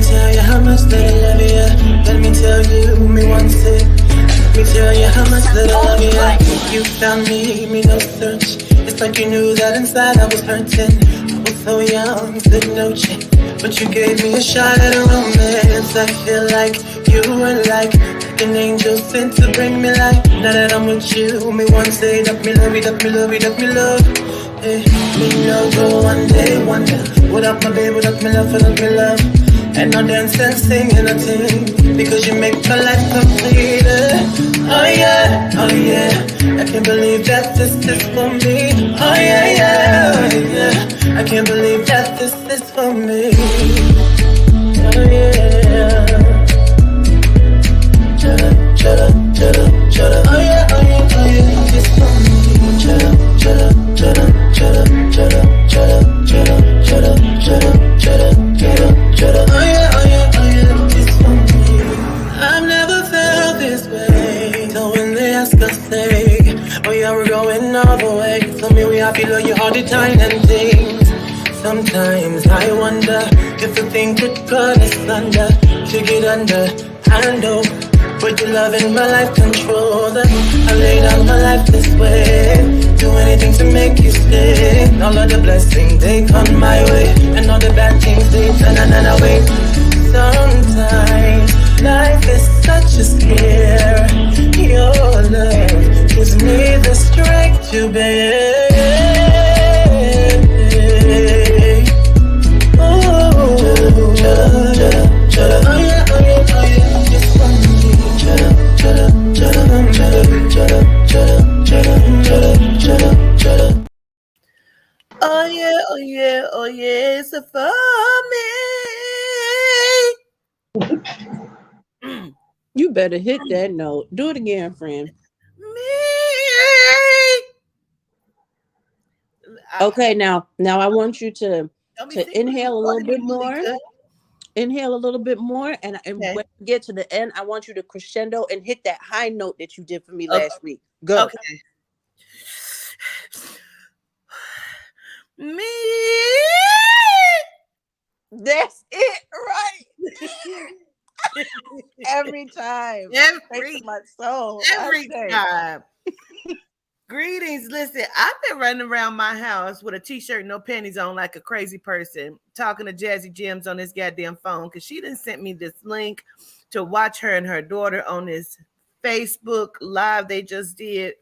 tell you how much that I love you. Let me tell you, me once it. Let me tell you how much that I love you. You found me no search. It's like you knew that inside I was hurting. I was so young, said no chance, but you gave me a shot at a romance. I feel like you were like an angel sent to bring me life. Now that I'm with you, me one say that me love it, that me love it, that me love. Hey, me no go one day wonder what up my baby, that me love, that me love. And I dance and sing and I sing because you make my life complete. Oh yeah, oh yeah, I can't believe that this is for me. Oh yeah, yeah, oh yeah, I can't believe that this is for me. Oh yeah. Shut up, shut up, shut up, shut up. Oh yeah, oh yeah, oh yeah, it's for me. Shut up, shut up, shut up, shut up, shut up, shut up, shut up, shut up, shut up, shut up, shut up, shut up. Oh yeah, oh yeah, oh yeah, it's for me. I've never felt this way. So when they ask us, say, oh yeah, we're going all the way. Tell me we happy, love you all the time and things. Sometimes I wonder if the thing could cut us under to get under. I know. With your love in my life control that I lay down my life this way. Do anything to make you stay. All of the blessings they come my way, and all the bad things they turn away. Sometimes life is such a scare. Your love gives me the strength to bear. Oh, shut up, shut up. Oh yeah, oh yeah, oh yeah. It's fun. Shut up, shut up, shut up, shut up, shut up, shut up, shut up, shut up, shut up, shut up. Oh yeah, oh yeah, oh yeah, it's a for me. You better hit that note. Do it again, friend. Okay, now I want you to inhale a little bit more. Inhale a little bit more, and when we get to the end, I want you to crescendo and hit that high note that you did for me last week. Go. Okay. Me. That's it, right? Every time. Every my soul. Every time. Greetings. Listen, I've been running around my house with a t-shirt, no panties on, like a crazy person, talking to Jazzy Gems on this goddamn phone because she done sent me this link to watch her and her daughter on this Facebook live they just did.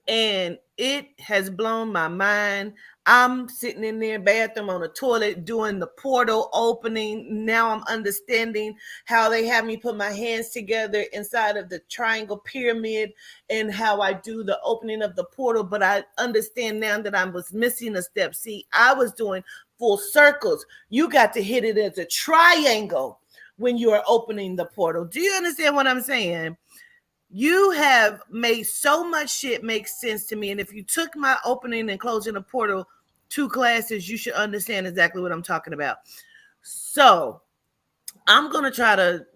And it has blown my mind. I'm sitting in their bathroom on the toilet doing the portal opening. Now I'm understanding how they have me put my hands together inside of the triangle pyramid and how I do the opening of the portal. But I understand now that I was missing a step. See, I was doing full circles. You got to hit it as a triangle when you are opening the portal. Do you understand what I'm saying? You have made so much shit make sense to me. And if you took my opening and closing the portal 2 classes, you should understand exactly what I'm talking about. So I'm going to try to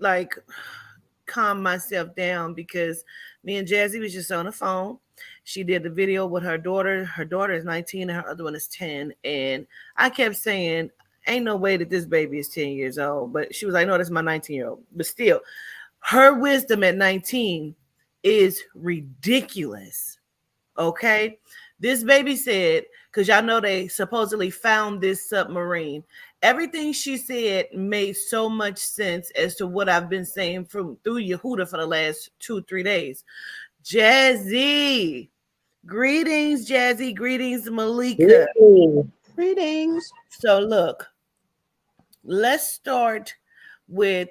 calm myself down because me and Jazzy was just on the phone. She did the video with her daughter. Her daughter is 19 and her other one is 10. And I kept saying, ain't no way that this baby is 10 years old. But she was like, no, that's my 19-year-old. But still, her wisdom at 19 is ridiculous. Okay, this baby said, because y'all know they supposedly found this submarine. Everything she said made so much sense as to what I've been saying through Yehuda for the last 2-3 days. Jazzy, greetings, Jazzy, greetings, Malika. Greetings. So look, let's start with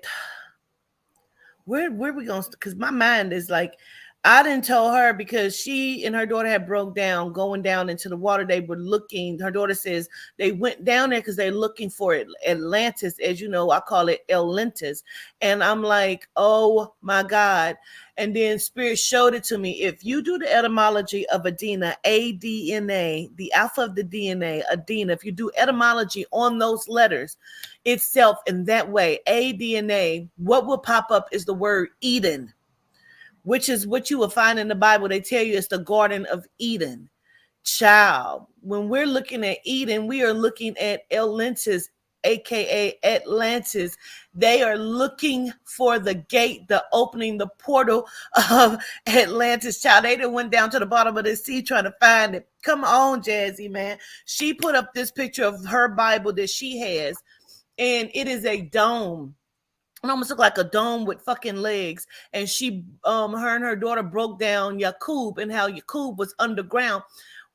where we going? Because my mind is like, I didn't tell her because she and her daughter had broke down going down into the water. They were looking. Her daughter says they went down there because they're looking for it. Atlantis, as you know, I call it Atlantis. And I'm like, oh my God. And then Spirit showed it to me. If you do the etymology of Adena, A-D-N-A, the alpha of the DNA, Adena, if you do etymology on those letters itself in that way, A-D-N-A, what will pop up is the word Eden, which is what you will find in the Bible. They tell you it's the Garden of Eden. Child, when we're looking at Eden, we are looking at Atlantis aka Atlantis. They are looking for the gate, the opening, the portal of Atlantis. Child, they done went down to the bottom of the sea trying to find it. Come on, Jazzy, man. She put up this picture of her Bible that she has, and it is a dome. It almost looked like a dome with fucking legs. And she, her and her daughter broke down Yakub and how Yakub was underground.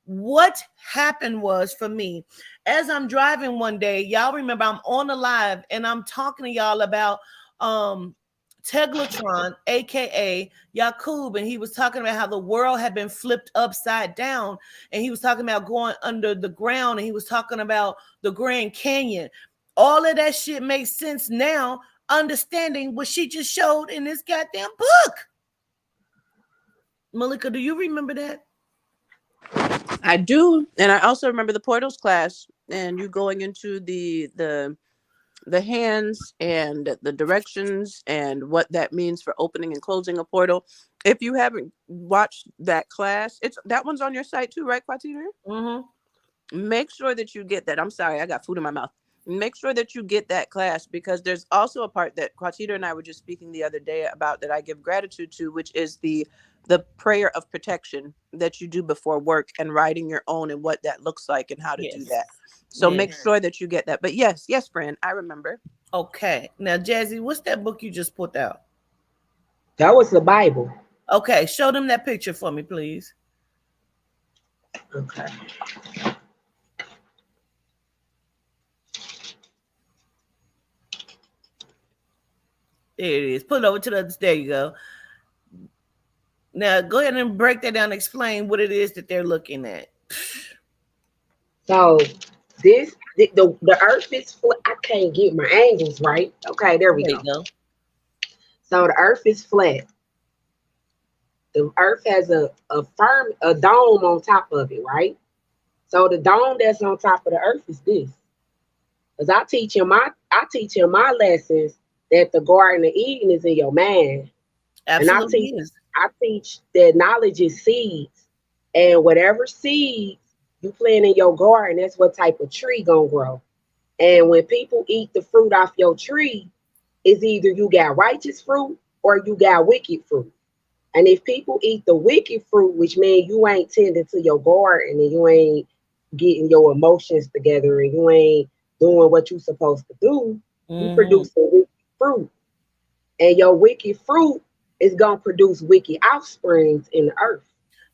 What happened was, for me, as I'm driving one day, y'all remember I'm on the live and I'm talking to y'all about Teglatron, aka Yakub, and he was talking about how the world had been flipped upside down, and he was talking about going under the ground, and he was talking about the Grand Canyon. All of that shit makes sense now, understanding what she just showed in this goddamn book. Malika, do you remember that? I do, and I also remember the portals class, and you going into the hands and the directions and what that means for opening and closing a portal. If you haven't watched that class, that one's on your site too, right, Quatita? Mm-hmm. Make sure that you get that. I'm sorry, I got food in my mouth. Make sure that you get that class, because there's also a part that Quatita and I were just speaking the other day about that I give gratitude to, which is the prayer of protection that you do before work, and writing your own and what that looks like and how to do that. So make sure that you get that. But yes, Fran, I remember. Okay. Now, Jazzy, what's that book you just put out? That was the Bible. Okay. Show them that picture for me, please. Okay. There it is. Put it over to the other. There you go. Now, go ahead and break that down. Explain what it is that they're looking at. So, the earth is flat. I can't get my angles right. Okay, there we go. So, the earth is flat. The earth has a dome on top of it, right? So, the dome that's on top of the earth is this. Because I teach in my lessons that the Garden of Eden is in your mind. Absolutely. And I teach that knowledge is seeds, and whatever seeds you plant in your garden, that's what type of tree gonna grow. And when people eat the fruit off your tree, it's either you got righteous fruit or you got wicked fruit. And if people eat the wicked fruit, which means you ain't tending to your garden and you ain't getting your emotions together and you ain't doing what you're supposed to do, you produce a wicked fruit. And your wicked fruit is going to produce wicked offsprings in the earth.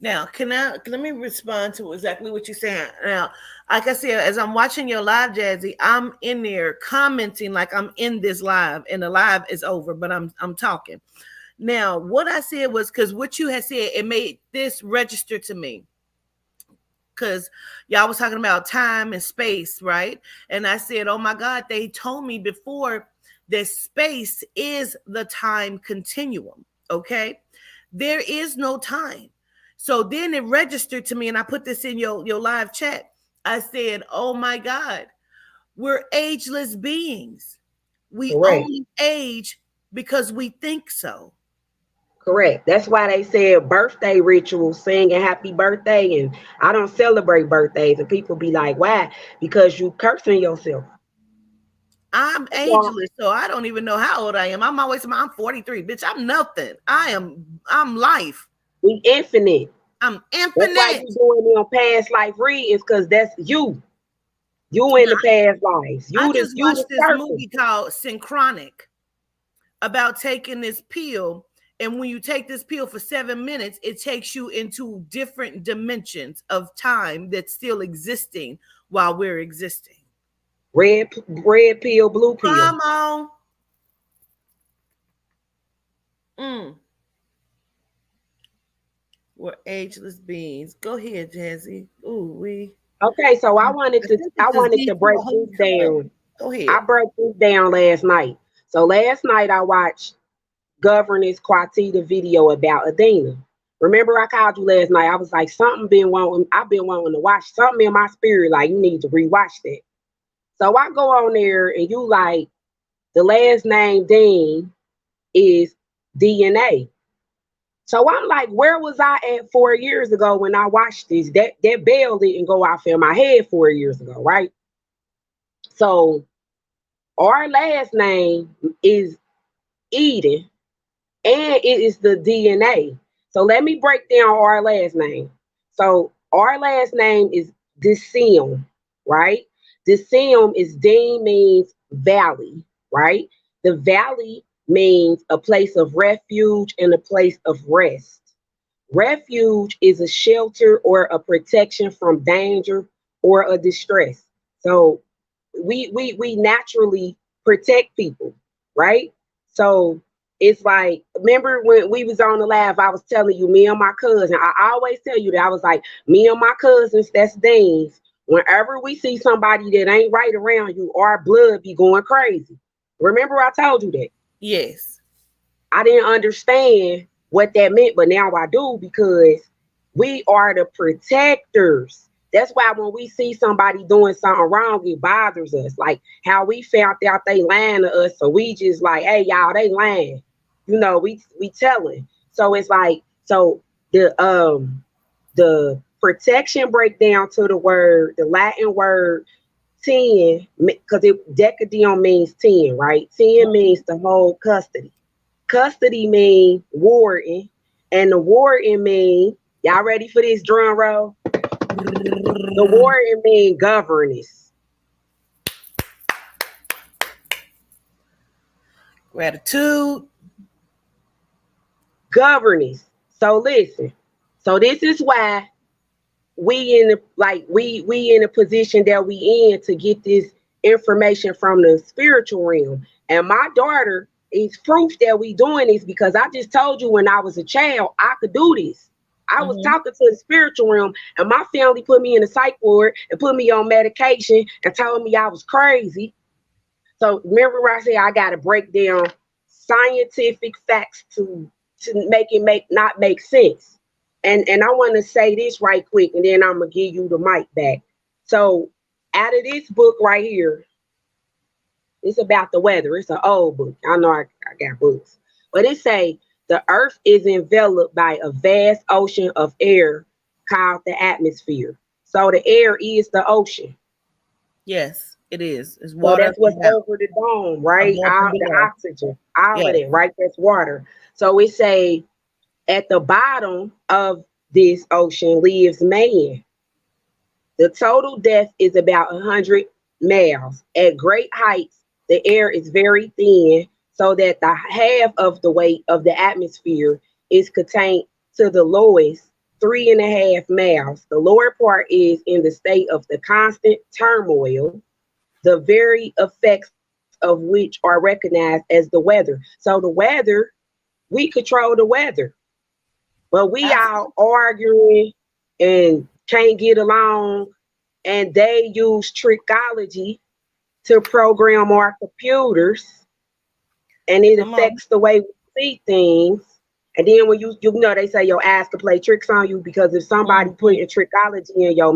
Now, let me respond to exactly what you're saying. Now, like I said, as I'm watching your live, Jazzy, I'm in there commenting like I'm in this live, and the live is over, but I'm talking. Now, what I said was, because what you had said, it made this register to me. Because y'all was talking about time and space, right? And I said, oh my God, they told me before that space is the time continuum, okay? There is no time. So then it registered to me, and I put this in your live chat. I said, oh my God, we're ageless beings. We only age because we think so. Correct. That's why they said birthday rituals, singing happy birthday. And I don't celebrate birthdays. And people be like, why? Because you cursing yourself. I'm ageless, so I don't even know how old I am. I'm 43. Bitch, I'm nothing. I'm life. We infinite. I'm infinite. That's why you doing them past life readings, because that's you. You in the past lives. I just watched this movie called Synchronic about taking this pill. And when you take this pill for 7 minutes, it takes you into different dimensions of time that's still existing while we're existing. Red pill, blue pill. Come on. We're ageless beings. Go ahead, Jazzy. Okay, so I wanted to break this down. Go ahead. I broke this down last night. So last night I watched Governess Quatita video about Adina. Remember I called you last night. I was like, I've been wanting to watch something in my spirit, like you need to rewatch that. So I go on there and you like, the last name Dean is DNA. So I'm like, where was I at 4 years ago when I watched this? That bell didn't go off in my head 4 years ago, right? So Our last name is Eden, and it is the DNA. So let me break down our last name. So our last name is Decim, right? Decim is Dean means valley, right? The valley means a place of refuge and a place of rest. Refuge is a shelter or a protection from danger or a distress. So we naturally protect people, right? So it's like, remember when we was on the live, I was telling you, me and my cousin, I always tell you that, I was like, me and my cousins, that's Deans. Whenever we see somebody that ain't right around you, our blood be going crazy. Remember I told you that? Yes. I didn't understand what that meant, but now I do, because we are the protectors. That's why when we see somebody doing something wrong, it bothers us. Like how we found out they lying to us, so we just like, hey y'all, they lying. You know, we telling. So it's like, so the protection breakdown to the word, the Latin word 10, because decadium means 10, right? 10 means to hold custody. Custody mean warden, and the warden mean, y'all ready for this drum roll? The warden mean governess. Gratitude. Governance. So listen. So this is why we in the position that we in to get this information from the spiritual realm. And my daughter is proof that we doing this, because I just told you when I was a child, I could do this. I was talking to the spiritual realm, and my family put me in a psych ward and put me on medication and told me I was crazy. So remember where I said I got to break down scientific facts to make it not make sense. And I want to say this right quick, and then I'm gonna give you the mic back. So out of this book right here, it's about the weather. It's an old book. I know I got books, but it say the earth is enveloped by a vast ocean of air called the atmosphere. So the air is the ocean. Yes, it is. It's So water. that's what's over the dome, right? All the oxygen, all of it, right? That's water. So it say at the bottom of this ocean lives man. The total depth is about 100 miles. At great heights, the air is very thin, so that the half of the weight of the atmosphere is contained to the lowest 3.5 miles. The lower part is in the state of the constant turmoil, the very effects of which are recognized as the weather. So the weather, we control the weather, but we all arguing and can't get along, and they use trickology to program our computers, and it affects the way we see things. And then when you know, they say your eyes can play tricks on you, because if somebody putting trickology in your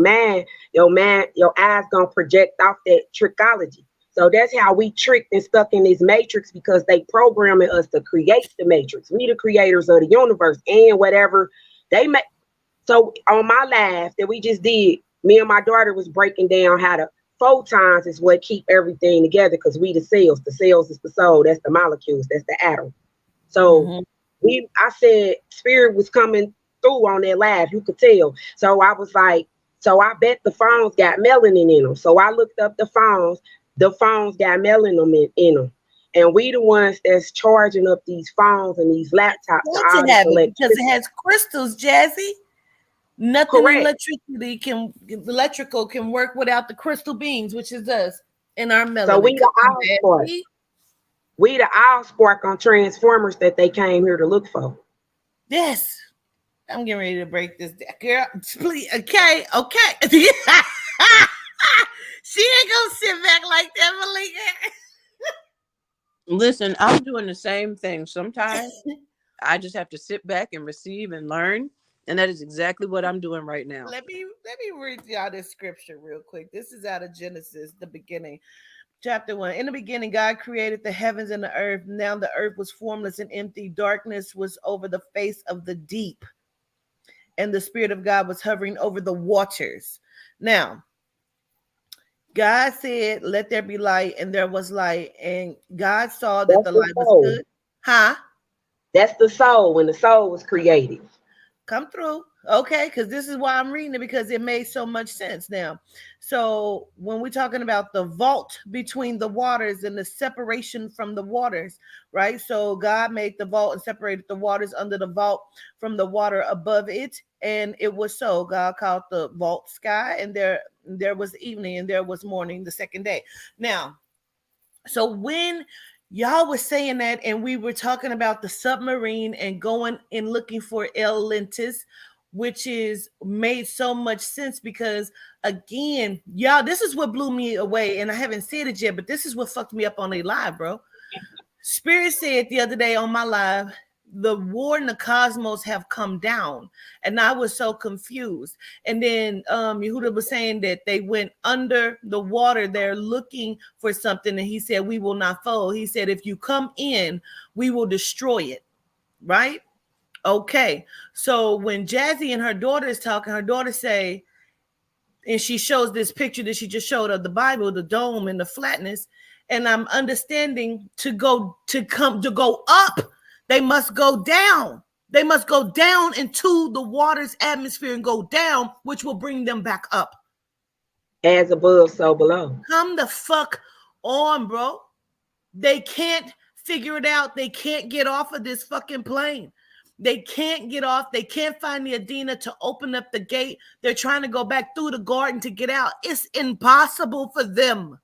eyes gonna project off that trickology. So that's how we tricked and stuck in this matrix, because they programming us to create the matrix. We the creators of the universe and whatever they make. So on my live that we just did, me and my daughter was breaking down how the photons is what keep everything together, because we the cells. The cells is the soul. That's the molecules. That's the atom. So I said spirit was coming through on that live. You could tell. So I was like, so I bet the phones got melanin in them. So I looked up the phones. The phones got melanin in them. And we the ones that's charging up these phones and these laptops. Because it has crystals, Jazzy. Nothing electrical can work without the crystal beings, which is us in our melanin. So we the allspark. We the allspark on Transformers that they came here to look for. Yes. I'm getting ready to break this down. Girl, please. Okay. She ain't gonna sit back like that, Malika. Listen, I'm doing the same thing. Sometimes I just have to sit back and receive and learn. And that is exactly what I'm doing right now. Let me read y'all this scripture real quick. This is out of Genesis, the beginning. Chapter 1. In the beginning, God created the heavens and the earth. Now the earth was formless and empty. Darkness was over the face of the deep. And the Spirit of God was hovering over the waters. Now, God said, "Let there be light," and there was light. And God saw that That's the the light was soul. good. Huh? That's the soul when the soul was created. Come through. Okay, because this is why I'm reading it, because it made so much sense now. So when we're talking about the vault between the waters and the separation from the waters, right? So God made the vault and separated the waters under the vault from the water above it. And it was so. God called the vault sky, and there was evening and there was morning the second day. Now, so when y'all was saying that, and we were talking about the submarine and going and looking for Atlantis, which is made so much sense because, again, y'all, this is what blew me away, and I haven't said it yet, but this is what fucked me up on a live, bro. Spirit said the other day on my live, the war in the cosmos have come down, and I was so confused. And then Yehuda was saying that they went under the water, they're looking for something, and he said, "We will not fall." He said, "If you come in, we will destroy it." Right? Okay. So when Jazzy and her daughter is talking, her daughter say, and she shows this picture that she just showed of the Bible, the dome and the flatness, and I'm understanding to go up, they must go down. They must go down into the water's atmosphere and go down, which will bring them back up. As above, so below. Come the fuck on, bro. They can't figure it out. They can't get off of this fucking plane. They can't get off. They can't find the Adina to open up the gate. They're trying to go back through the garden to get out. It's impossible for them.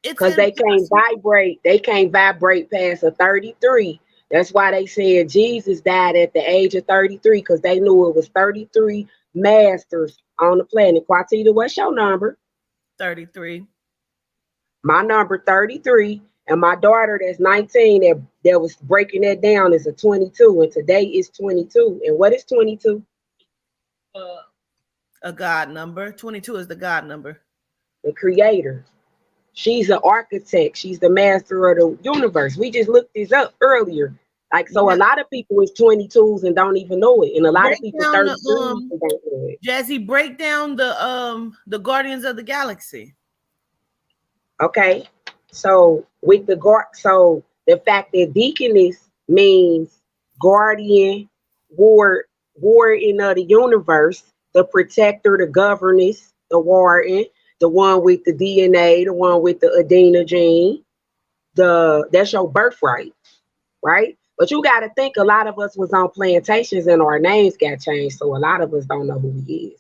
Because they can't vibrate. They can't vibrate past a 33. That's why they said Jesus died at the age of 33, because they knew it was 33 masters on the planet. Quatita, what's your number? 33. My number 33. And my daughter that's 19 that was breaking that down is a 22. And today is 22. And what is 22? A God number. 22 is the God number. The creator. She's an architect. She's the master of the universe. We just looked this up earlier. Like, so yeah. A lot of people is 22s and don't even know it. And a lot of people 32s don't know it. Jazzy, break down the Guardians of the Galaxy. Okay. So with the the fact that deaconess means guardian, warden of the universe, the protector, the governess, the warden, the one with the DNA, the one with the Adena gene, that's your birthright, right? But you got to think, a lot of us was on plantations and our names got changed, so a lot of us don't know who he is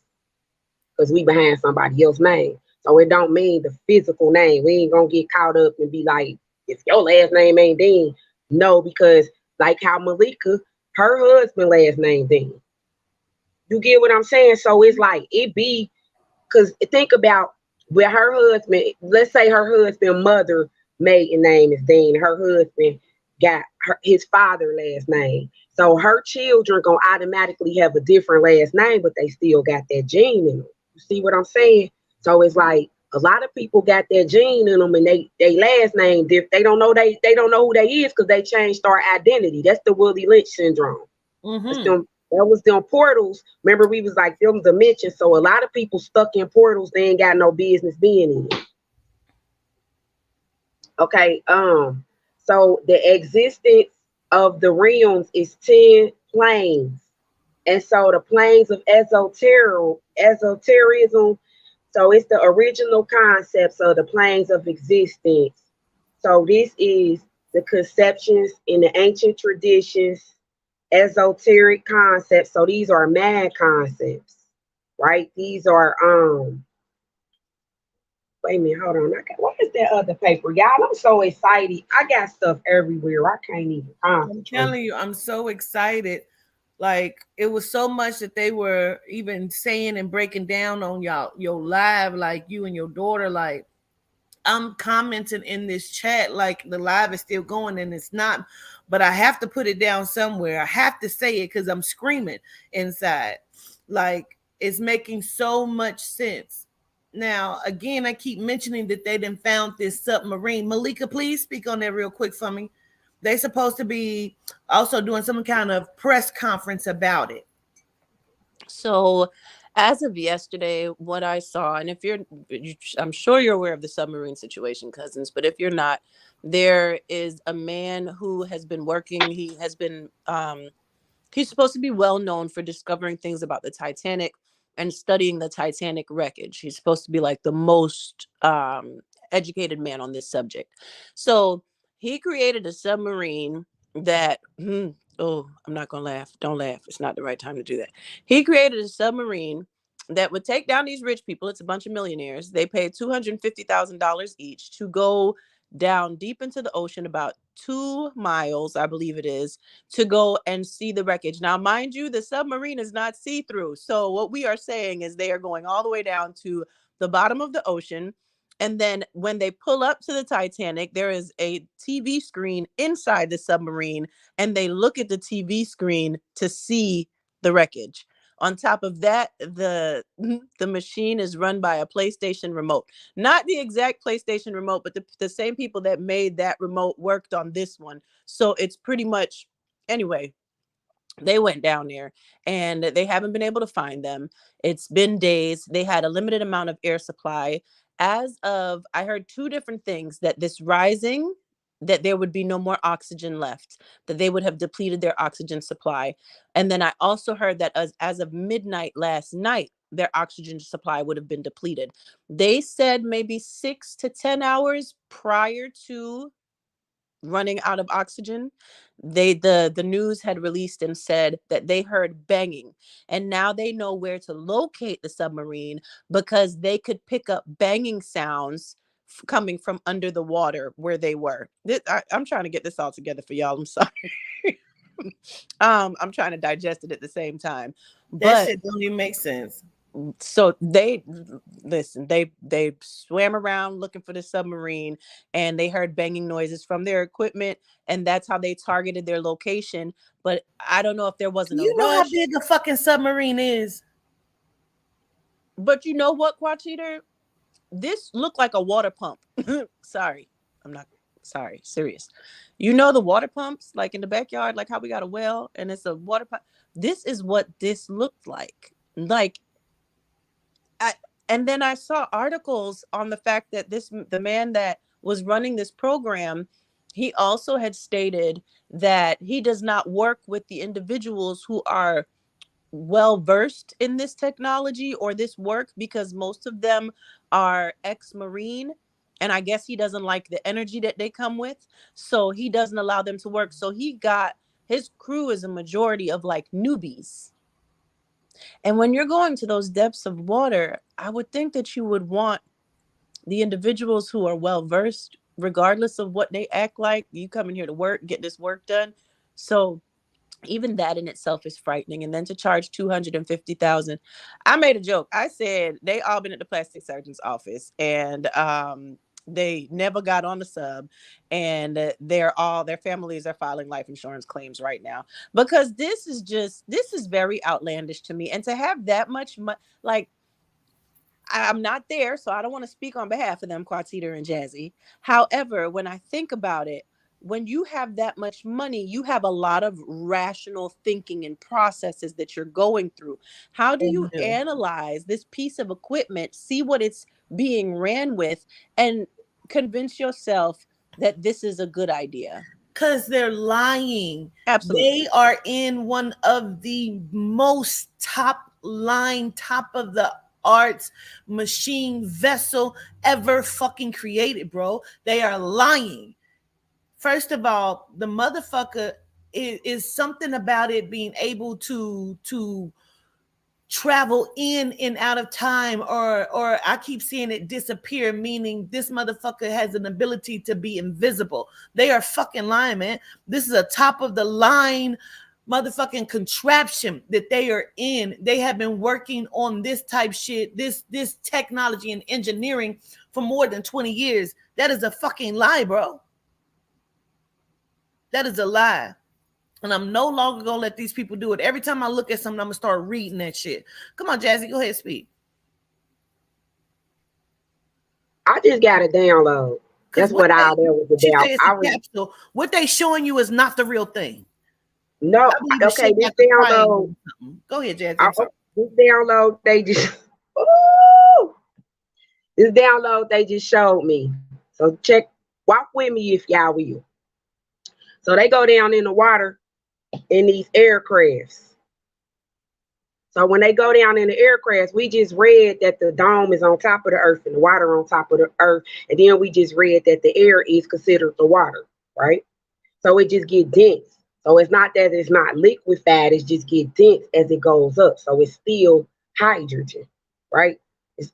because we behind somebody else's name. So it don't mean the physical name. We ain't gonna get caught up and be like, if your last name ain't Dean. No, because like how Malika, her husband last name Dean. You get what I'm saying? So it's like, it be, because think about where her husband, let's say her husband mother maiden name is Dean. Her husband got his father last name. So her children gonna automatically have a different last name, but they still got that gene in them. You see what I'm saying? So it's like a lot of people got that gene in them, and they last name different. They don't know who they is because they changed our identity. That's the Willie Lynch syndrome. Mm-hmm. That was them portals. Remember, we was like them dimensions. So a lot of people stuck in portals they ain't got no business being in. Okay. So the existence of the realms is 10 planes, and so the planes of esotericism. So it's the original concepts of the planes of existence. So this is the conceptions in the ancient traditions, esoteric concepts. So these are mad concepts, right? These are wait a minute, hold on. What is that other paper? Y'all, I'm so excited. I got stuff everywhere. I can't even I'm telling you, I'm so excited. Like, it was so much that they were even saying and breaking down on your live, like you and your daughter. Like, I'm commenting in this chat like the live is still going, and it's not, but I have to put it down somewhere. I have to say it because I'm screaming inside. Like, it's making so much sense. Now, again, I keep mentioning that they done found this submarine. Malika, please speak on that real quick for me. They're supposed to be also doing some kind of press conference about it. So As of yesterday, what I saw, and if I'm sure you're aware of the submarine situation, cousins, but if you're not, there is a man who has been working. He's supposed to be well known for discovering things about the Titanic and studying the Titanic wreckage. He's supposed to be like the most educated man on this subject. So he created a submarine that, oh, I'm not going to laugh. Don't laugh. It's not the right time to do that. He created a submarine that would take down these rich people. It's a bunch of millionaires. They paid $250,000 each to go down deep into the ocean, about 2 miles, I believe it is, to go and see the wreckage. Now, mind you, the submarine is not see-through. So what we are saying is they are going all the way down to the bottom of the ocean. And then when they pull up to the Titanic, there is a TV screen inside the submarine, and they look at the TV screen to see the wreckage. On top of that, the machine is run by a PlayStation remote. Not the exact PlayStation remote, but the same people that made that remote worked on this one. So it's pretty much, anyway, they went down there and they haven't been able to find them. It's been days. They had a limited amount of air supply. As of, I heard 2 different things: that this rising, that there would be no more oxygen left, that they would have depleted their oxygen supply. And then I also heard that as of midnight last night, their oxygen supply would have been depleted. They said maybe 6 to 10 hours prior to running out of oxygen, the news had released and said that they heard banging, and now they know where to locate the submarine because they could pick up banging sounds coming from under the water where they were. I'm trying to get this all together for y'all. I'm sorry. I'm trying to digest it at the same time. That shit don't even make sense. So they swam around looking for the submarine, and they heard banging noises from their equipment, and that's how they targeted their location. But I don't know if there wasn't a rush. You know how big a fucking submarine is. But you know what, Quachita? This looked like a water pump. Sorry. I'm not sorry. Serious. You know the water pumps, like in the backyard, like how we got a well and it's a water pump. This is what this looked like. And then I saw articles on the fact that the man that was running this program, he also had stated that he does not work with the individuals who are well versed in this technology or this work, because most of them are ex-Marine, and I guess he doesn't like the energy that they come with, so he doesn't allow them to work. So his crew is a majority of like newbies. And when you're going to those depths of water, I would think that you would want the individuals who are well versed, regardless of what they act like. You come in here to work, get this work done. So even that in itself is frightening. And then to charge $250,000. I made a joke. I said they all been at the plastic surgeon's office, and they never got on the sub, and their families are filing life insurance claims right now, because this is very outlandish to me. And to have that much money, like, I'm not there, so I don't want to speak on behalf of them, Quatita and Jazzy. However, when I think about it, when you have that much money, you have a lot of rational thinking and processes that you're going through. How do you analyze this piece of equipment, see what it's being ran with, and convince yourself that this is a good idea? Because they're lying. Absolutely. They are in one of the most top of the arts machine vessel ever fucking created, bro. They are lying. First of all, the motherfucker is something about it being able to travel in and out of time, or I keep seeing it disappear, meaning this motherfucker has an ability to be invisible. They are fucking lying, man. This is a top of the line motherfucking contraption that they are in. They have been working on this type shit, this technology and engineering for more than 20 years. That is a fucking lie, bro. That is a lie. And I'm no longer going to let these people do it. Every time I look at something, I'm going to start reading that shit. Come on, Jazzy, go ahead, speak. I just got a download. That's what all there was about. Capsule. What they showing you is not the real thing. No, okay, this download. Go ahead, Jazzy. This download they just ooh, this download they just showed me. So walk with me if y'all will. So they go down in the water in these aircrafts. So when they go down in the aircrafts, we just read that the dome is on top of the earth and the water on top of the earth. And then we just read that the air is considered the water, right? So it just get dense. So it's not that it's not liquefied, it's just get dense as it goes up. So it's still hydrogen, right?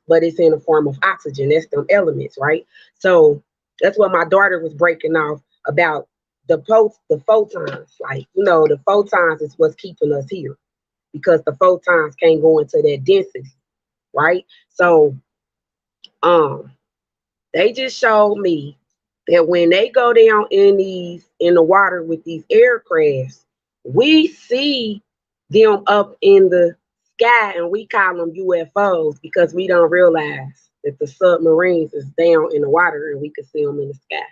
But it's in the form of oxygen. That's them elements, right? So that's what my daughter was breaking off about the photons. Like, the photons is what's keeping us here, because the photons can't go into that density, right? So they just showed me that when they go down in the water with these aircrafts, we see them up in the sky, and we call them UFOs because we don't realize that the submarines is down in the water and we can see them in the sky.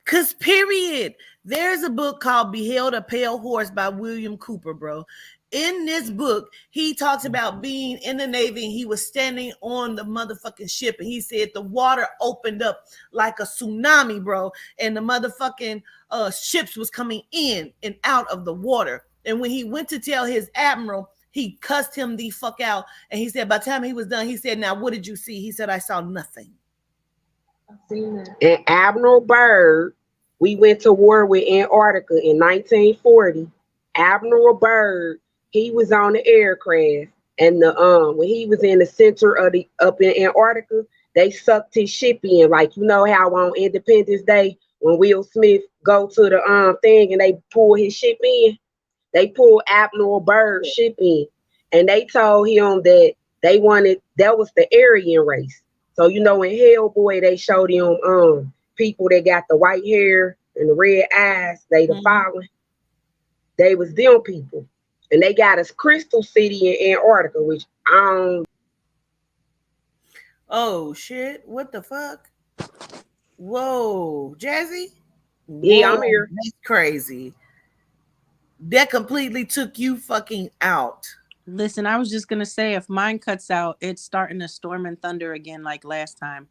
Cause period. There's a book called Beheld a Pale Horse by William Cooper, bro. In this book, he talks about being in the Navy, and he was standing on the motherfucking ship, and he said the water opened up like a tsunami, bro, and the motherfucking ships was coming in and out of the water. And when he went to tell his admiral, he cussed him the fuck out, and he said by the time he was done, he said, "Now what did you see?" He said, "I saw nothing." I've seen that. And Admiral Byrd, we went to war with Antarctica in 1940. Admiral Byrd, he was on the aircraft, and when he was in the center of up in Antarctica, they sucked his ship in. Like, how on Independence Day when Will Smith go to the thing and they pull his ship in, they pulled Admiral Byrd's ship in, and they told him that that was the Aryan race. So in Hellboy they showed him people that got the white hair and the red eyes, they the following. They was them people. And they got us Crystal City in Antarctica, which Oh shit! What the fuck? Whoa, Jazzy? Yeah, I'm here. That's crazy. That completely took you fucking out. Listen, I was just gonna say, if mine cuts out, it's starting to storm and thunder again like last time.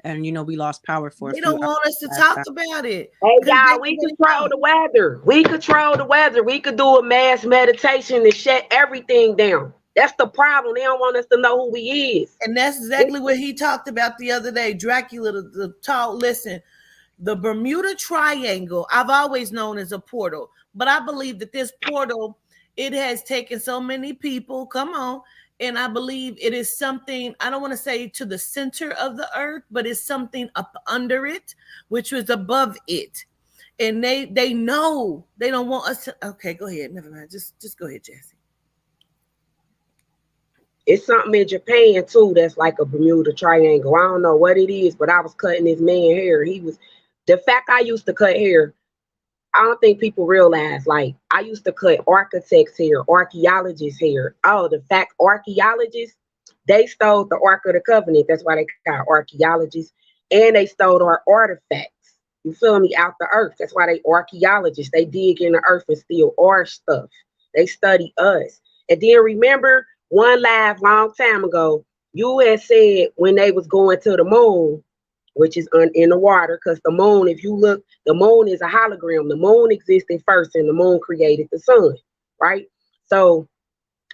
And we lost power for They don't want us to talk about it. Hey, y'all, we control the weather. We control the weather. We could do a mass meditation and shut everything down. That's the problem. They don't want us to know who we is. And that's exactly what he talked about the other day. Dracula, the talk. Listen, the Bermuda Triangle, I've always known as a portal. But I believe that this portal, it has taken so many people. Come on. And I believe it is something, I don't want to say to the center of the earth, but it's something up under it, which was above it. And they know they don't want us to. Okay, go ahead. Never mind. Just go ahead, Jesse. It's something in Japan too that's like a Bermuda Triangle. I don't know what it is, but I was cutting this man hair. The fact I used to cut hair, I don't think people realize, like, I used to cut architects' hair, archaeologists' hair. Oh, the fact archaeologists, they stole the Ark of the Covenant. That's why they call archaeologists. And they stole our artifacts, you feel me, out the earth. That's why they archaeologists. They dig in the earth and steal our stuff. They study us. And then remember, one live long time ago, you had said when they was going to the moon, which is in the water, because the moon, if you look, the moon is a hologram. The moon existed first, and the moon created the sun, right? So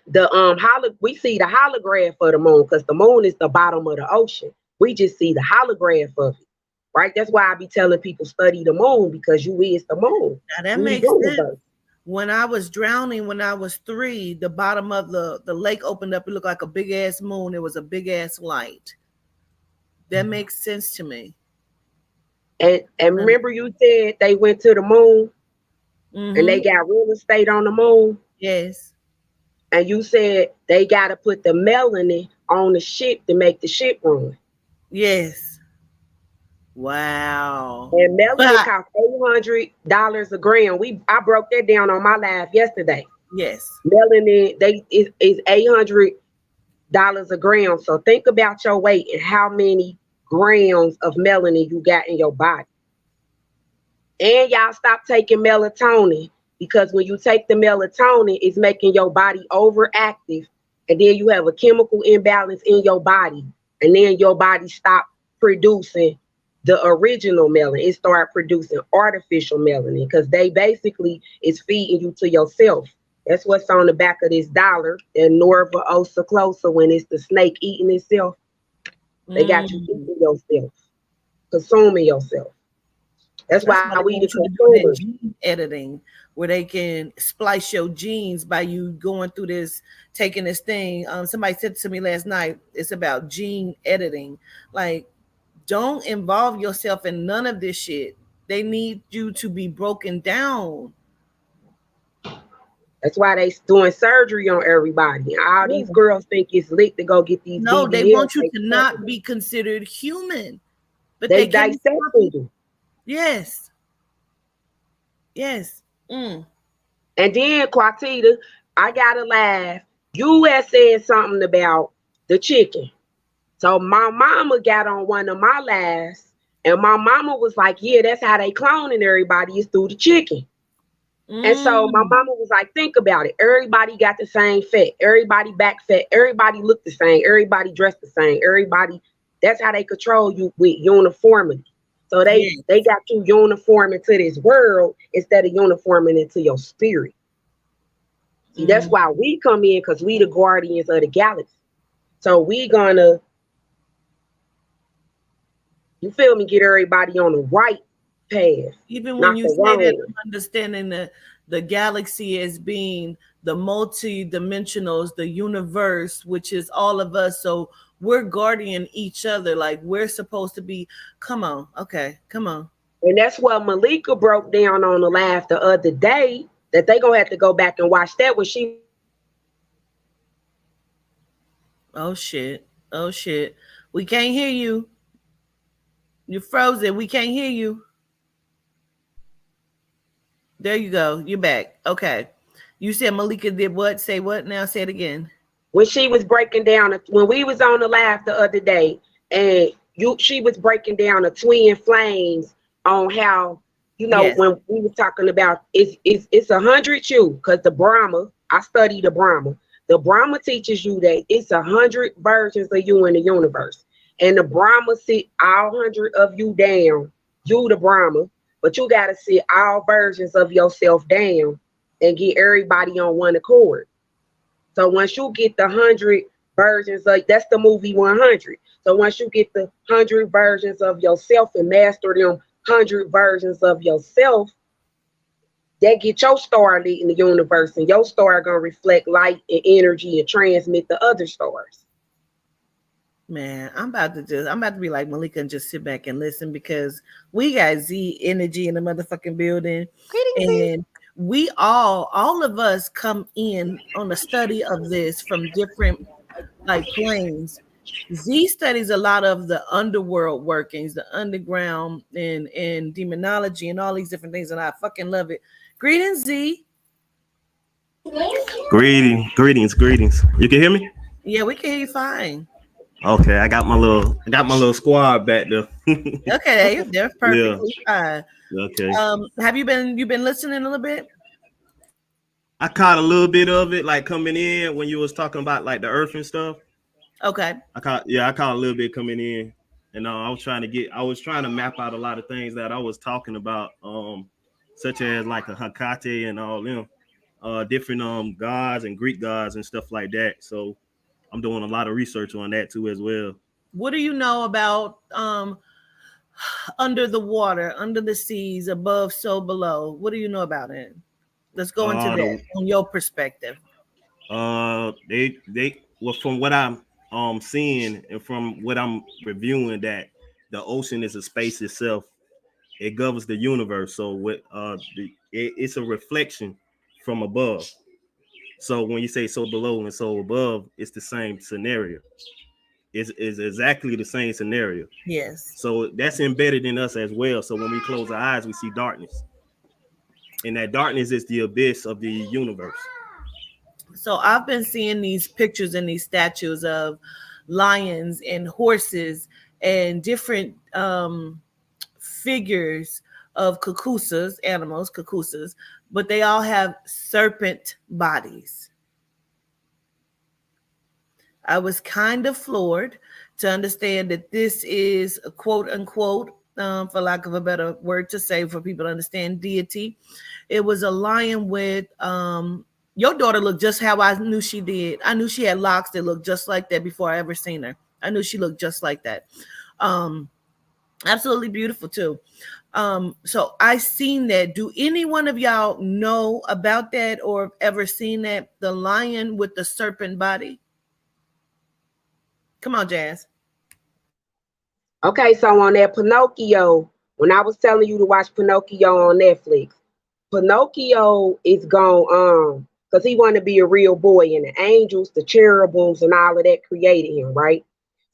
we see the holograph of the moon, because the moon is the bottom of the ocean. We just see the holograph of it, right? That's why I be telling people study the moon, because you is the moon. Now that makes sense. When I was drowning when I was 3, the bottom of the lake opened up. It looked like a big ass moon. It was a big ass light. That makes sense to me. And remember you said they went to the moon and they got real estate on the moon? Yes. And you said they got to put the melanin on the ship to make the ship run. Yes. Wow. And melanin costs $800 a gram. I broke that down on my live yesterday. Yes. Melanin is $800 a gram. So think about your weight and how many grams of melanin you got in your body. And y'all stop taking melatonin. because when you take the melatonin, it's making your body overactive, and then you have a chemical imbalance in your body, and then your body stop producing the original melanin. It start producing artificial melanin because they basically is feeding you to yourself. That's what's on the back of this dollar, and Norva Osa Closa, when it's the snake eating itself. They got you eating yourself, consuming yourself. That's why why we the want you to do that consumers. gene editing, where they can splice your genes by you going through this, taking this thing. Somebody said to me last night, it's about gene editing. Like, don't involve yourself in none of this shit. They need you to be broken down. That's why they doing surgery on everybody. All these girls think it's lit to go get these. No, they BBLs. want you to not be considered human, but They can't dissecting you. Yes. And then Quatita, I gotta laugh. You had said something about the chicken. So my mama got on one of my laughs, and my mama was like, yeah, that's how they cloning everybody, is through the chicken. And so my mama was like, think about it. Everybody got the same fat. Everybody back fat. Everybody look the same. Everybody dressed the same. Everybody, that's how they control you with uniformity. So they got you uniform into this world instead of uniforming into your spirit. See, that's why we come in, because we the guardians of the galaxy. So we gonna, you feel me, get everybody on the right path. Even when you say that, understanding the galaxy as being the multi-dimensionals, the universe, which is all of us. So we're guarding each other. Like, we're supposed to be, come on. Okay, come on. And that's what Malika broke down on the live the other day, that they gonna have to go back and watch that when she. Oh shit. We can't hear you. You're frozen. We can't hear you. There you go. You're back. Okay. You said Malika did what? Say what now? Say it again. When she was breaking down, when we was on the live the other day, and she was breaking down the twin flames on how, you know, when we were talking about it's 100 you, because the Brahma, I study the Brahma. The Brahma teaches you that it's 100 versions of you in the universe. And the Brahma sit all 100 of you down, you the Brahma, but you got to sit all versions of yourself down and get everybody on one accord. So once you get the 100 versions of, that's the movie 100. So once you get the 100 versions of yourself and master them 100 versions of yourself, that get your star lit in the universe, and your star gonna reflect light and energy and transmit the other stars. Man, I'm about to be like Malika and just sit back and listen, because we got Z energy in the motherfucking building. And we all of us come in on the study of this from different like planes. Z studies a lot of the underworld workings, the underground and demonology and all these different things, and I fucking love it. Greetings, Z. Greetings. You can hear me? Yeah, we can hear you fine. Okay, I got my little squad back there. Okay, they're perfectly fine. Okay. Have you been listening a little bit? I caught a little bit of it, like coming in when you was talking about like the earth and stuff. Okay. I caught a little bit coming in, and I was trying to map out a lot of things that I was talking about, such as like a Hecate and all them, different gods and Greek gods and stuff like that. So I'm doing a lot of research on that too as well. What do you know about under the water, under the seas, above, so below? What do you know about it? Let's go into that from your perspective. Well, from what I'm seeing and from what I'm reviewing, that the ocean is a space itself. It governs the universe. So it's a reflection from above. So when you say so below and so above, it's the same scenario. It's exactly the same scenario. Yes. So that's embedded in us as well. So when we close our eyes, we see darkness. And that darkness is the abyss of the universe. So I've been seeing these pictures and these statues of lions and horses and different figures of kakusas, animals, kakusas, but they all have serpent bodies. I was kind of floored to understand that this is a quote unquote, for lack of a better word to say for people to understand, deity. It was a lion with your daughter looked just how I knew she did. I knew she had locks that looked just like that before I ever seen her. I knew she looked just like that. Absolutely beautiful too. So I seen that. Do any one of y'all know about that or ever seen that? The lion with the serpent body? Come on, Jazz. Okay, so on that Pinocchio, when I was telling you to watch Pinocchio on Netflix, Pinocchio is gone because he wanted to be a real boy, and the angels, the cherubims, and all of that created him, right?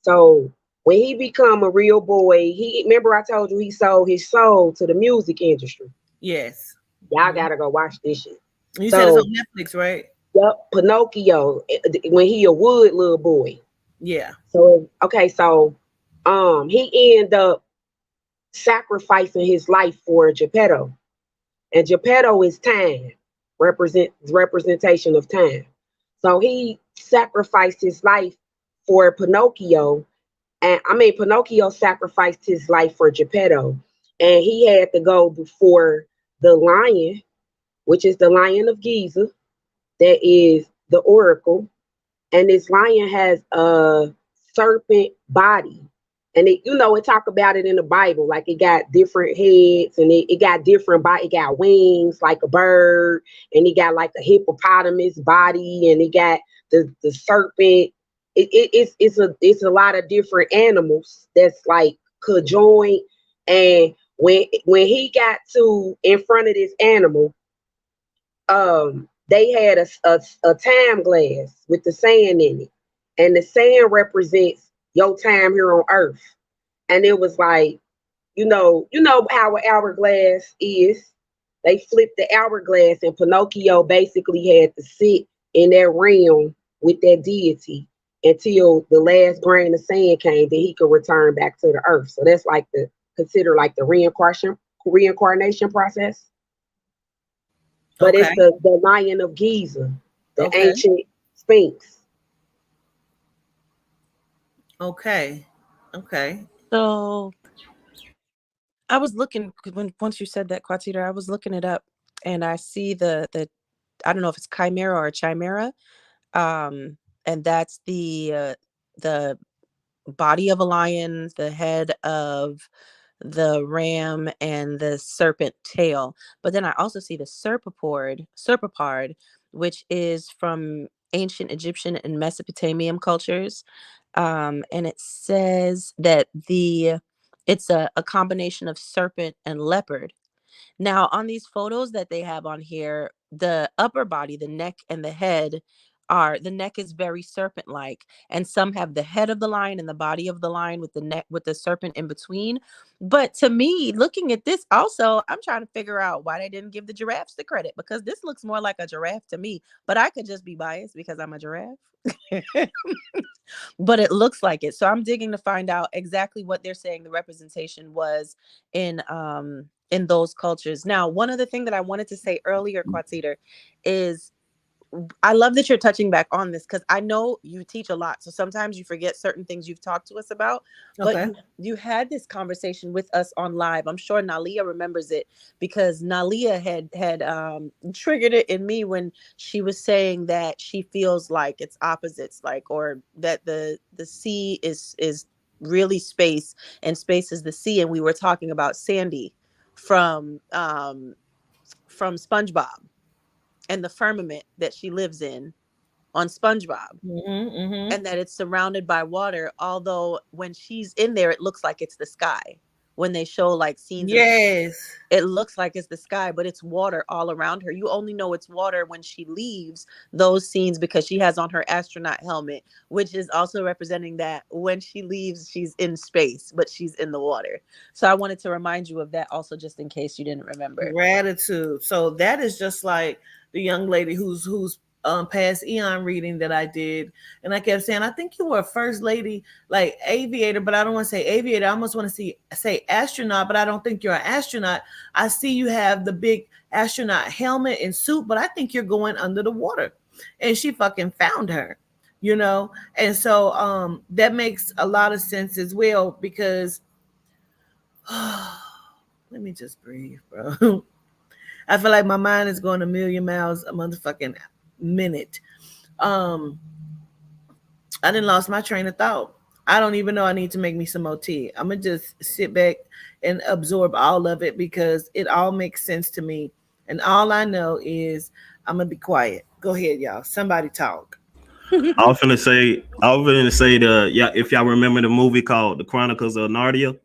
So when he become a real boy, he remember I told you he sold his soul to the music industry. Yes. Y'all gotta go watch this shit. You said it's on Netflix, right? Yep, Pinocchio, when he a wood little boy. Yeah. So okay, so he ended up sacrificing his life for Geppetto. And Geppetto is time, representation of time. So he sacrificed his life for Pinocchio. And I mean, Pinocchio sacrificed his life for Geppetto. And he had to go before the lion, which is the Lion of Giza, that is the oracle. And this lion has a serpent body. And it, it talk about it in the Bible, like it got different heads and it got different body. It got wings like a bird, and it got like a hippopotamus body, and it got the serpent. It's a lot of different animals that's like conjoined. And when he got to in front of this animal, they had a time glass with the sand in it, and the sand represents your time here on earth. And it was like, you know how an hourglass is. They flipped the hourglass, and Pinocchio basically had to sit in that realm with that deity until the last grain of sand came, then he could return back to the earth. So that's like consider like the reincarnation process. But okay. It's the Lion of Giza, the ancient Sphinx. Okay. So I was looking once you said that, Quatita, I was looking it up, and I see the I don't know if it's chimera or chimera, and that's the body of a lion, the head of the ram, and the serpent tail. But then I also see the serpapard, which is from ancient Egyptian and Mesopotamian cultures. And it says that it's a combination of serpent and leopard. Now, on these photos that they have on here, the upper body, the neck and the head the neck is very serpent-like, and some have the head of the lion and the body of the lion with the neck with the serpent in between. But to me, looking at this also, I'm trying to figure out why they didn't give the giraffes the credit, because this looks more like a giraffe to me, but I could just be biased because I'm a giraffe. But it looks like it. So I'm digging to find out exactly what they're saying the representation was in those cultures. Now, one other thing that I wanted to say earlier, Quatita, is I love that you're touching back on this, because I know you teach a lot. So sometimes you forget certain things you've talked to us about. But you had this conversation with us on live. I'm sure Nalia remembers it, because Nalia had triggered it in me when she was saying that she feels like it's opposites, like, or that the sea is really space and space is the sea. And we were talking about Sandy from SpongeBob and the firmament that she lives in on SpongeBob, and that it's surrounded by water. Although when she's in there, it looks like it's the sky. When they show like scenes, it looks like it's the sky, but it's water all around her. You only know it's water when she leaves those scenes, because she has on her astronaut helmet, which is also representing that when she leaves, she's in space, but she's in the water. So I wanted to remind you of that also, just in case you didn't remember. Gratitude. So that is just like the young lady who's past eon reading that I did, and I kept saying, I think you were a first lady, like aviator, but I don't want to say aviator. I almost want to say astronaut, but I don't think you're an astronaut. I see you have the big astronaut helmet and suit, but I think you're going under the water. And she fucking found her, you know? And so that makes a lot of sense as well, because let me just breathe, bro. I feel like my mind is going a million miles a motherfucking minute. I done lost my train of thought. I don't even know I need to make me some more tea. I'm gonna just sit back and absorb all of it, because it all makes sense to me. And all I know is I'm gonna be quiet. Go ahead, y'all. Somebody talk. I was gonna say if y'all remember the movie called The Chronicles of Narnia.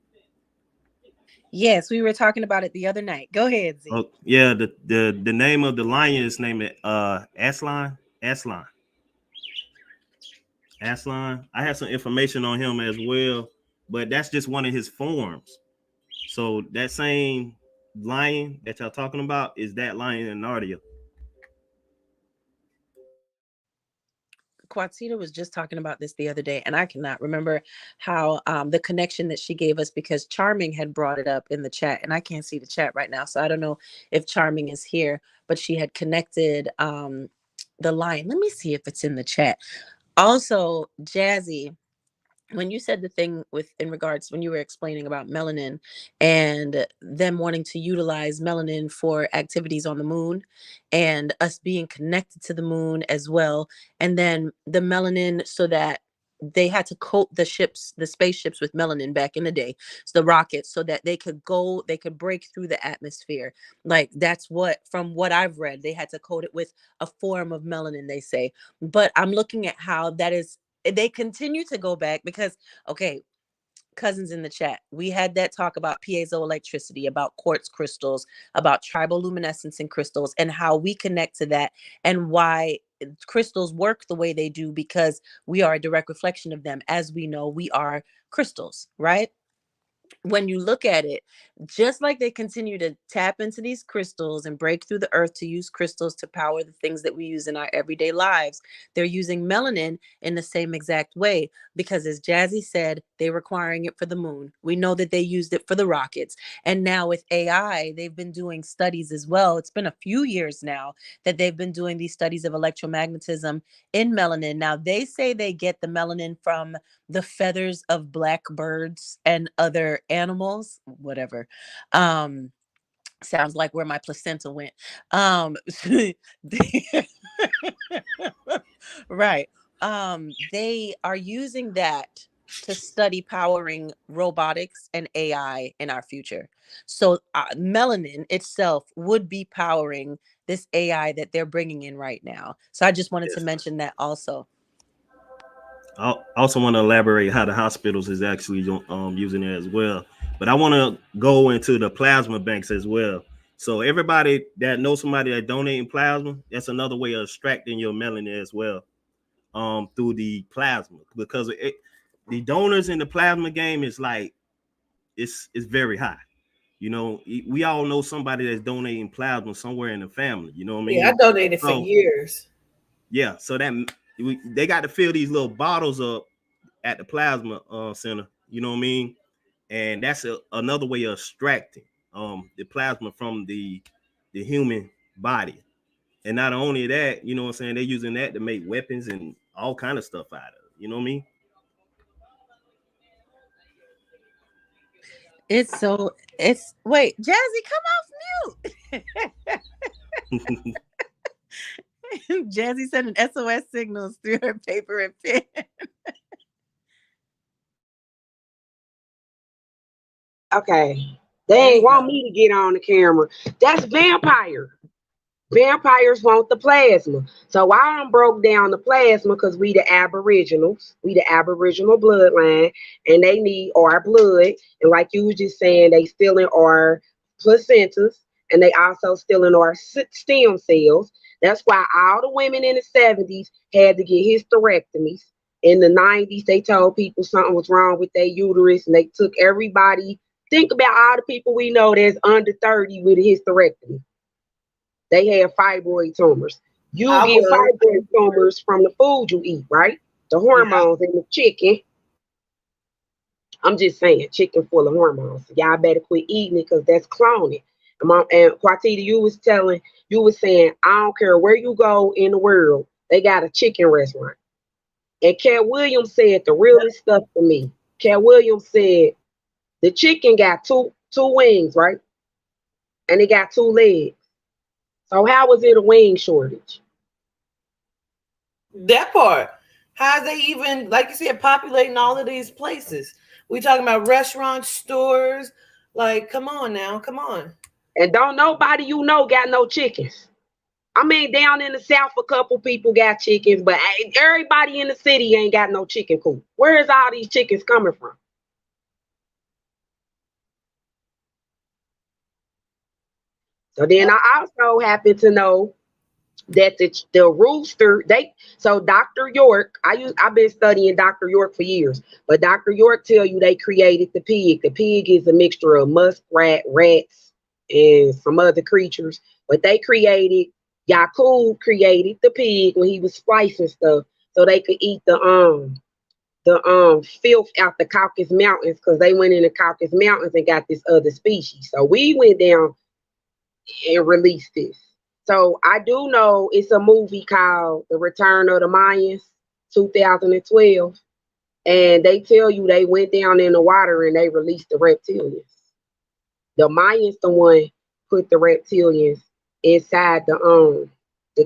Yes, we were talking about it the other night. Go ahead, Z. Yeah, the name of the lion is named Aslan. Aslan. I have some information on him as well, but that's just one of his forms. So that same lion that y'all talking about is that lion in Narnia. Quatita was just talking about this the other day, and I cannot remember how the connection that she gave us, because Charming had brought it up in the chat, and I can't see the chat right now, so I don't know if Charming is here, but she had connected the line. Let me see if it's in the chat. Also, Jazzy, when you said the thing in regards, when you were explaining about melanin and them wanting to utilize melanin for activities on the moon and us being connected to the moon as well, and then the melanin, so that they had to coat the spaceships with melanin back in the day, so the rockets, so that they could break through the atmosphere. Like, that's from what I've read, they had to coat it with a form of melanin, they say. But I'm looking at how that is, they continue to go back, because, okay, cousins in the chat, we had that talk about piezoelectricity, about quartz crystals, about triboluminescence in crystals, and how we connect to that, and why crystals work the way they do, because we are a direct reflection of them. As we know, we are crystals, right? When you look at it, just like they continue to tap into these crystals and break through the earth to use crystals to power the things that we use in our everyday lives, they're using melanin in the same exact way, because, as Jazzy said, they're requiring it for the moon. We know that they used it for the rockets. And now with AI, they've been doing studies as well. It's been a few years now that they've been doing these studies of electromagnetism in melanin. Now, they say they get the melanin from the feathers of black birds and other animals, whatever. Sounds like where my placenta went. Right. They are using that to study powering robotics and AI in our future. So melanin itself would be powering this AI that they're bringing in right now. So I just wanted to mention that also. I also want to elaborate how the hospitals is actually using it as well. But I want to go into the plasma banks as well. So everybody that knows somebody that donating plasma, that's another way of extracting your melanin as well, through the plasma, because the donors in the plasma game is like it's very high. You know, we all know somebody that's donating plasma somewhere in the family. You know what I mean? Yeah, I donated for years. Yeah, so they got to fill these little bottles up at the plasma center. You know what I mean? And that's another way of extracting the plasma from the human body. And not only that, you know what I'm saying, they're using that to make weapons and all kind of stuff out of it. You know what I mean? Wait, Jazzy, come off mute. Jazzy sending SOS signals through her paper and pen. Okay. They ain't want me to get on the camera. That's vampire. Vampires want the plasma. So I done broke down the plasma because we the aboriginals. We the aboriginal bloodline. And they need our blood. And like you was just saying, they still in our placentas. And they also still in our stem cells. That's why all the women in the 70s had to get hysterectomies. In the 90s, they told people something was wrong with their uterus. And they took everybody. Think about all the people we know that's under 30 with a hysterectomy. They had fibroid tumors. You get fibroid tumors from the food you eat, right? The hormones in the chicken. I'm just saying, chicken full of hormones. Y'all better quit eating it because that's cloning. And Quatita, you was saying, I don't care where you go in the world, they got a chicken restaurant. And Cat Williams said the realest stuff to me. Cat Williams said the chicken got two wings, right? And it got 2 legs. So how was it a wing shortage? That part. How they even, like you said, populating all of these places? We talking about restaurants, stores. Like, come on now, come on. And don't nobody you know got no chickens. I mean, down in the South, a couple people got chickens, but everybody in the city ain't got no chicken coop. Where is all these chickens coming from? So then I also happen to know that the rooster, so Dr. York, I've been studying Dr. York for years, but Dr. York tell you they created the pig. The pig is a mixture of muskrat, rats, and some other creatures, but Yakub created the pig when he was splicing stuff so they could eat the filth out the Caucasus Mountains, because they went in the Caucasus Mountains and got this other species. So we went down and released this. So I do know it's a movie called The Return of the Mayans, 2012. And they tell you they went down in the water and they released the reptilians. The Mayans the one put the reptilians inside the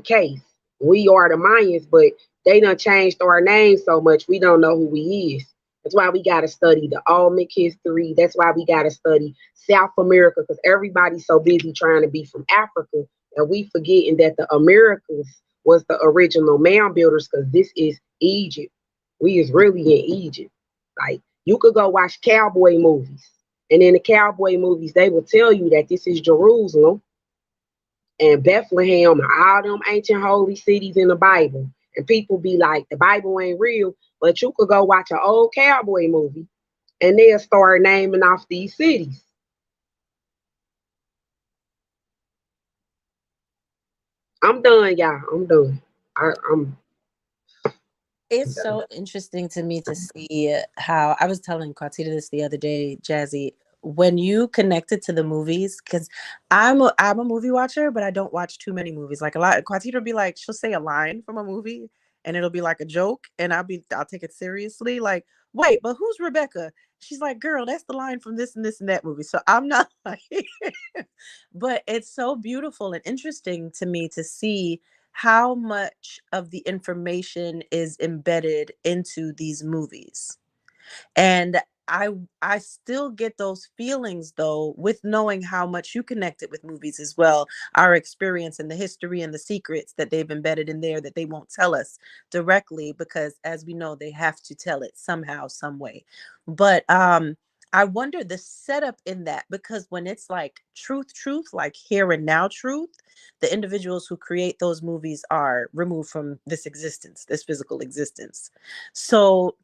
case. We are the Mayans, but they done changed our name so much we don't know who we is. That's why we got to study the Olmec history. That's why we got to study South America, because everybody's so busy trying to be from Africa that we forgetting that the Americas was the original mound builders, because this is Egypt. We is really in Egypt. Like, you could go watch cowboy movies, and in the cowboy movies, they will tell you that this is Jerusalem and Bethlehem and all them ancient holy cities in the Bible. And people be like, the Bible ain't real, but you could go watch an old cowboy movie and they'll start naming off these cities. I'm done, y'all. I'm done. It's so interesting to me to see how, I was telling Quatita this the other day, Jazzy, when you connected to the movies, because I'm a movie watcher, but I don't watch too many movies. Like, a lot, Quatita will be like, she'll say a line from a movie and it'll be like a joke, and I'll take it seriously. Like, wait, but who's Rebecca? She's like, girl, that's the line from this and this and that movie. So I'm not like, but it's so beautiful and interesting to me to see how much of the information is embedded into these movies. And I still get those feelings, though, with knowing how much you connected with movies as well, our experience and the history and the secrets that they've embedded in there that they won't tell us directly, because as we know, they have to tell it somehow, some way. But I wonder the setup in that, because when it's like truth, like here and now truth, the individuals who create those movies are removed from this existence, this physical existence. So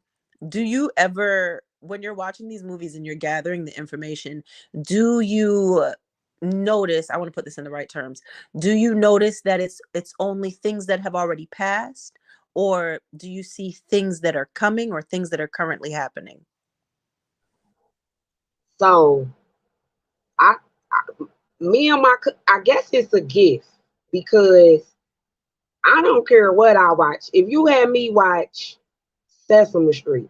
do you ever, when you're watching these movies and you're gathering the information, do you notice, I want to put this in the right terms, do you notice that it's only things that have already passed, or do you see things that are coming or things that are currently happening? So I guess it's a gift, because I don't care what I watch. If you had me watch Sesame Street,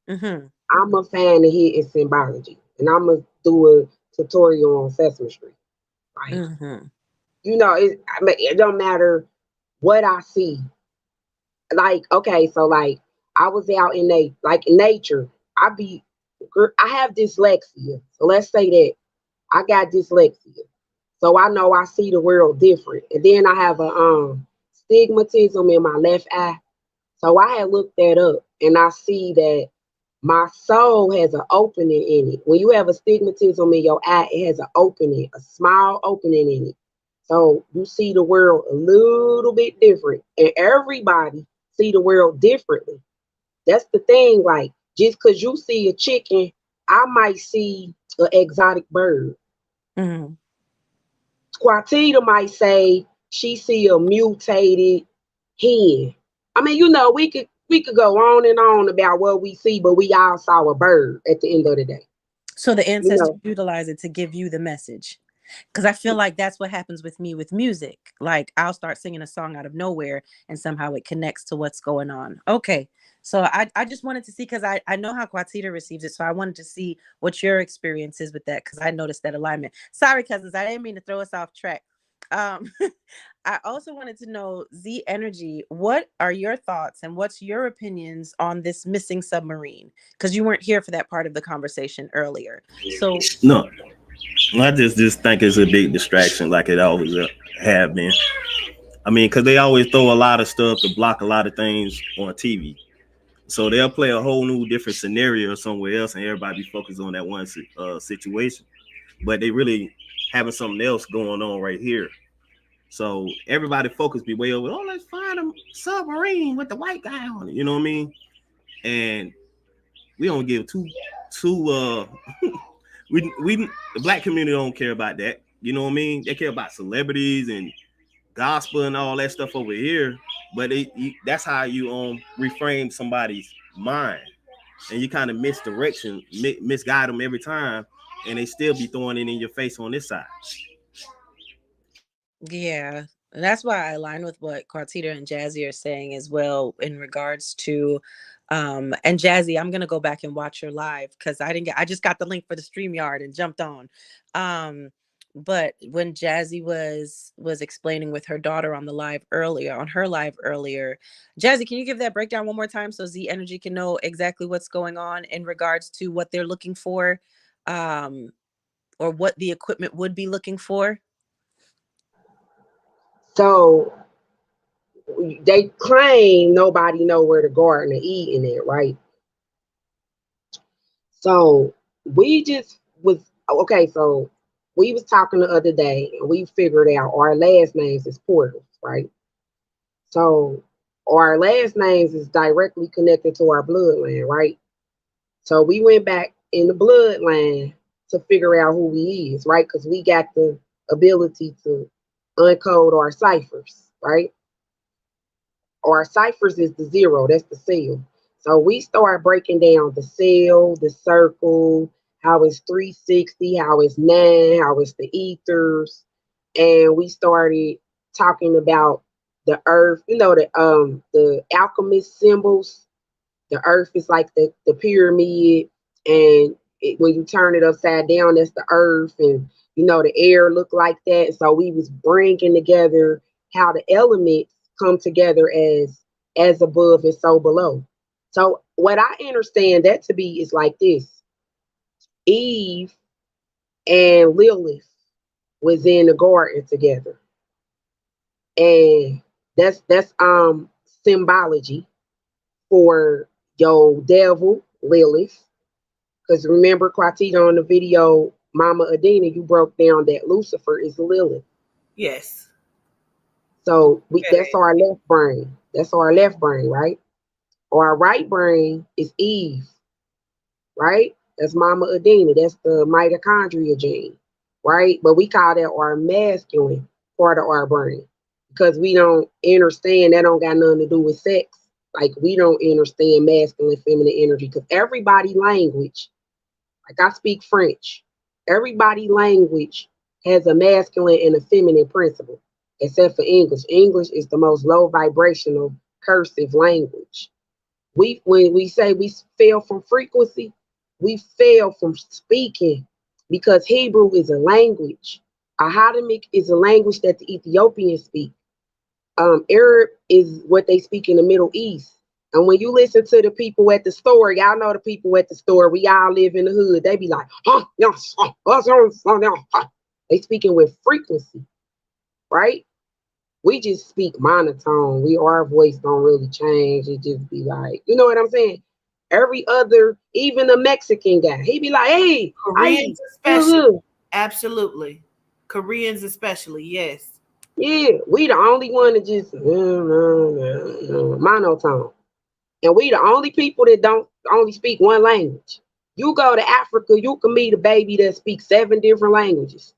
I'm a fan of hidden symbology, and I'm gonna do a tutorial on Sesame Street. Right? You know, it don't matter what I see. Like, okay, so like I was out in nature. I have dyslexia, so let's say that I got dyslexia, so I know I see the world different. And then I have a stigmatism in my left eye, so I had looked that up, and I see that my soul has an opening in it. When you have a stigmatism in your eye, it has an opening, a small opening in it. So you see the world a little bit different, and everybody see the world differently. That's the thing. Like, just because you see a chicken, I might see an exotic bird. Quatita might say she see a mutated hen. I mean, you know, we could go on and on about what we see, but we all saw a bird at the end of the day. So the ancestors You know, utilize it to give you the message. Because I feel like that's what happens with me with music. Like I'll start singing a song out of nowhere and somehow it connects to what's going on. Okay. So I just wanted to see, because I know how Quatita receives it. So I wanted to see what your experience is with that, because I noticed that alignment. Sorry, cousins, I didn't mean to throw us off track. I also wanted to know, Z Energy, what are your thoughts and what's your opinions on this missing submarine? Because you weren't here for that part of the conversation earlier. So no, I just think it's a big distraction, like it always have been. I mean, because they always throw a lot of stuff to block a lot of things on TV. So they'll play a whole new different scenario somewhere else, and everybody be focused on that one situation. But they really having something else going on right here. So everybody focus be way over. Oh, let's find a submarine with the white guy on it. You know what I mean? And we don't give two. we the black community don't care about that. You know what I mean? They care about celebrities and gospel and all that stuff over here. But that's how you reframe somebody's mind, and you kind of misguide them every time, and they still be throwing it in your face on this side. yeah, that's why I align with what Quatita and Jazzy are saying as well in regards to and Jazzy, I'm gonna go back and watch your live, because I just got the link for the StreamYard and jumped on. But when Jazzy was explaining with her daughter on her live earlier, Jazzy, can you give that breakdown one more time so Z Energy can know exactly what's going on in regards to what they're looking for, or what the equipment would be looking for? so they claim nobody know where the Garden of Eden is, right? So we just was okay. So we was talking the other day, and we figured out our last names is portals, right? So our last names is directly connected to our bloodline, right? So we went back in the bloodline to figure out who we is, right? Because we got the ability to uncode our ciphers, right? Our ciphers is the 0, that's the cell. So we start breaking down the cell, the circle, how it's 360, how it's 9, how it's the ethers. And we started talking about the earth, you know, the alchemist symbols. The earth is like the pyramid, and when you turn it upside down, that's the earth, and you know the air look like that. So we was bringing together how the elements come together as above and so below. So what I understand that to be is like this: Eve and Lilith was in the garden together, and that's symbology for your devil Lilith. Because remember, Quatita, on the video Mama Adina, you broke down that Lucifer is Lilith. Yes. So that's our left brain. That's our left brain, right? Our right brain is Eve, right? That's Mama Adina. That's the mitochondria gene, right? But we call that our masculine part of our brain, because we don't understand that don't got nothing to do with sex. Like, we don't understand masculine, feminine energy, because everybody language, like I speak French, everybody language has a masculine and a feminine principle, except for English. English is the most low vibrational cursive language. When we say we fail from frequency, we fail from speaking, because Hebrew is a language. Ahadamic is a language that the Ethiopians speak. Arab is what they speak in the Middle East. And when you listen to the people at the store, y'all know the people at the store, we all live in the hood. They be like, they speaking with frequency, right? We just speak monotone. Our voice don't really change. It just be like, you know what I'm saying? Every other, even the Mexican guy, he be like, hey, Koreans especially. Absolutely. Koreans especially, yes. Yeah, we the only one that just monotone. And we the only people that don't only speak one language. You go to Africa, you can meet a baby that speaks 7 different languages.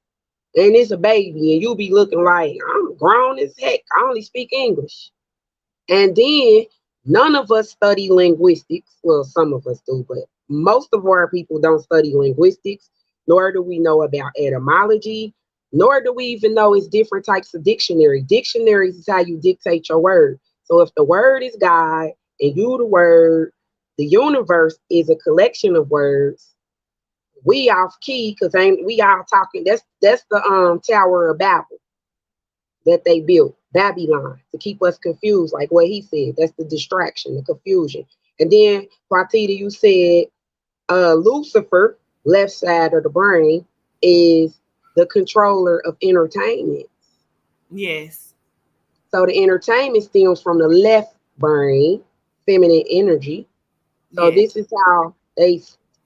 and it's a baby, and you be looking like, I'm grown as heck. I only speak English. And then none of us study linguistics. Well, some of us do, but most of our people don't study linguistics, nor do we know about etymology, nor do we even know it's different types of dictionary. Dictionaries is how you dictate your word. So if the word is God and you the word, the universe is a collection of words. We off key because ain't we all talking. That's the Tower of Babel that they built, Babylon, to keep us confused, like what he said. That's the distraction, the confusion. And then, Partita, you said Lucifer, left side of the brain, is the controller of entertainment. Yes. So the entertainment stems from the left brain, feminine energy. So yes. This is how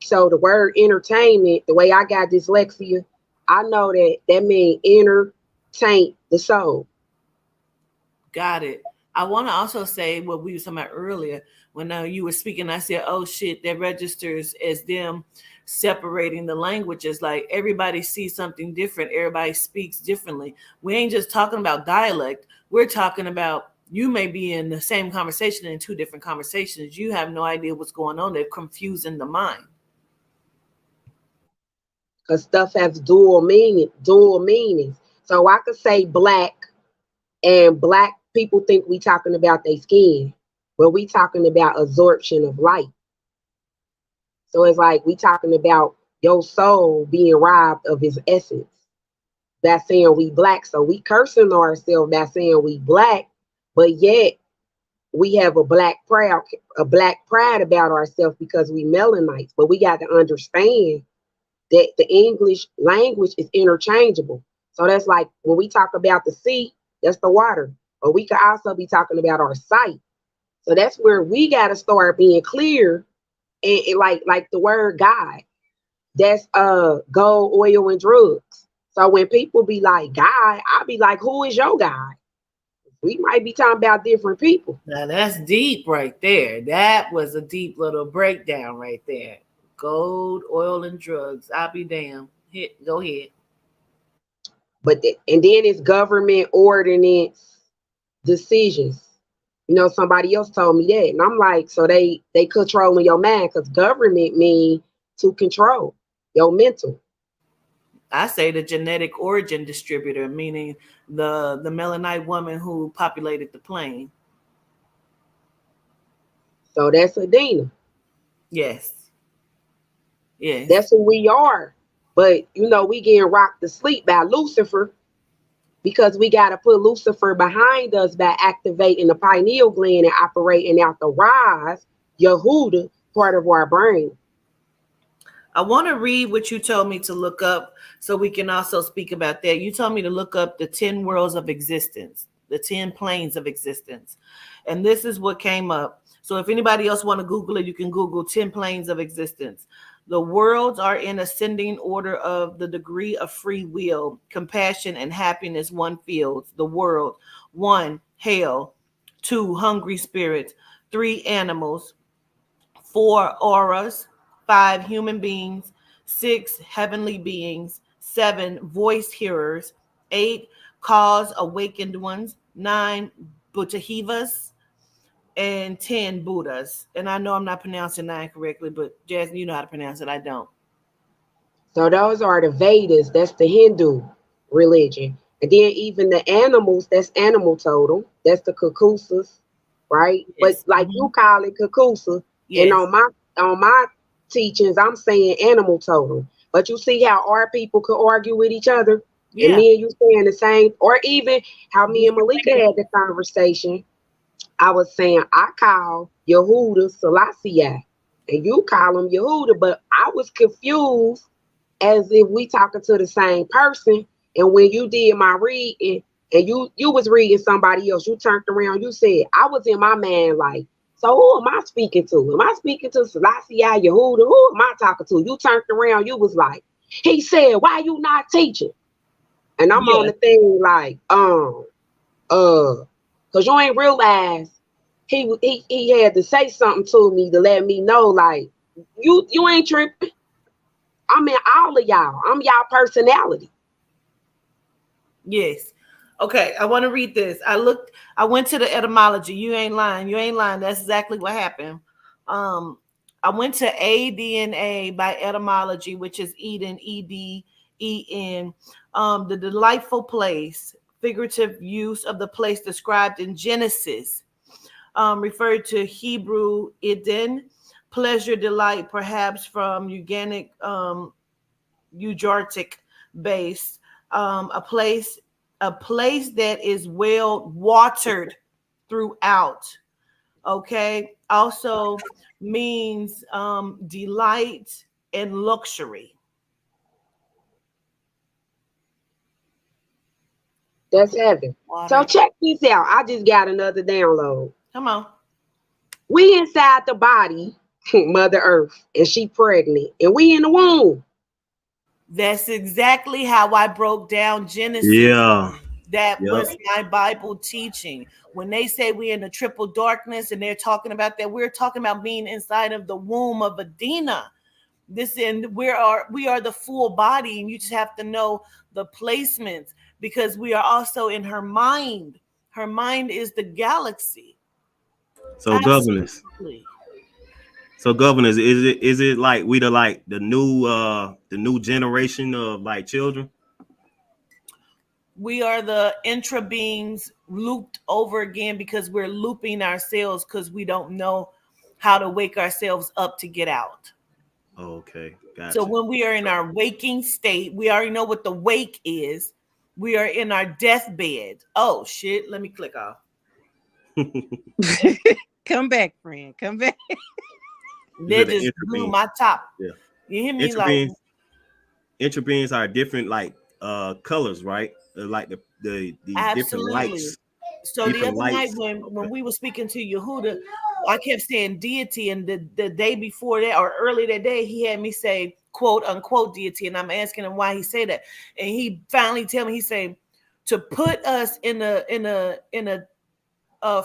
so the word entertainment, the way I got dyslexia, I know that means entertain the soul. Got it. I want to also say what we were talking about earlier when you were speaking. I said, "Oh shit," that registers as them separating the languages. Like everybody sees something different. Everybody speaks differently. We ain't just talking about dialect. We're talking about you may be in the same conversation in two different conversations. You have no idea what's going on. They're confusing the mind. Because stuff has dual meanings. So I could say black, and black people think we talking about their skin, but we talking about absorption of light. So it's like we talking about your soul being robbed of its essence. That's saying we black. So we cursing ourselves by saying we black, but yet we have a black pride about ourselves because we melanites. But we got to understand that the English language is interchangeable. So that's like when we talk about the sea, that's the water. But we could also be talking about our sight. So that's where we got to start being clear. And like the word God, that's gold, oil, and drugs. So when people be like God, I'll be like, who is your God? We might be talking about different people. Now that's deep right there. That was a deep little breakdown right there. Gold, oil, and drugs. I'll be damned. Go ahead. And then it's government ordinance decisions. You know, somebody else told me that, and I'm like, so they controlling your mind because government mean to control your mental. I say the genetic origin distributor, meaning the melanite woman who populated the plane. So that's Adina. Yes. Yes. That's who we are. But you know, we getting rocked to sleep by Lucifer because we got to put Lucifer behind us by activating the pineal gland and operating out the rise, Yehuda, part of our brain. I want to read what you told me to look up so we can also speak about that. You told me to look up the 10 worlds of existence, the 10 planes of existence. And this is what came up. So if anybody else want to Google it, you can Google 10 planes of existence. The worlds are in ascending order of the degree of free will, compassion, and happiness one feels. The world: 1, hell; 2, hungry spirits; 3, animals; 4, auras; 5, human beings; 6, heavenly beings; 7, voice hearers; 8, cause awakened ones; 9, Buddhivas; and 10, Buddhas. And I know I'm not pronouncing 9 correctly, but Jasmine, you know how to pronounce it. I don't. So those are the Vedas. That's the Hindu religion. And then even the animals, that's animal totem. That's the Kakusas, right? Yes. But like you call it Kakusa. Yes. And on my teachings, I'm saying animal totem. But you see how our people could argue with each other? Yeah. And me and you saying the same, or even how me and Malika had the conversation. I was saying I call Yehuda Selassie, and you call him Yehuda, but I was confused as if we talking to the same person. And when you did my reading and you was reading somebody else, you turned around, you said, I was in my mind like, so who am I speaking to? Am I speaking to Selassie, Yehuda? Who am I talking to? You turned around, you was like, he said, why you not teaching? And I'm on the thing like, because you ain't realize he had to say something to me to let me know, like, you ain't tripping. I'm in all of y'all. I'm y'all personality. Yes. Okay, I want to read this. I went to the etymology. You ain't lying. You ain't lying. That's exactly what happened. I went to ADNA by etymology, which is Eden, EDEN. The delightful place, figurative use of the place described in Genesis, referred to Hebrew Eden, pleasure, delight, perhaps from Ugartic base, a place that is well watered throughout. Okay, also means delight and luxury. That's heaven. Water. So check this out. I just got another download. Come on. We inside the body, Mother Earth, and she pregnant, and we in the womb. That's exactly how I broke down Genesis. Yeah. That was my Bible teaching. When they say we're in the triple darkness and they're talking about that, we're talking about being inside of the womb of Adina. We are the full body, and you just have to know the placements, because we are also in her mind. Her mind is the galaxy. So governors. So governors, is it like we the new generation of like children? We are the intra beings looped over again, because we're looping ourselves because we don't know how to wake ourselves up to get out. Okay, gotcha. So when we are in our waking state, we already know what the wake is. We are in our deathbed. Oh shit! Let me click off. Come back, friend. Come back. They just blew my top. Yeah. You hear me? Intra beings are different, like colors, right? Like the different lights. So the other night when we were speaking to Yehuda, I kept saying deity, and the day before that or early that day, he had me say quote unquote deity, and I'm asking him why he said that, and he finally tell me, he said, to put us in a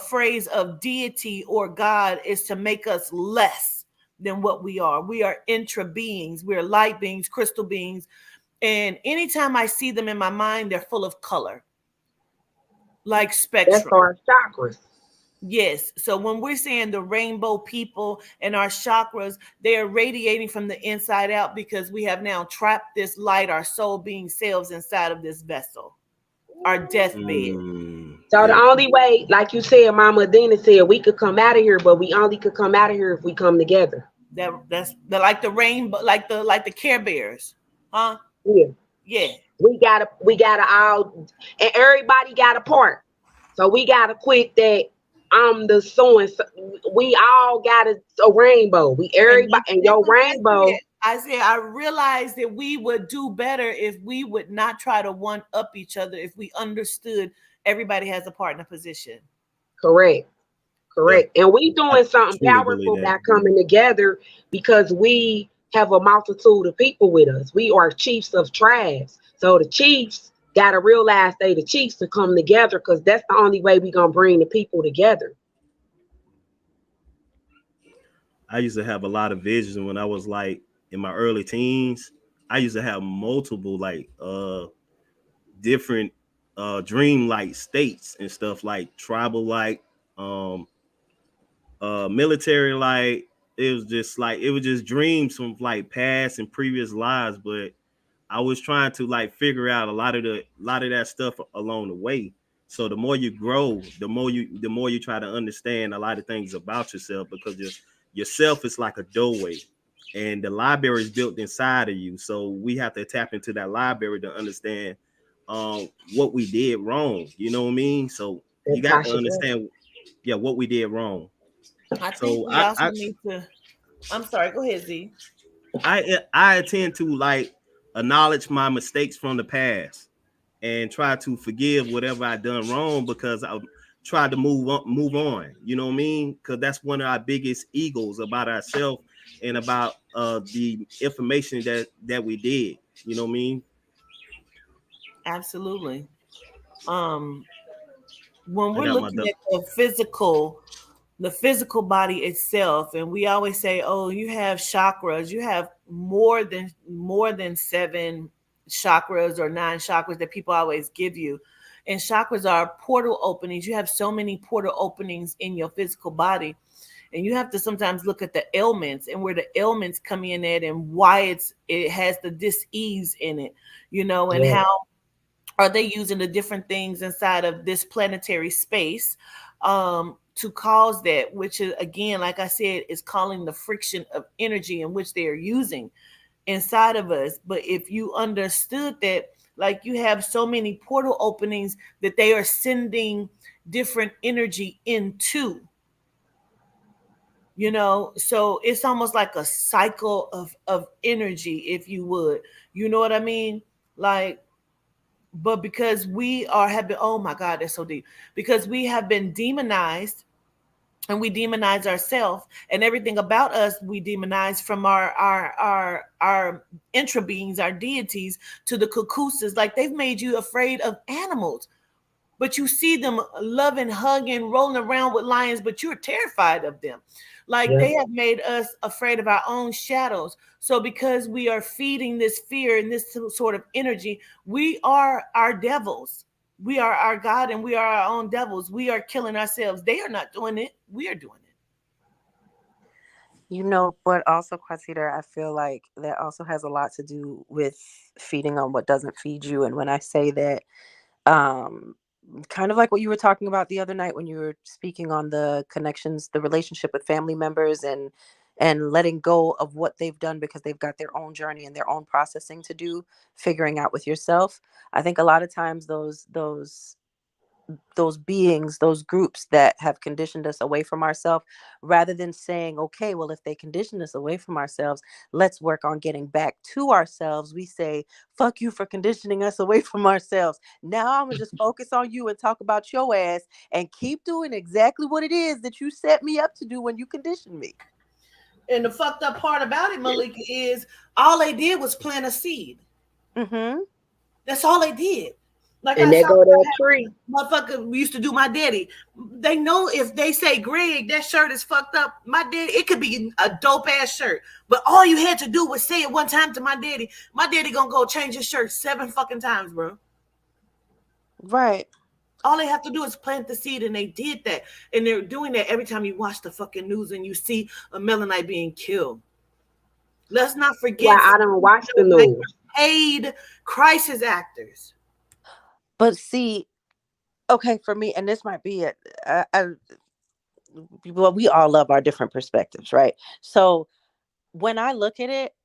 phrase of deity or God is to make us less than what we are. We are intra beings. We are light beings, crystal beings, and anytime I see them in my mind, they're full of color. Like spectrum. That's our chakras. Yes. So when we're saying the rainbow people and our chakras, they are radiating from the inside out, because we have now trapped this light, our soul being selves, inside of this vessel, our deathbed. So the only way, like you said, Mama Adina said, we could come out of here, but we only could come out of here if we come together. That's like the rainbow, like the Care Bears, huh? Yeah. We gotta all, and everybody got a part. So we gotta quit that I'm the so and so. We all got a rainbow. Everybody and your rainbow. I said I realized that we would do better if we would not try to one up each other, if we understood everybody has a part in a position. Correct. And we doing something powerful by coming together, because we have a multitude of people with us. We are chiefs of tribes. So the chiefs got to realize they the chiefs to come together, because that's the only way we're going to bring the people together. I used to have a lot of visions when I was like in my early teens. I used to have multiple like different dream-like states and stuff, like tribal-like, military-like. It was just dreams from like past and previous lives, but I was trying to like figure out a lot of that stuff along the way. So the more you grow, the more you try to understand a lot of things about yourself, because yourself is like a doorway, and the library is built inside of you. So we have to tap into that library to understand what we did wrong. You know what I mean? So you got to understand, what we did wrong. I think we also need to. I'm sorry. Go ahead, Z. I tend to like acknowledge my mistakes from the past and try to forgive whatever I done wrong, because I tried to move on. You know what I mean? Because that's one of our biggest egos about ourselves and about the information that we did. You know what I mean? Absolutely. When we're looking at the physical body itself, and we always say, oh, you have chakras, you have more than 7 chakras or 9 chakras that people always give you. And chakras are portal openings. You have so many portal openings in your physical body. And you have to sometimes look at the ailments and where the ailments come in at and why it has the dis-ease in it, and how are they using the different things inside of this planetary space to cause that, which is, again, like I said, is calling the friction of energy in which they are using inside of us. But if you understood that, like, you have so many portal openings that they are sending different energy into, so it's almost like a cycle of energy, if you would, you know what I mean? Like, but because have been, oh my God, that's so deep, because we have been demonized, and we demonize ourselves, and everything about us we demonize, from our intra beings, our deities, to the cuckoos. Like, they've made you afraid of animals, but you see them loving, hugging, rolling around with lions, but you're terrified of them. Like, they have made us afraid of our own shadows. So because we are feeding this fear and this sort of energy, we are our devils. We are our God, and we are our own devils. We are killing ourselves. They are not doing it. We are doing it. But also, Quasita, I feel like that also has a lot to do with feeding on what doesn't feed you. And when I say that, kind of like what you were talking about the other night when you were speaking on the connections, the relationship with family members, and letting go of what they've done because they've got their own journey and their own processing to do, figuring out with yourself. I think a lot of times those beings, those groups that have conditioned us away from ourselves, rather than saying, okay, well, if they condition us away from ourselves, let's work on getting back to ourselves, we say, fuck you for conditioning us away from ourselves. Now I'm gonna just focus on you and talk about your ass and keep doing exactly what it is that you set me up to do when you conditioned me. And the fucked up part about it, Malika, is all they did was plant a seed. Mm-hmm. That's all they did. Like, and I go to a tree. Motherfucker used to do my daddy. They know if they say, Greg, that shirt is fucked up, my daddy, it could be a dope ass shirt, but all you had to do was say it one time to my daddy. My daddy gonna go change his shirt 7 fucking times, bro. Right. All they have to do is plant the seed, and they did that. And they're doing that every time you watch the fucking news and you see a Melanite being killed. Let's not forget. Well, I don't watch the news. Paid crisis actors. But see, okay, for me, and this might be it. Well, we all love our different perspectives, right? So when I look at it,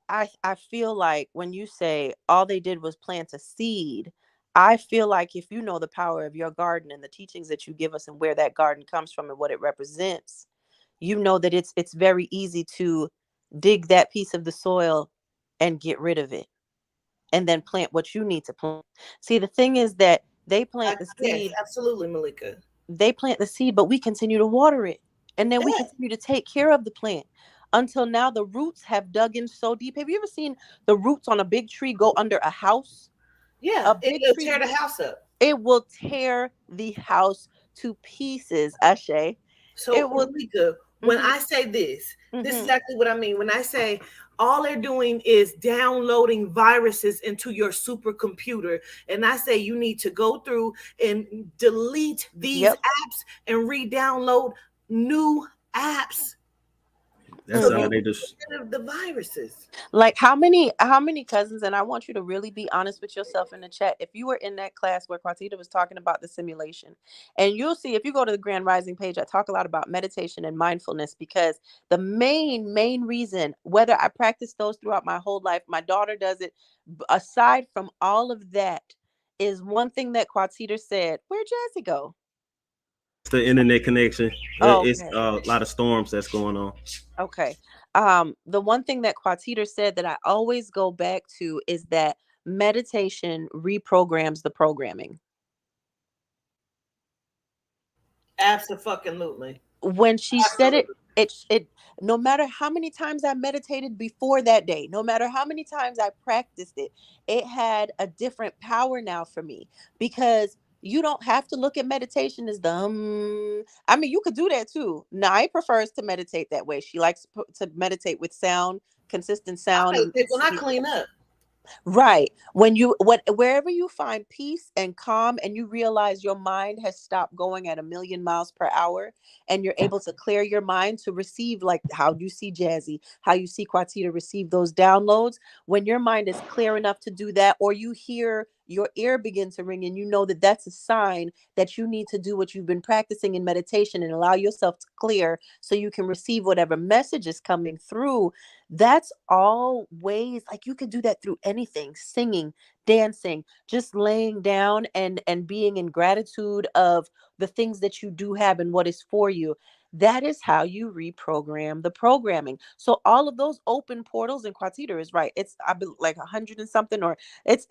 I feel like when you say all they did was plant a seed, I feel like if you know the power of your garden and the teachings that you give us and where that garden comes from and what it represents, you know that it's very easy to dig that piece of the soil and get rid of it and then plant what you need to plant. See, the thing is that they plant the seed. Yes, absolutely, Malika. They plant the seed, but we continue to water it. And then we continue to take care of the plant until now the roots have dug in so deep. Have you ever seen the roots on a big tree go under a house? Yeah, it'll tear the house up. It will tear the house to pieces, Ashe. So, Malika, when I say this, this is exactly what I mean. When I say all they're doing is downloading viruses into your supercomputer, and I say you need to go through and delete these apps and re-download new apps. That's how they just the viruses. Like how many cousins, and I want you to really be honest with yourself in the chat. If you were in that class where Quatita was talking about the simulation, and you'll see if you go to the Grand Rising page, I talk a lot about meditation and mindfulness, because the main reason, whether I practice those throughout my whole life, my daughter does it, aside from all of that, is one thing that Quatita said. Where'd Jazzy go? The internet connection. It's a lot of storms that's going on. Okay. The one thing that Quatita said that I always go back to is that meditation reprograms the programming. Absolutely. When she said it, no matter how many times I meditated before that day, no matter how many times I practiced it, it had a different power now for me, because you don't have to look at meditation as the I mean, you could do that too. Nai prefers to meditate that way. She likes to meditate with sound, consistent sound. When I clean up. Right. Wherever you find peace and calm and you realize your mind has stopped going at 1,000,000 miles per hour and you're able to clear your mind to receive, like how you see Jazzy, how you see Quatita receive those downloads. When your mind is clear enough to do that, or you hear your ear begin to ring and you know that that's a sign that you need to do what you've been practicing in meditation and allow yourself to clear so you can receive whatever message is coming through. That's all ways, like you could do that through anything, singing, dancing, just laying down and being in gratitude of the things that you do have and what is for you. That is how you reprogram the programming. So all of those open portals, and Quatita is right. It's I believe like 100 and something, or it's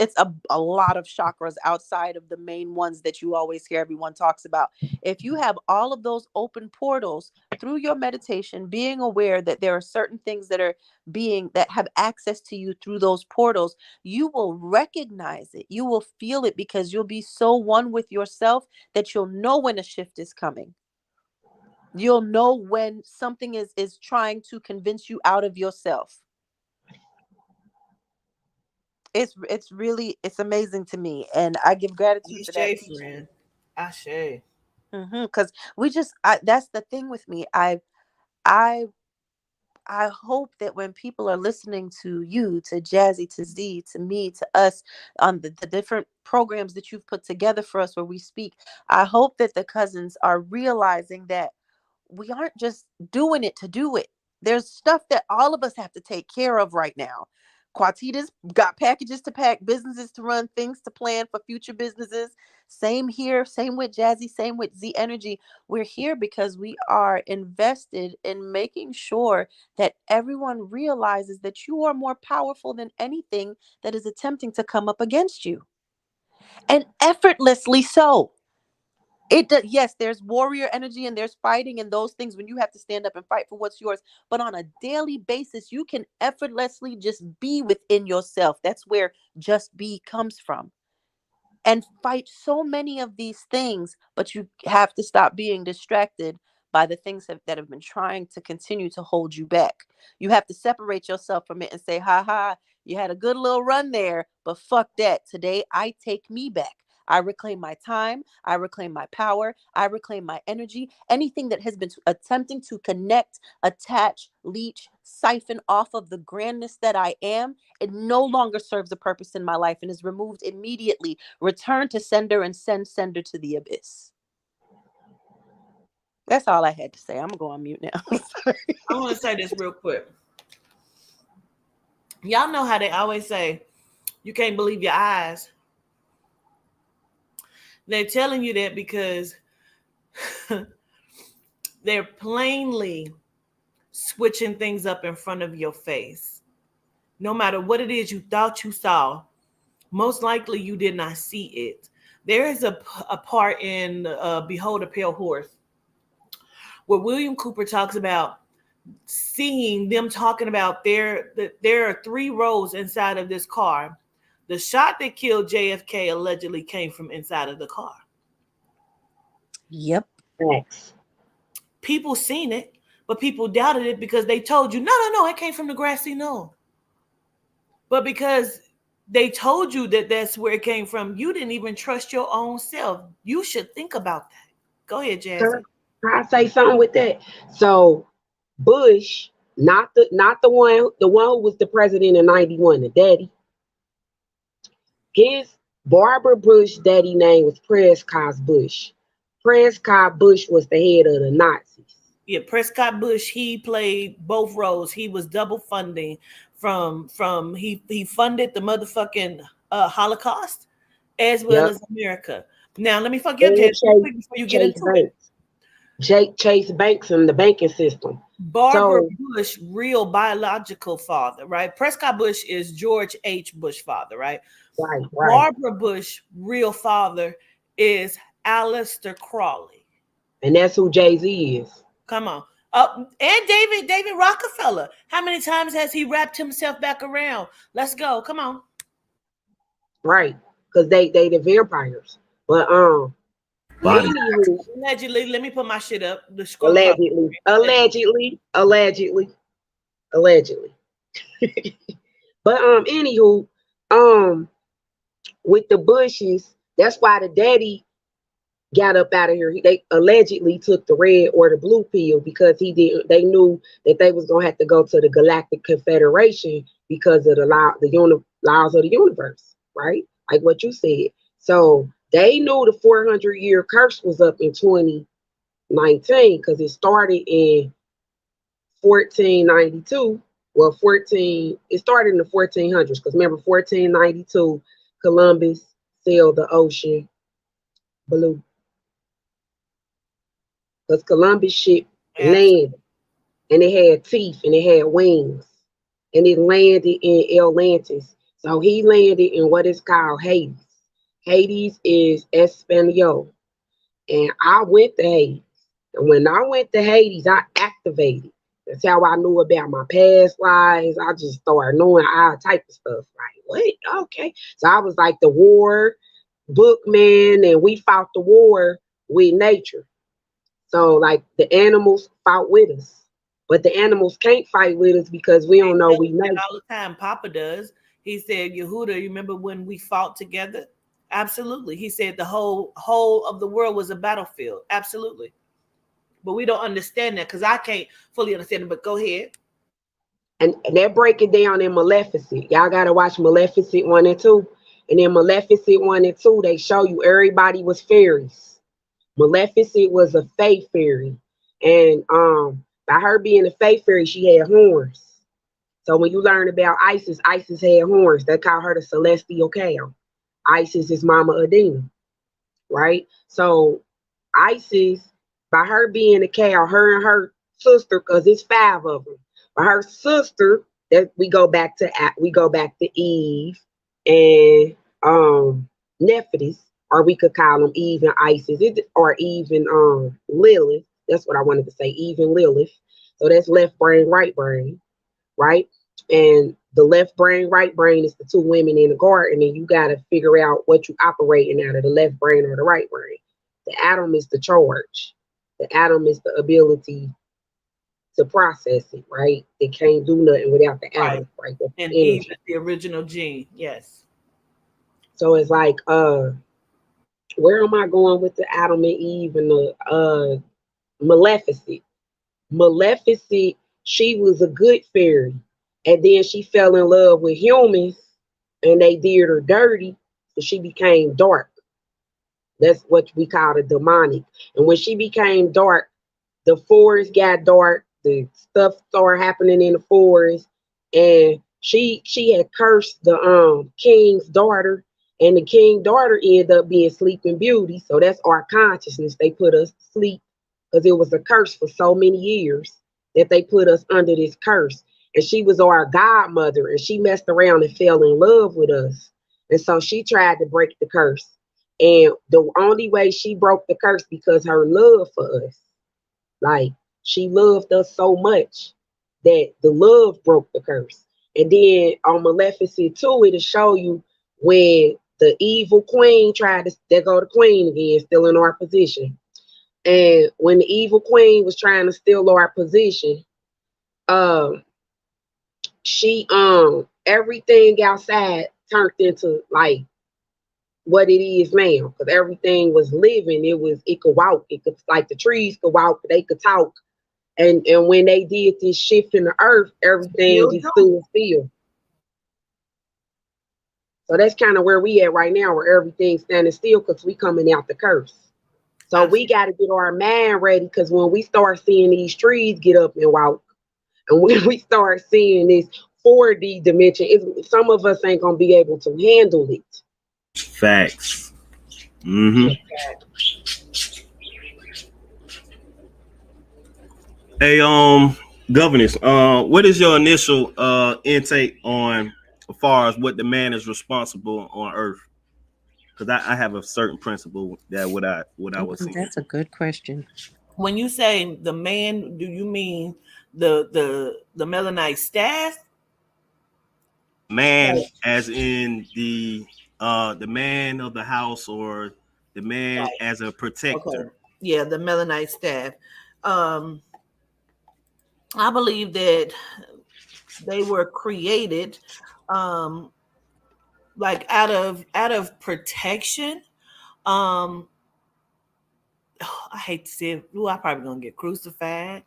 a lot of chakras outside of the main ones that you always hear everyone talks about. If you have all of those open portals through your meditation, being aware that there are certain things that are that have access to you through those portals, you will recognize it. You will feel it because you'll be so one with yourself that you'll know when a shift is coming. You'll know when something is trying to convince you out of yourself. It's amazing to me, and I give gratitude for that. Friend. Ashe. Because that's the thing with me. I hope that when people are listening to you, to Jazzy, to Z, to me, to us, on the different programs that you've put together for us where we speak, I hope that the cousins are realizing that we aren't just doing it to do it. There's stuff that all of us have to take care of right now. Quatita's got packages to pack, businesses to run, things to plan for future businesses. Same here, same with Jazzy, same with Z Energy. We're here because we are invested in making sure that everyone realizes that you are more powerful than anything that is attempting to come up against you. And effortlessly so. Yes, there's warrior energy and there's fighting and those things when you have to stand up and fight for what's yours. But on a daily basis, you can effortlessly just be within yourself. That's where just be comes from. And fight so many of these things, but you have to stop being distracted by the things that have been trying to continue to hold you back. You have to separate yourself from it and say, ha ha, you had a good little run there, but fuck that. Today, I take me back. I reclaim my time. I reclaim my power. I reclaim my energy. Anything that has been attempting to connect, attach, leech, siphon off of the grandness that I am, it no longer serves a purpose in my life and is removed immediately. Return to sender and send sender to the abyss. That's all I had to say. I'm going to go on mute now. I want to say this real quick. Y'all know how they always say, you can't believe your eyes. They're telling you that because they're plainly switching things up in front of your face. No matter what it is you thought you saw, most likely you did not see it. There is a part in Behold a Pale Horse where William Cooper talks about seeing them talking about there are 3 rows inside of this car. The shot that killed JFK allegedly came from inside of the car. Yep. Thanks. People seen it, but people doubted it because they told you, no, it came from the grassy knoll. But because they told you that that's where it came from, you didn't even trust your own self. You should think about that. Go ahead, Jazzy. Can I say something with that? So Bush, not the one who was the president in 91, the daddy. His Barbara Bush daddy name was Prescott Bush. Prescott Bush was the head of the Nazis. Yeah, Prescott Bush, he played both roles. He was double funding from he funded the motherfucking Holocaust as well as America. Now let me fuck your Jazz before you get into it. Chase Banks and the banking system. Barbara Bush, real biological father, right? Prescott Bush is George H. Bush father, right? Right. Barbara Bush, real father, is Aleister Crowley. And that's who Jay-Z is. Come on. And David Rockefeller. How many times has he wrapped himself back around? Let's go. Come on. Right. Because they the vampires. But allegedly, let me put my shit up. Allegedly. But anywho, with the bushes, that's why the daddy got up out of here. They allegedly took the red or the blue pill because they knew that they was gonna have to go to the Galactic Confederation because of the laws of the universe, right? Like what you said. So they knew the 400-year curse was up in 2019 because it started in 1492. Well, it started in the 1400s because remember 1492, Columbus sailed the ocean blue. Because Columbus ship landed and it had teeth and it had wings and it landed in Atlantis. So he landed in what is called Hades. Hades is Espanol. And I went to Hades. And when I went to Hades, I activated. That's how I knew about my past lives. I just started knowing all type of stuff. Like, what? Okay. So I was like the war bookman, and we fought the war with nature. So like the animals fought with us. But the animals can't fight with us because we don't know we know. All the time, Papa does. He said, Yehuda, you remember when we fought together? Absolutely. He said the whole of the world was a battlefield. Absolutely. But we don't understand that because I can't fully understand it. But go ahead. And they break it down in Maleficent. Y'all got to watch Maleficent 1 and 2. And in Maleficent 1 and 2, they show you everybody was fairies. Maleficent was a fae fairy. And by her being a fae fairy, she had horns. So when you learn about Isis, Isis had horns. They call her the celestial cow. Isis is Mama Adina, right? So Isis, by her being a cow, her and her sister, because it's 5 of them. But her sister, that we go back to Eve and Nephthys, or we could call them Eve and Isis, or Eve and Lilith. That's what I wanted to say, Eve and Lilith. So that's left brain, right brain, right? And the left brain, right brain is the 2 women in the garden, and you got to figure out what you operating out of, the left brain or the right brain. The atom is the charge. The atom is the ability to process it, right? It can't do nothing without the atom, right? And Eve is the original gene, yes. So it's like, where am I going with the Adam and Eve and the Maleficent? Maleficent, she was a good fairy. And then she fell in love with humans and they did her dirty. So she became dark. That's what we call the demonic. And when she became dark, the forest got dark. The stuff started happening in the forest. And she had cursed the king's daughter. And the king's daughter ended up being Sleeping Beauty. So that's our consciousness. They put us to sleep because it was a curse for so many years that they put us under this curse. And she was our godmother, and she messed around and fell in love with us. And so she tried to break the curse. And the only way she broke the curse because her love for us. Like, she loved us so much that the love broke the curse. And then on Maleficent 2, it'll show you when the evil queen there go the queen again, still in our position. And when the evil queen was trying to steal our position, she everything outside turned into like what it is now, because everything was living. It could walk. It could, like the trees could walk, they could talk. And when they did this shift in the earth, everything just stood still. So that's kind of where we at right now, where everything's standing still because we coming out the curse. So we got to get our mind ready, because when we start seeing these trees get up and walk, and when we start seeing this 4D dimension, some of us ain't gonna be able to handle it. Facts. Mm-hmm. Hey, governors, what is your initial intake on as far as what the man is responsible on Earth? Because I have a certain principle that what I was saying. That's a good question. When you say the man, do you mean the Melanite staff? Man, right, as in the man of the house, or the man, right, as a protector. Okay. Yeah, the Melanite staff. I believe that they were created like out of protection. I hate to say it. Ooh, I'm probably gonna get crucified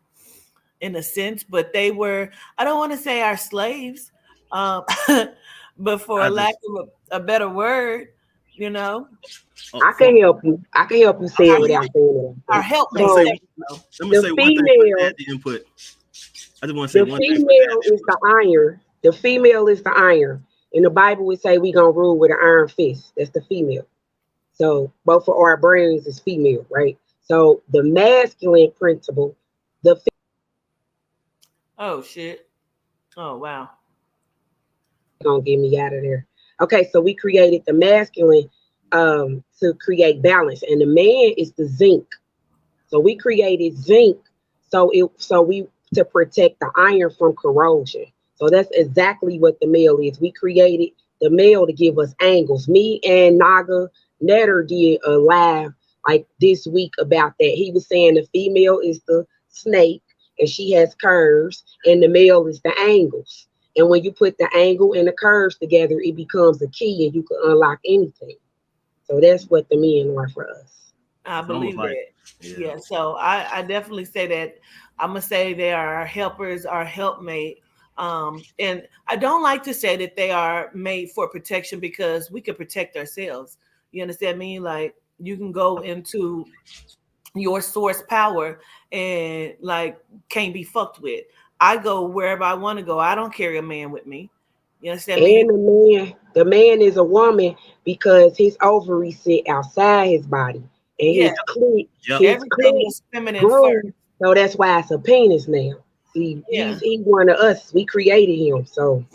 in a sense, but they were, I don't want to say our slaves, um, but for lack of a better word, you know, I can help you. I can help you say our, it without saying our it. Let me helpmates. say So There you go. let me the say one thing for female, that input. I just want to say the one thing for female is that the iron. The female is the iron. In the Bible, we say we gonna rule with an iron fist. That's the female. So both of our brains is female, right? So the masculine principle, the Oh shit. Oh wow. gonna get me out of there. Okay, so we created the masculine to create balance, and the man is the zinc. So we created zinc so we to protect the iron from corrosion. So that's exactly what the male is. We created the male to give us angles. Me and Naga Netter did a live like this week about that. He was saying the female is the snake and she has curves, and the male is the angles. And when you put the angle and the curves together, it becomes a key and you can unlock anything. So that's what the men are for us. I it's almost believe like that. yeah. Yeah. So I definitely say that. I'm gonna say they are our helpers, our helpmate. And I don't like to say that they are made for protection because we can protect ourselves. You understand me? Like you can go into your source power and like can't be fucked with. I go wherever I want to go. I don't carry a man with me. You understand me? And the man is a woman because his ovaries sit outside his body, and Yeah. Yep. his Everything clit was feminine first. grew. So that's why it's a penis now. See, Yeah. he's one of us. We created him, so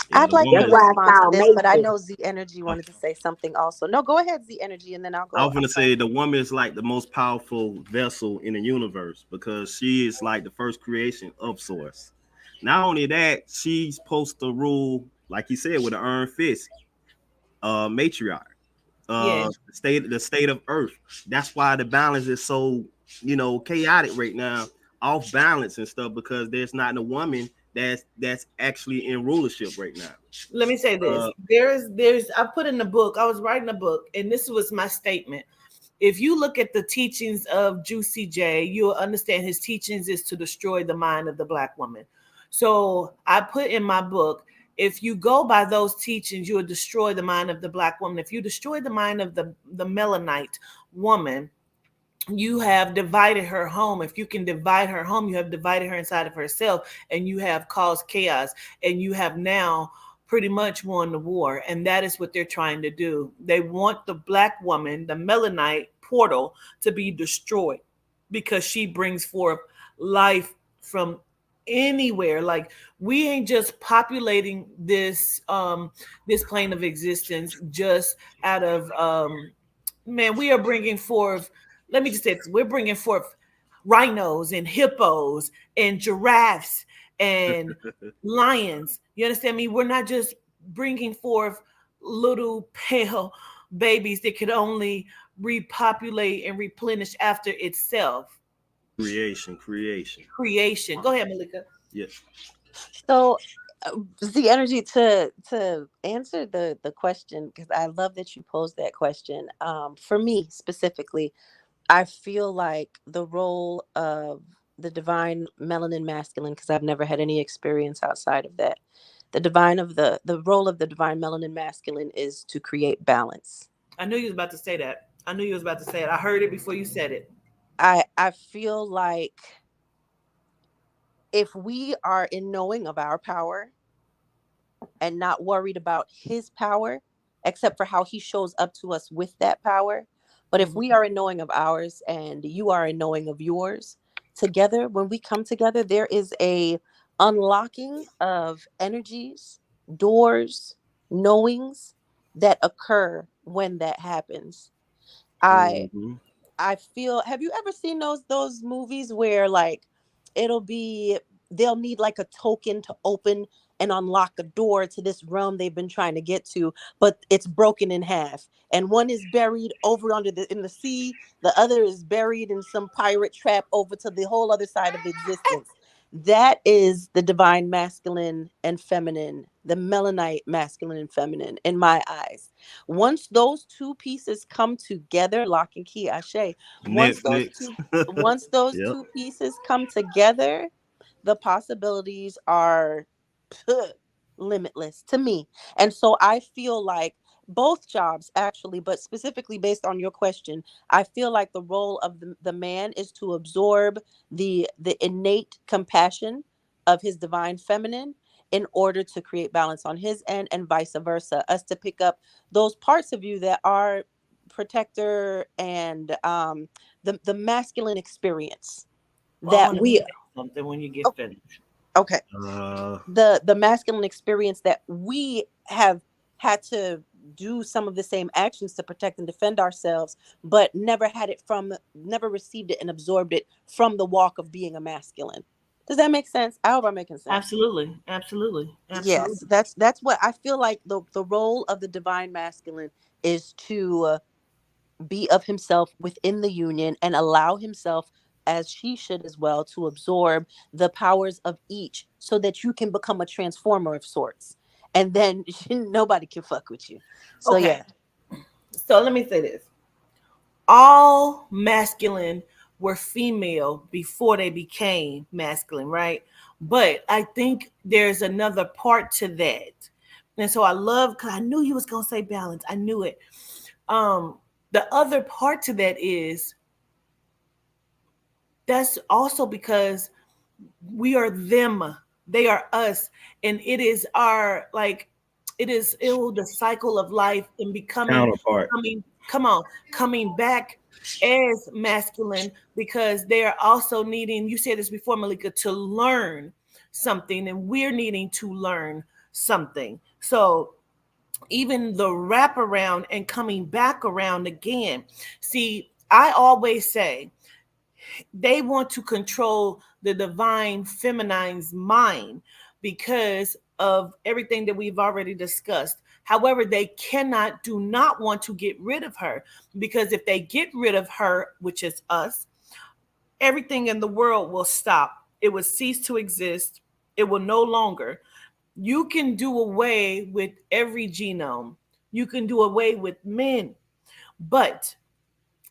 Yeah, I'd the like to that's woman. why it's respond to called this, but I mating. know Z Energy wanted to say something also. No, go ahead, Z Energy, and then I'll I go. was I'm gonna sorry. say the woman is like the most powerful vessel in the universe because she is like the first creation of source. Not only that, she's supposed to rule, like you said, with an iron fist, matriarch, Yeah. the state of Earth. That's why the balance is so chaotic right now, off balance and stuff because there's not a woman that's actually in rulership right now. Let me say this. Uh, There's I put in the book, I was writing a book, and this was my statement. If you look at the teachings of Juicy J, you'll understand his teachings is to destroy the mind of the black woman. So I put in my book, if you go by those teachings, you will destroy the mind of the black woman. If you destroy the mind of the melanite woman, you have divided her home. If you can divide her home, you have divided her inside of herself, and you have caused chaos, and you have now pretty much won the war. And that is what they're trying to do. They want the black woman, the melanite portal, to be destroyed because she brings forth life from anywhere. Like we ain't just populating this plane of existence just out of man, we are bringing forth, let me just say this, we're bringing forth rhinos and hippos and giraffes and lions. You understand me? We're not just bringing forth little pale babies that could only repopulate and replenish after itself. creation. Creation. Go ahead, Malika. Yes. So, Z Energy, to answer the question, because I love that you posed that question. For me specifically, I feel like the role of the divine melanin masculine, because I've never had any experience outside of that. The role of the divine melanin masculine is to create balance. I knew you was about to say that. I knew you was about to say it. I heard it before you said it. I feel like if we are in knowing of our power and not worried about his power, except for how he shows up to us with that power. But if Mhm. we are in knowing of ours and you are in knowing of yours, together, when we come together, there is a unlocking of energies, doors, knowings that occur when that happens. I Mm-hmm. I feel, have you ever seen those movies where like it'll be, they'll need like a token to open and unlock a door to this realm they've been trying to get to, but it's broken in half. And one is buried over under the in the sea, the other is buried in some pirate trap over to the whole other side of existence. That is the divine masculine and feminine the melanite masculine and feminine in my eyes. Once those two pieces come together, lock and key, Ashe. Netflix. Once those Yep. two pieces come together, the possibilities are limitless to me. And so I feel like both jobs actually, but specifically based on your question, I feel like the role of the man is to absorb the innate compassion of his divine feminine in order to create balance on his end, and vice versa, us to pick up those parts of you that are protector and the masculine experience Well, I that want to we say something when you get finished. okay Uh, the masculine experience that we have had to do some of the same actions to protect and defend ourselves, but never received it and absorbed it from the walk of being a masculine. Does that make sense? I hope I'm making sense. Absolutely, absolutely, absolutely. Yes, that's what I feel like. The role of the divine masculine is to be of himself within the union and allow himself, as she should as well, to absorb the powers of each so that you can become a transformer of sorts, and then nobody can fuck with you. So Okay, yeah. so let me say this: all masculine were female before they became masculine, right? But I think there's another part to that. And so I love, because I knew you was gonna say balance. I knew it. Um, the other part to that is that's also because we are them, they are us, and it is our, like, the cycle of life and becoming, Counterpart. coming, come on, coming back as masculine, because they are also needing, you said this before, Malika, to learn something, and we're needing to learn something. So even the wraparound and coming back around again. See, I always say they want to control the divine feminine's mind because of everything that we've already discussed. However, they do not want to get rid of her, because if they get rid of her, which is us, everything in the world will stop. It will cease to exist. It will no longer. You can do away with every genome. You can do away with men, but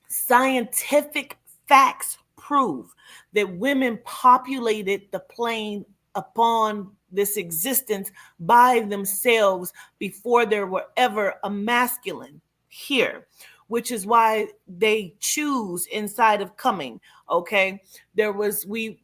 scientific facts prove that women populated the plane upon this existence by themselves before there were ever a masculine here, which is why they choose inside of coming. Okay, there was, we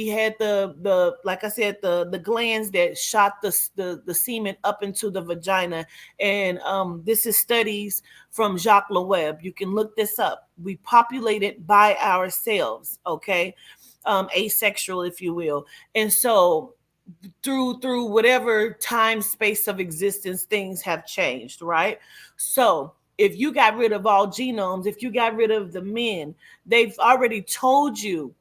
had the like I said, the glands that shot the semen up into the vagina, and this is studies from Jacques Loeb. You can look this up. We populated by ourselves. Okay, asexual, if you will. And so through whatever time space of existence, things have changed, right? So if you got rid of all genomes, if you got rid of the men, they've already told you,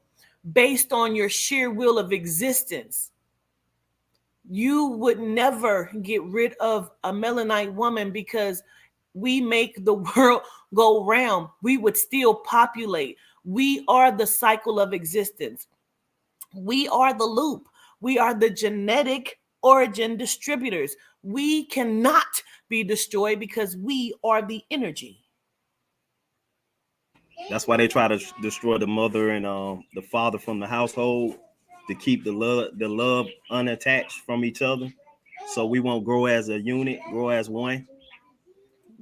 based on your sheer will of existence, you would never get rid of a melanite woman, because we make the world go round. We would still populate. We are the cycle of existence. We are the loop. We are the genetic origin distributors. We cannot be destroyed because we are the energy. That's why they try to destroy the mother and the father from the household, to keep the love unattached from each other, so we won't grow as a unit, grow as one.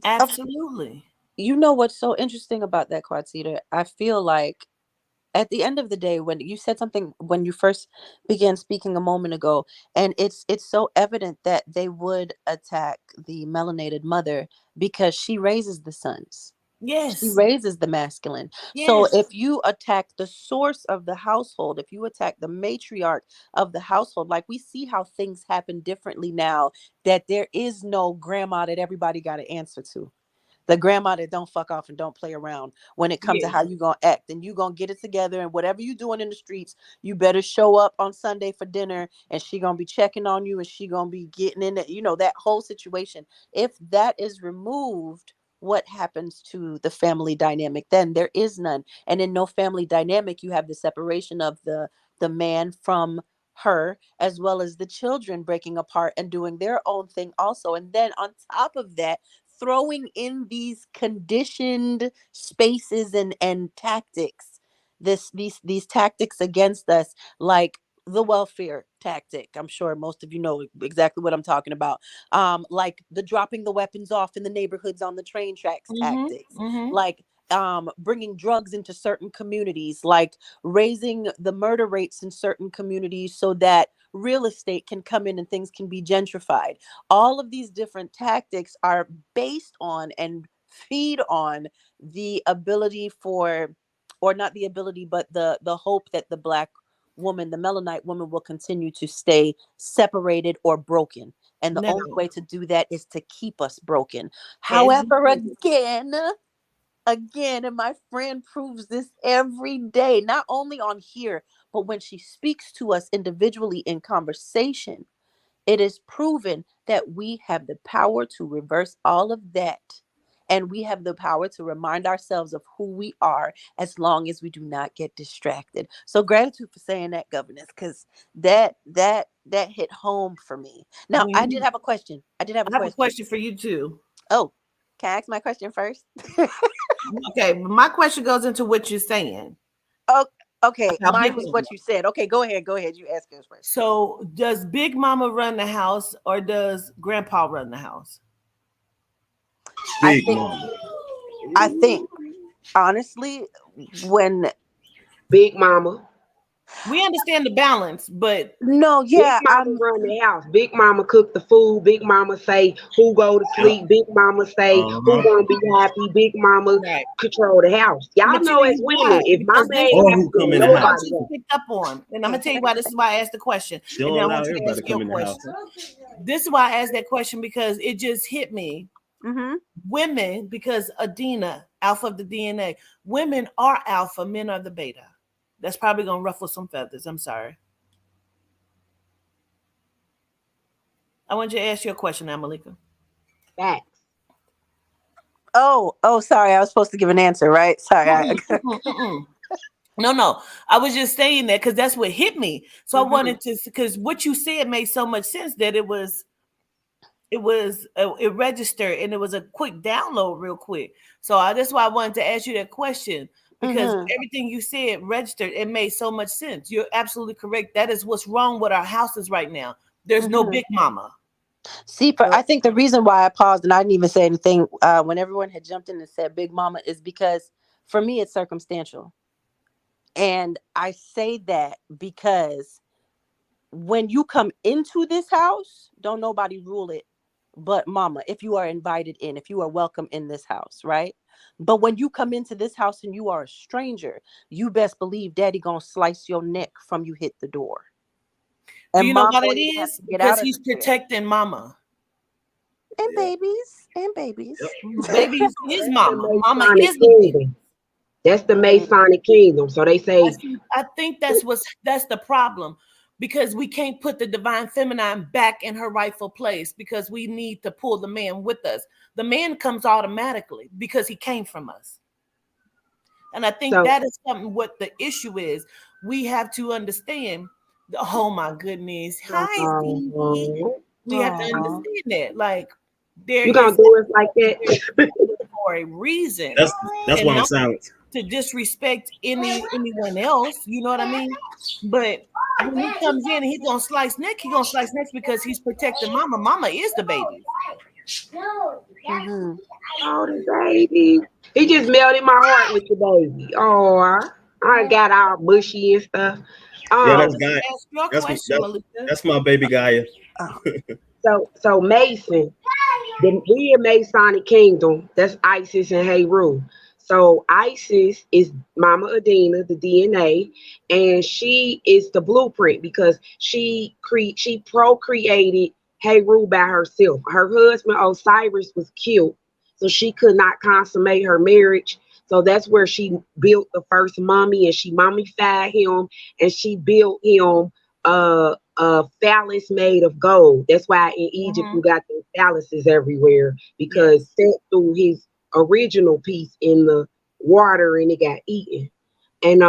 Absolutely. You know what's so interesting about that, Quadzita? I feel like at the end of the day, when you said something when you first began speaking a moment ago, and it's so evident that they would attack the melanated mother because she raises the sons. She Yes. raises the masculine. So Yes. if you attack the source of the household, if you attack the matriarch of the household, like we see how things happen differently now, that there is no grandma that everybody got to answer to, the grandma that don't fuck off and don't play around when it comes to Yes. how you gonna act, and you gonna get it together, and whatever you doing in the streets, you better show up on Sunday for dinner, and she gonna be checking on you, and she gonna be getting in it, that whole situation. If that is removed, what happens to the family dynamic? Then there is none. And in no family dynamic, you have the separation of the man from her, as well as the children breaking apart and doing their own thing also. And then on top of that, throwing in these conditioned spaces and tactics, these tactics against us, like the welfare tactic. I'm sure most of you know exactly what I'm talking about. Like the dropping the weapons off in the neighborhoods on the train tracks tactics, like bringing drugs into certain communities, like raising the murder rates in certain communities so that real estate can come in and things can be gentrified. All of these different tactics are based on and feed on the ability for, or not the ability, but the hope that the Black woman, the Melanite woman, will continue to stay separated or broken. And the only way to do that is to keep us broken. However, again, and my friend proves this every day, not only on here, but when she speaks to us individually in conversation, it is proven that we have the power to reverse all of that. And we have the power to remind ourselves of who we are, as long as we do not get distracted. So gratitude for saying that, governess, because that hit home for me. Now, I did have a question. I have a question for you too. Oh, can I ask my question first? Okay, my question goes into what you're saying. Oh, okay. Mine was what you said. Okay, go ahead. You ask us first. So, does Big Mama run the house, or does Grandpa run the house? Big Mama. I think, honestly, when Big Mama. We understand the balance, but no, yeah, Big Mama run the house. Big Mama cook the food. Big Mama say who go to sleep. Big Mama say who gonna be happy. Big Mama control the house. Y'all know as women, if my man come in the house, picked up on, and I'm gonna tell you why. This is why I asked the question. Don't allow everybody to come in the house. This is why I asked that question, because it just hit me. Women, because Adina, alpha of the DNA, women are alpha, men are the beta. That's probably gonna ruffle some feathers. I'm sorry. I want you to ask your question now, Malika. Facts. Oh, sorry. I was supposed to give an answer, right? Sorry. No. I was just saying that because that's what hit me. So I wanted to, because what you said made so much sense that it registered, and it was a quick download real quick. So that's why I wanted to ask you that question, because everything you said registered. It made so much sense. You're absolutely correct. That is what's wrong with our houses right now. There's no Big Mama. See, I think the reason why I paused and I didn't even say anything when everyone had jumped in and said Big Mama is because for me it's circumstantial. And I say that because when you come into this house, don't nobody rule it but Mama. If you are invited in, if you are welcome in this house, right? But when you come into this house and you are a stranger, you best believe Daddy gonna slice your neck from you hit the door. And do you know what it is? Because he's protecting Mama. And babies. Babies is Mama. Mama is the baby. That's the Masonic kingdom. So they say. I think that's the problem, because we can't put the divine feminine back in her rightful place, because we need to pull the man with us. The man comes automatically because he came from us. And I think that is something what the issue is. We have to understand. Oh my goodness. Hi, Stevie. We have to understand that. Like, you gonna do it like that for a reason. That's why I'm silent. To disrespect anyone else, you know what I mean? But when he comes in and he's gonna slice neck, because he's protecting Mama. Mama is the baby. Oh, the baby. He just melted my heart with the baby. Oh, I got all bushy and stuff. That's my baby Gaia. So Mason, we in Masonic kingdom. That's Isis and Heru. So Isis is Mama Adina, the DNA, and she is the blueprint because she procreated Heru by herself. Her husband Osiris was killed, so she could not consummate her marriage. So that's where she built the first mummy, and she mummified him, and she built him a phallus made of gold. That's why in Egypt you got the phalluses everywhere, because Set threw his original piece in the water and it got eaten. And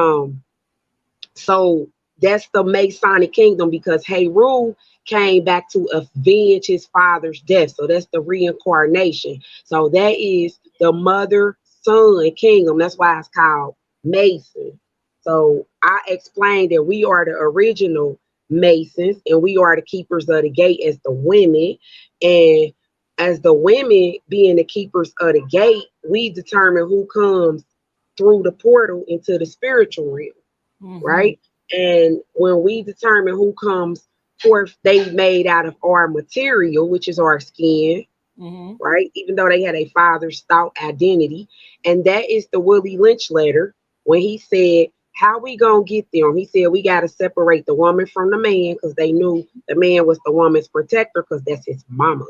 so that's the Masonic kingdom, because Heru came back to avenge his father's death. So that's the reincarnation. So that is the mother-son kingdom. That's why it's called Mason. So I explained that we are the original Masons, and we are the keepers of the gate as the women. And as the women being the keepers of the gate, we determine who comes through the portal into the spiritual realm, right? And when we determine who comes forth, they made out of our material, which is our skin, right? Even though they had a father's thought identity. And that is the Willie Lynch letter when he said, how we gonna get them? He said, we got to separate the woman from the man, because they knew the man was the woman's protector, because that's his mama.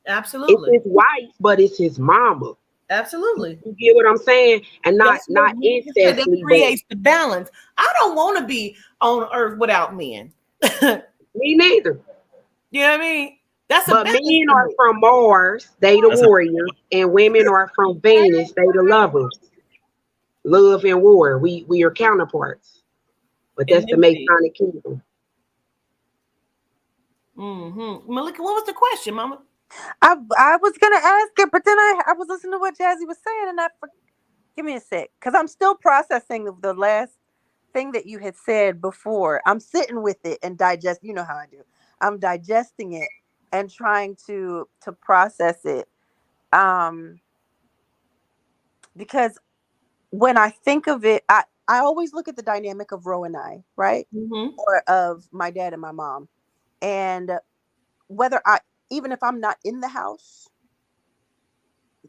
Absolutely. It's his wife, but it's his mama. Absolutely. You get what I'm saying? And not incest. That creates the balance. I don't want to be on earth without men. Me neither. You know what I mean? But men are from Mars, they the warriors, and women are from Venus, they the lovers. Love and war. We are counterparts. But that's the Masonic kingdom. Malika, what was the question, Mama? I was gonna ask it, but then I was listening to what Jazzy was saying, and give me a sec, because I'm still processing the last thing that you had said before. I'm sitting with it and digest. You know how I do. I'm digesting it and trying to process it, because when I think of it, I always look at the dynamic of Ro and I, right, or of my dad and my mom, and whether even if I'm not in the house,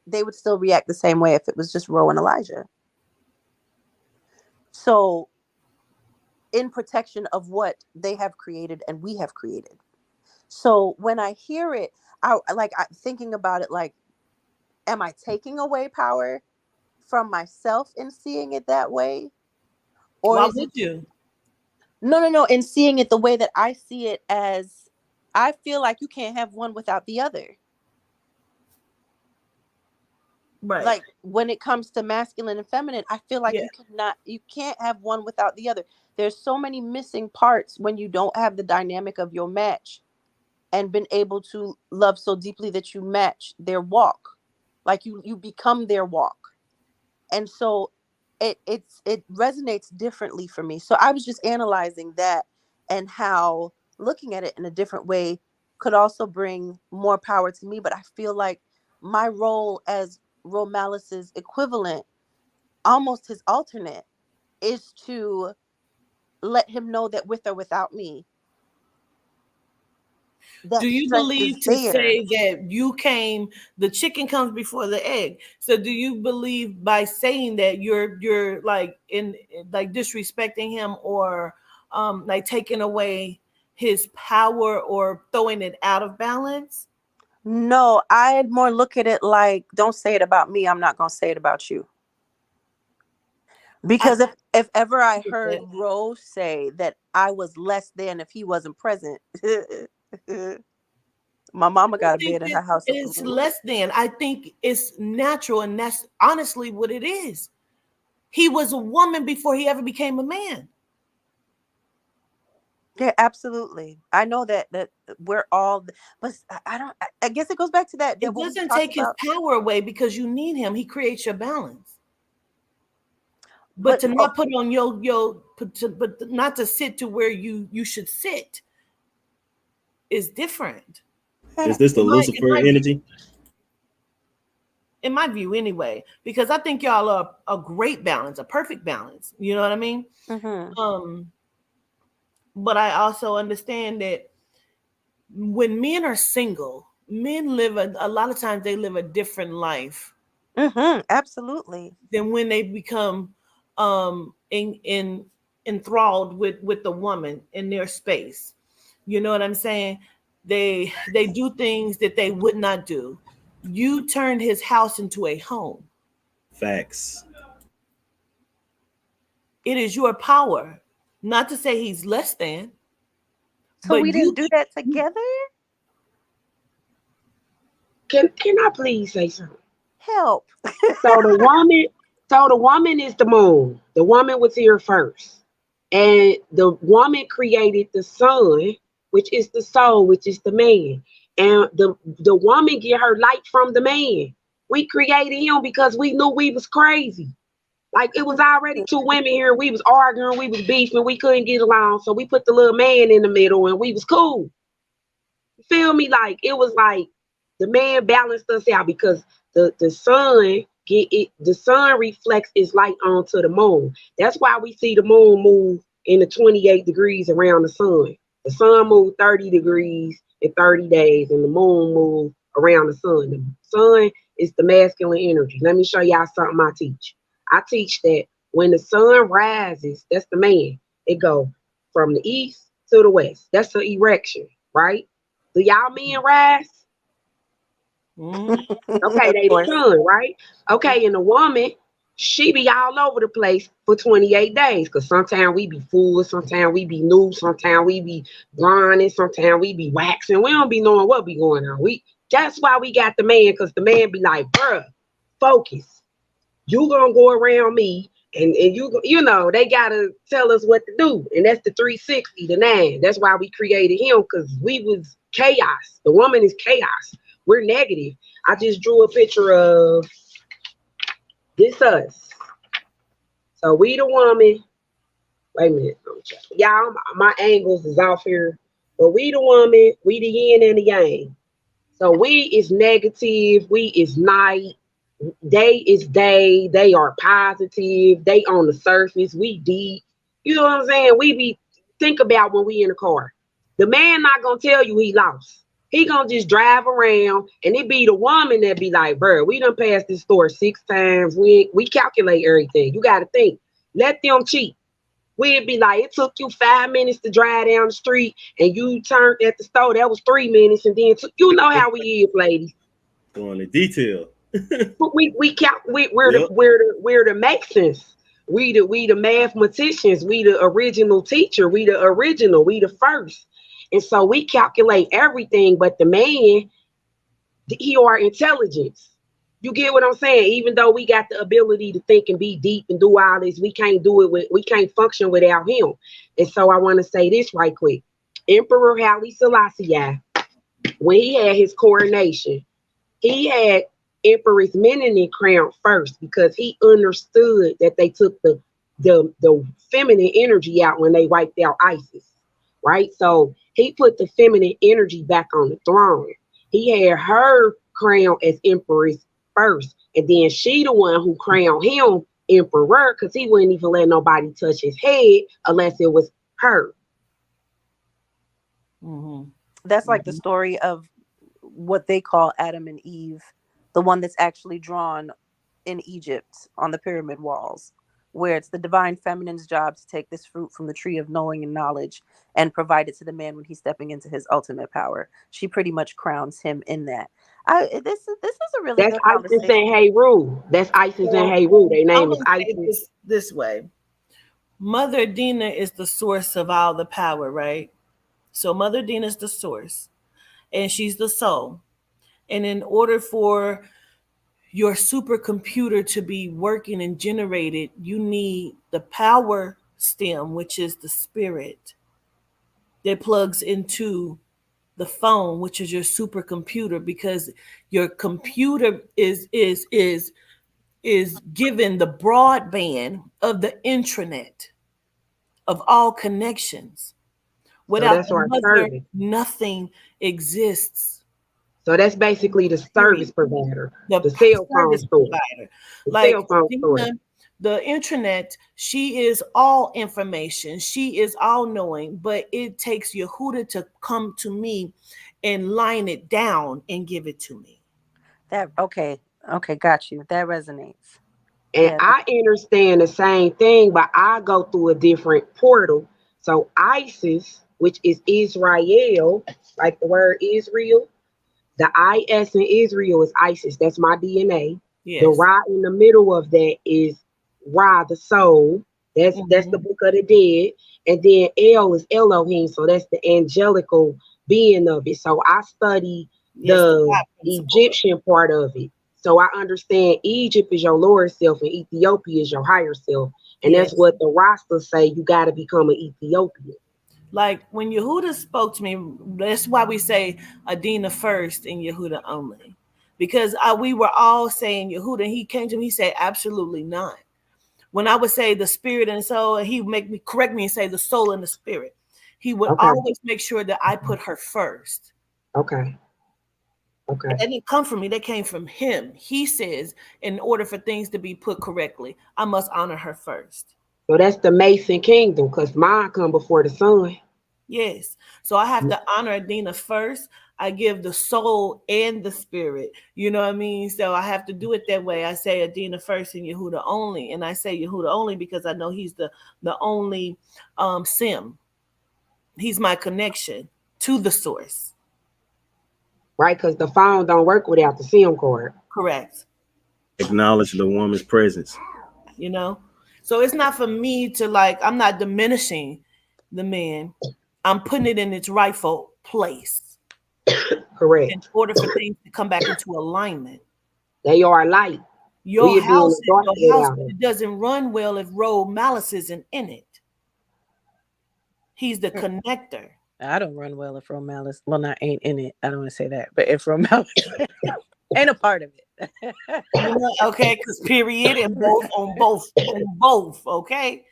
they would still react the same way if it was just Ro and Elijah. So in protection of what they have created and we have created. So when I hear it, I'm thinking about it like, am I taking away power from myself in seeing it that way? Or why would you? No. In seeing it the way that I see it, as I feel like you can't have one without the other. Right. Like when it comes to masculine and feminine, I feel like you can't have one without the other. There's so many missing parts when you don't have the dynamic of your match and been able to love so deeply that you match their walk. Like you become their walk. And so it resonates differently for me. So I was just analyzing that and how looking at it in a different way could also bring more power to me. But I feel like my role as Romalis's equivalent, almost his alternate, is to let him know that with or without me, do you believe to say that the chicken comes before the egg? So do you believe by saying that you're like disrespecting him, or like taking away his power or throwing it out of balance? No, I'd more look at it like, don't say it about me, I'm not going to say it about you. Because if ever I heard Rose say that I was less than if he wasn't present, my mama got a bed in her house. It's less than. I think it's natural, and that's honestly what it is. He was a woman before he ever became a man. Yeah, absolutely. I know that we're all, but I guess it goes back to that. It doesn't take his power away, because you need him. He creates your balance. But to not put on but not to sit to where you should sit is different. Is this the Lucifer energy? In my view, anyway, because I think y'all are a great balance, a perfect balance. You know what I mean? But I also understand that when men are single, men live a lot of times they live a different life. Absolutely. Than when they become enthralled with the woman in their space. You know what I'm saying? They do things that they would not do. You turned his house into a home. Facts. It is your power. Not to say he's less than. So we didn't do that together? Can I please say something? Help. So the woman is the moon. The woman was here first. And the woman created the sun, which is the soul, which is the man. And the woman get her light from the man. We created him because we knew we was crazy. Like, it was already two women here. We was arguing, we was beefing, we couldn't get along. So we put the little man in the middle and we was cool. You feel me? Like, it was like the man balanced us out because the sun reflects its light onto the moon. That's why we see the moon move in the 28 degrees around the sun. The sun moved 30 degrees in 30 days, and the moon moved around the sun. The sun is the masculine energy. Let me show y'all something I teach. I teach that when the sun rises, that's the man. It go from the east to the west. That's the erection, right? Do y'all men rise? Okay, they the sun, right? Okay, and the woman, she be all over the place for 28 days because sometimes we be full, sometimes we be new, sometimes we be grinding, sometimes we be waxing. We don't be knowing what be going on. That's why we got the man, because the man be like, bruh, focus. You gonna go around me, and you know, they gotta tell us what to do. And that's the 360, the 9. That's why we created him, because we was chaos. The woman is chaos. We're negative. I just drew a picture of this us. So we the woman. Wait a minute. Y'all, my angles is off here. But we the woman, we the yin and the yang. So we is negative, we is night, they is day, they are positive, they on the surface, we deep. You know what I'm saying? We be, think about when we in the car. The man not gonna tell you he lost. He gonna just drive around, and it be the woman that be like, bro, we done passed this store 6 times. We calculate everything. You gotta think. Let them cheat. We'd be like, it took you 5 minutes to drive down the street, and you turned at the store. That was 3 minutes, and then you know how we is, ladies. Going into detail. We're the Maxons. We the mathematicians. We the original teacher. We the first. And so we calculate everything, but the man, he are intelligence. You get what I'm saying? Even though we got the ability to think and be deep and do all this, we can't function without him. And so I want to say this right quick. Emperor Haile Selassie, when he had his coronation, he had Empress Melanin crowned first because he understood that they took the feminine energy out when they wiped out Isis, right? So he put the feminine energy back on the throne. He had her crowned as empress first, and then she the one who crowned him emperor because he wouldn't even let nobody touch his head unless it was her. Mm-hmm. That's like the story of what they call Adam and Eve, the one that's actually drawn in Egypt on the pyramid walls, where it's the divine feminine's job to take this fruit from the tree of knowing and knowledge and provide it to the man when he's stepping into his ultimate power. She pretty much crowns him in that. This is a really That's good Isis conversation. and Heru. That's Isis and Heru. Their name is Isis. This way. Mother Dina is the source of all the power, right? So Mother Dina is the source, and she's the soul. And in order for your supercomputer to be working and generated, you need the power stem, which is the spirit that plugs into the phone, which is your supercomputer, because your computer is given the broadband of the intranet of all connections. Without the mother, nothing exists. So that's basically the service provider, the cell phone store. Like the internet, she is all information. She is all knowing, but it takes Yehuda to come to me and line it down and give it to me. Okay, got you. That resonates. And yeah. I understand the same thing, but I go through a different portal. So Isis, which is Israel, like the word Israel, the IS in Israel is Isis. That's my DNA. Yes. The Ra in the middle of that is Ra, the soul. That's the book of the dead. And then El is Elohim. So that's the angelical being of it. So I study the Egyptian part of it. So I understand Egypt is your lower self and Ethiopia is your higher self. And that's what the rosters say. You got to become an Ethiopian. Like when Yehuda spoke to me, that's why we say Adina first and Yehuda only. Because we were all saying Yehuda, he came to me, he said, absolutely not. When I would say the spirit and soul, and he would make me correct me and say the soul and the spirit. He would always make sure that I put her first. Okay. That didn't come from me. That came from him. He says, in order for things to be put correctly, I must honor her first. So that's the Mason kingdom, because mine come before the sun. Yes. So I have to honor Adina first. I give the soul and the spirit. You know what I mean? So I have to do it that way. I say Adina first and Yehuda only. And I say Yehuda only because I know he's the only sim. He's my connection to the source. Right, because the phone don't work without the SIM card. Correct. Acknowledge the woman's presence. You know? So it's not for me to I'm not diminishing the man. I'm putting it in its rightful place. Correct. In order for things to come back into alignment. They are light. Your house it doesn't run well if Road Malice isn't in it. He's the connector. I don't run well if Road Malice, ain't in it. I don't want to say that, but if Road Malice ain't a part of it. Okay, because period and on both. Okay.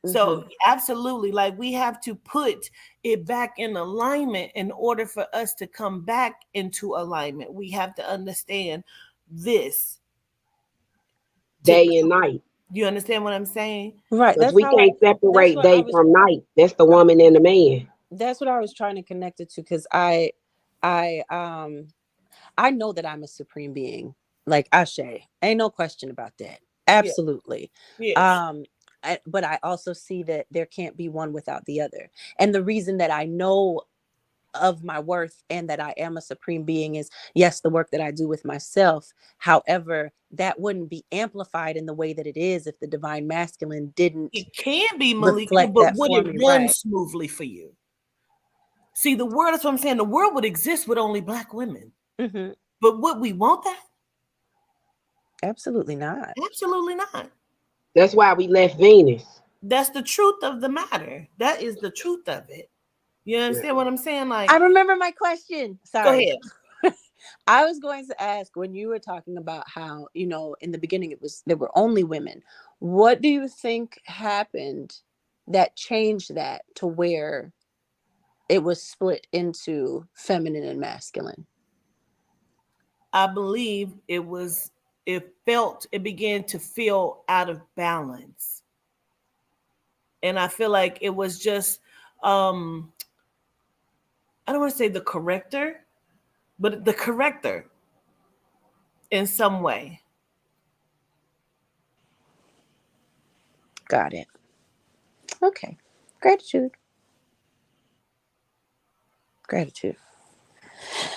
So absolutely, we have to put it back in alignment in order for us to come back into alignment. We have to understand this day and night. You understand what I'm saying? Right. Because we can't separate day from night. That's the woman and the man. That's what I was trying to connect it to, because I know that I'm a supreme being, like Ashe. Ain't no question about that. Absolutely. Yeah. But I also see that there can't be one without the other. And the reason that I know of my worth and that I am a supreme being is, yes, the work that I do with myself. However, that wouldn't be amplified in the way that it is if the divine masculine didn't. It can be, Malika, but would it run smoothly for you? See, the world, that's what I'm saying. The world would exist with only Black women. Mm-hmm. But would we want that? Absolutely not. Absolutely not. That's why we left Venus. That's the truth of the matter. That is the truth of it. You understand what I'm saying? I remember my question. Sorry. Go ahead. I was going to ask, when you were talking about how, in the beginning there were only women. What do you think happened that changed that to where it was split into feminine and masculine? I believe it began to feel out of balance. And I feel like it was just, I don't want to say the corrector, but the corrector in some way. Got it. Okay. Gratitude.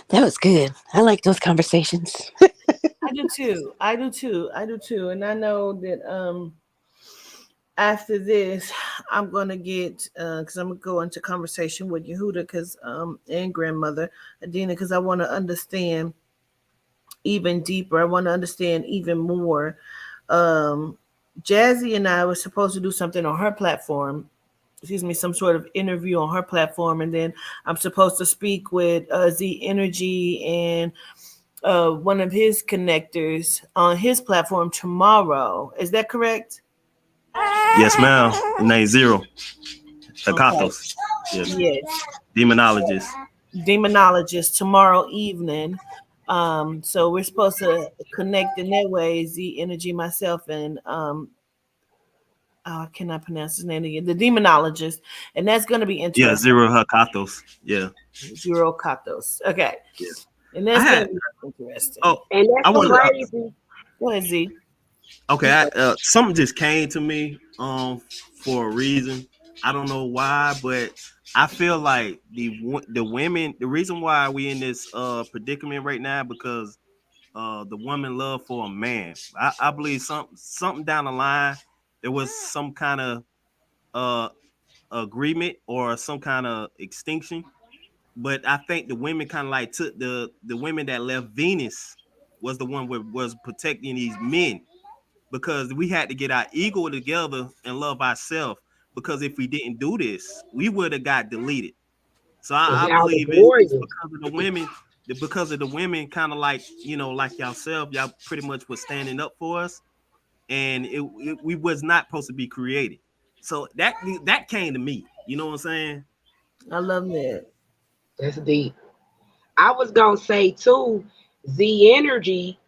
That was good. I like those conversations. I do too. And I know that after this, I'm gonna get because I'm gonna go into conversation with Yehuda and grandmother Adina, because I want to understand even deeper. I want to understand even more. Jazzy and I were supposed to do something on her platform. Some sort of interview on her platform, and then I'm supposed to speak with Z Energy and one of his connectors on his platform tomorrow. Is that correct? Yes, ma'am. Name Zero. Akathos. Yes. Demonologist tomorrow evening. So we're supposed to connect in that way. Z Energy, myself, and I cannot pronounce his name again. The demonologist, and that's going to be interesting. Yeah, Zero Hakathos. Yeah. Zero Kathos. Okay. Yeah. And that's going to be interesting. Oh, and that's crazy. Go ahead, Z. Okay, something just came to me for a reason. I don't know why, but I feel like the women, the reason why we in this predicament right now, because the woman love for a man. I believe something down the line there was some kind of agreement or some kind of extinction, but I think the women kind of like took the women that left Venus was the one was protecting these men. because we had to get our ego together and love ourselves. Because if we didn't do this, we would have got deleted. So I believe it's because of the women. Because of the women, kind of like, you know, like yourself, y'all pretty much was standing up for us, and we was not supposed to be created. So that came to me. You know what I'm saying? I love that. That's deep. I was gonna say too, Z Energy,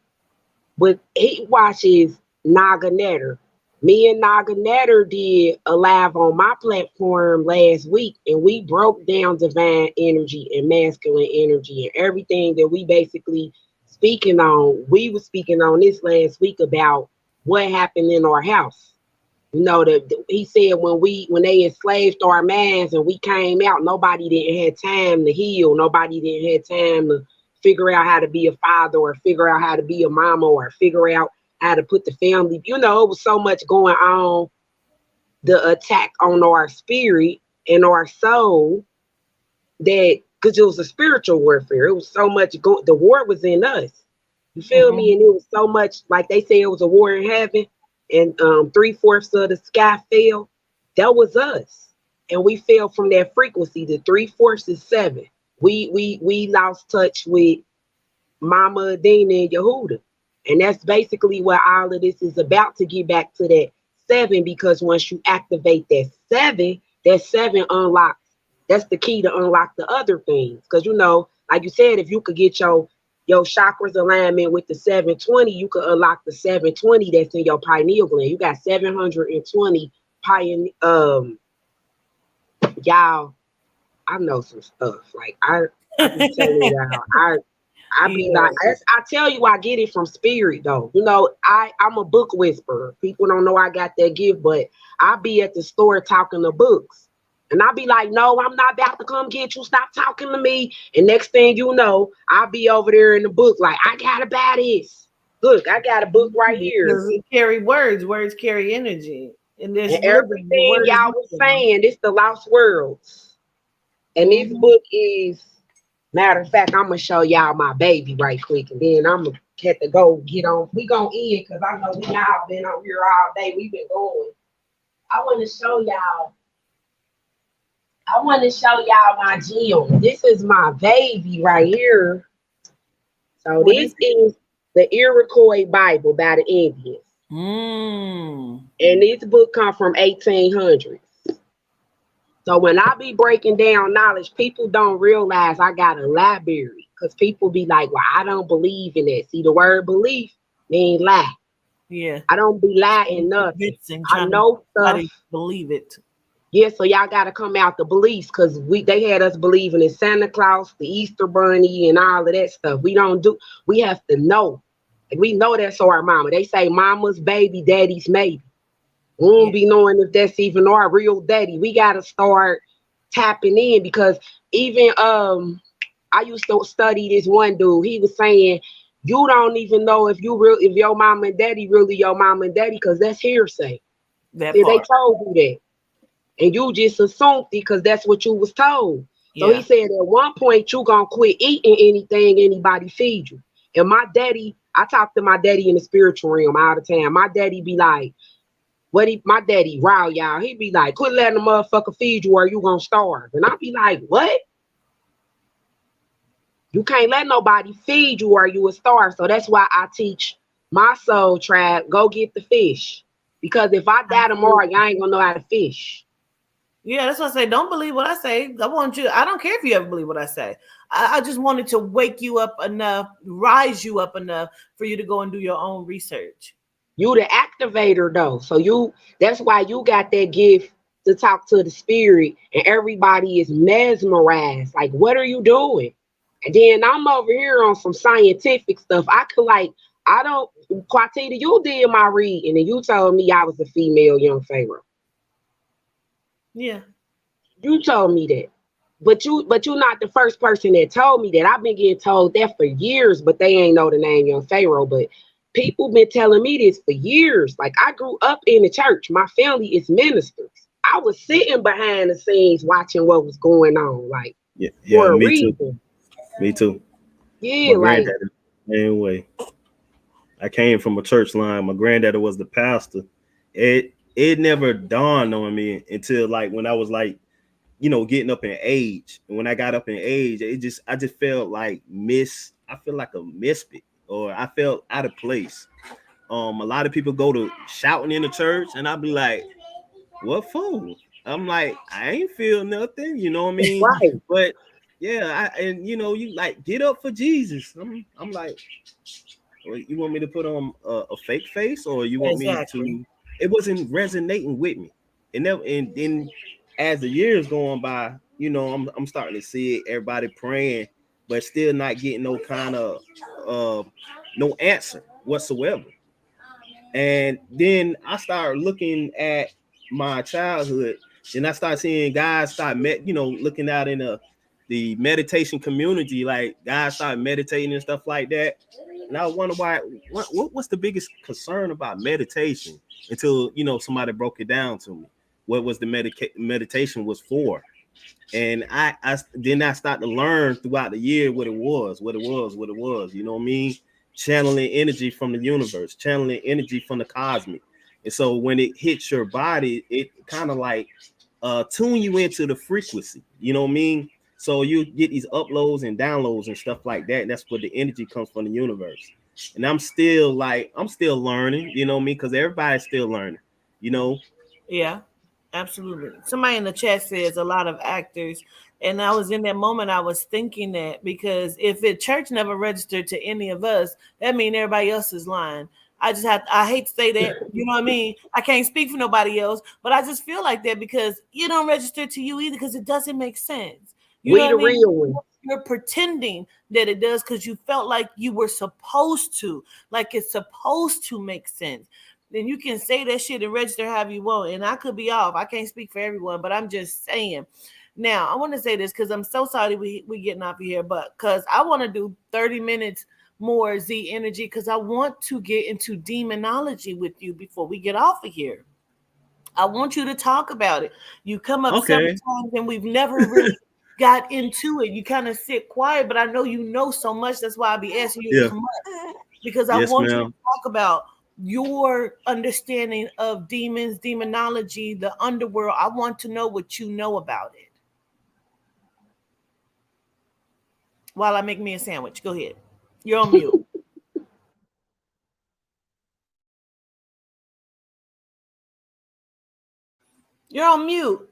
but he watches Naga Netter. Me and Naga Netter did a live on my platform last week, and we broke down divine energy and masculine energy and everything that we basically speaking on. We were speaking on this last week about what happened in our house. You know, he said when they enslaved our minds and we came out, nobody didn't have time to heal. Nobody didn't have time to figure out how to be a father or figure out how to be a mama or figure out how to put the family. You know, it was so much going on, the attack on our spirit and our soul, that because it was a spiritual warfare. It was so much the war was in us. You feel me? And it was so much, like they say, it was a war in heaven, and 3/4 of the sky fell. That was us, and we fell from that frequency. The 3/4 is 7. We lost touch with Mama Adina and Yehuda. And that's basically what all of this is about, to get back to that 7, because once you activate that 7 unlocks. That's the key to unlock the other things. Because, you know, like you said, if you could get your chakras alignment with the 720, you could unlock the 720 that's in your pineal gland. You got 720 y'all, I know some stuff. Like I be telling y'all, I be like, I tell you, I get it from spirit though. You know, I'm a book whisperer. People don't know I got that gift, but I be at the store talking to books. And I be like, no, I'm not about to come get you. Stop talking to me. And next thing you know, I'll be over there in the book like, I gotta buy this. Look, I got a book right here. Because it carry words. Words carry energy. And everything y'all was saying, it's the Lost Worlds. And this book is, matter of fact, I'm going to show y'all my baby right quick. And then I'm going to have to go get on. We going to end because I know we all been on here all day. We've been going. I want to show y'all my gem. This is my baby right here. So this is the Iroquois Bible by the Indians. And this book comes from 1800s. So when I be breaking down knowledge, people don't realize I got a library, because people be like, well, I don't believe in it. See, the word belief means lie. Yeah. I don't be lying nothing. I know stuff. Believe it. Yeah, so y'all got to come out the beliefs, because they had us believing in Santa Claus, the Easter Bunny, and all of that stuff. We have to know. Like, we know that's our mama. They say mama's baby, daddy's maybe. We won't be knowing if that's even our real daddy. We got to start tapping in, because even I used to study this one dude. He was saying, you don't even know if your mama and daddy really your mama and daddy, because that's hearsay. They told you that. And you just assumed it because that's what you was told. So he said at one point you gonna quit eating anything anybody feed you. And my daddy, I talk to my daddy in the spiritual realm all the time. My daddy be like, my daddy raw, y'all. He be like, quit letting the motherfucker feed you or you gonna starve. And I be like, what? You can't let nobody feed you or you will starve. So that's why I teach my soul tribe, go get the fish. Because if I die tomorrow, y'all ain't gonna know how to fish. Yeah, that's what I say. Don't believe what I say. I don't care if you ever believe what I say. I just wanted to wake you up enough, rise you up enough for you to go and do your own research. You the activator though. So that's why you got that gift to talk to the spirit, and everybody is mesmerized. Like, what are you doing? And then I'm over here on some scientific stuff. Quatita, you did my reading and you told me I was a female young pharaoh. Yeah. You told me that. But you're not the first person that told me that. I've been getting told that for years, but they ain't know the name young pharaoh. But people been telling me this for years. Like, I grew up in the church. My family is ministers. I was sitting behind the scenes watching what was going on. Like, for a reason. Me too. Yeah, like anyway. I came from a church line. My granddaddy was the pastor. It never dawned on me until like when I was like, you know, getting up in age. And when I got up in age, I just felt like I feel like a misfit, or I felt out of place. A lot of people go to shouting in the church, and I'll be like, what for? I'm like, I ain't feel nothing, you know what I mean? Right. But yeah, and you know, you like get up for Jesus. I'm like, well, you want me to put on a fake face, or you want me to? It wasn't resonating with me, and then as the years going by, you know, I'm starting to see it, everybody praying, but still not getting no kind of no answer whatsoever. And then I started looking at my childhood, and I started seeing guys looking out in the meditation community, like guys started meditating and stuff like that. And I wonder what's the biggest concern about meditation, until, you know, somebody broke it down to me. What was the meditation was for? And I then I started to learn throughout the year what it was. You know what I mean? Channeling energy from the universe, channeling energy from the cosmic. And so when it hits your body, it kind of like tune you into the frequency. You know what I mean? So you get these uploads and downloads and stuff like that. And that's where the energy comes from, the universe. And I'm still learning, you know what I mean? Because everybody's still learning, you know? Yeah, absolutely. Somebody in the chat says a lot of actors. And I was in that moment, I was thinking that, because if the church never registered to any of us, that means everybody else is lying. I hate to say that, you know what I mean? I can't speak for nobody else, but I just feel like that because you don't register to you either, because it doesn't make sense. You know what I mean? Real one. You're pretending that it does because you felt like you were supposed to, like it's supposed to make sense. Then you can say that shit and register however you want. And I could be off. I can't speak for everyone, but I'm just saying. Now, I want to say this because I'm so sorry we getting off of here, but because I want to do 30 minutes more Z energy, because I want to get into demonology with you before we get off of here. I want you to talk about it. You come up sometimes and we've never really got into it. You kind of sit quiet, but I know you know so much. That's why I'll be asking you to come up, because I want you to talk about your understanding of demons, demonology, the underworld. I want to know what you know about it. While I make me a sandwich, go ahead. You're on mute. You're on mute.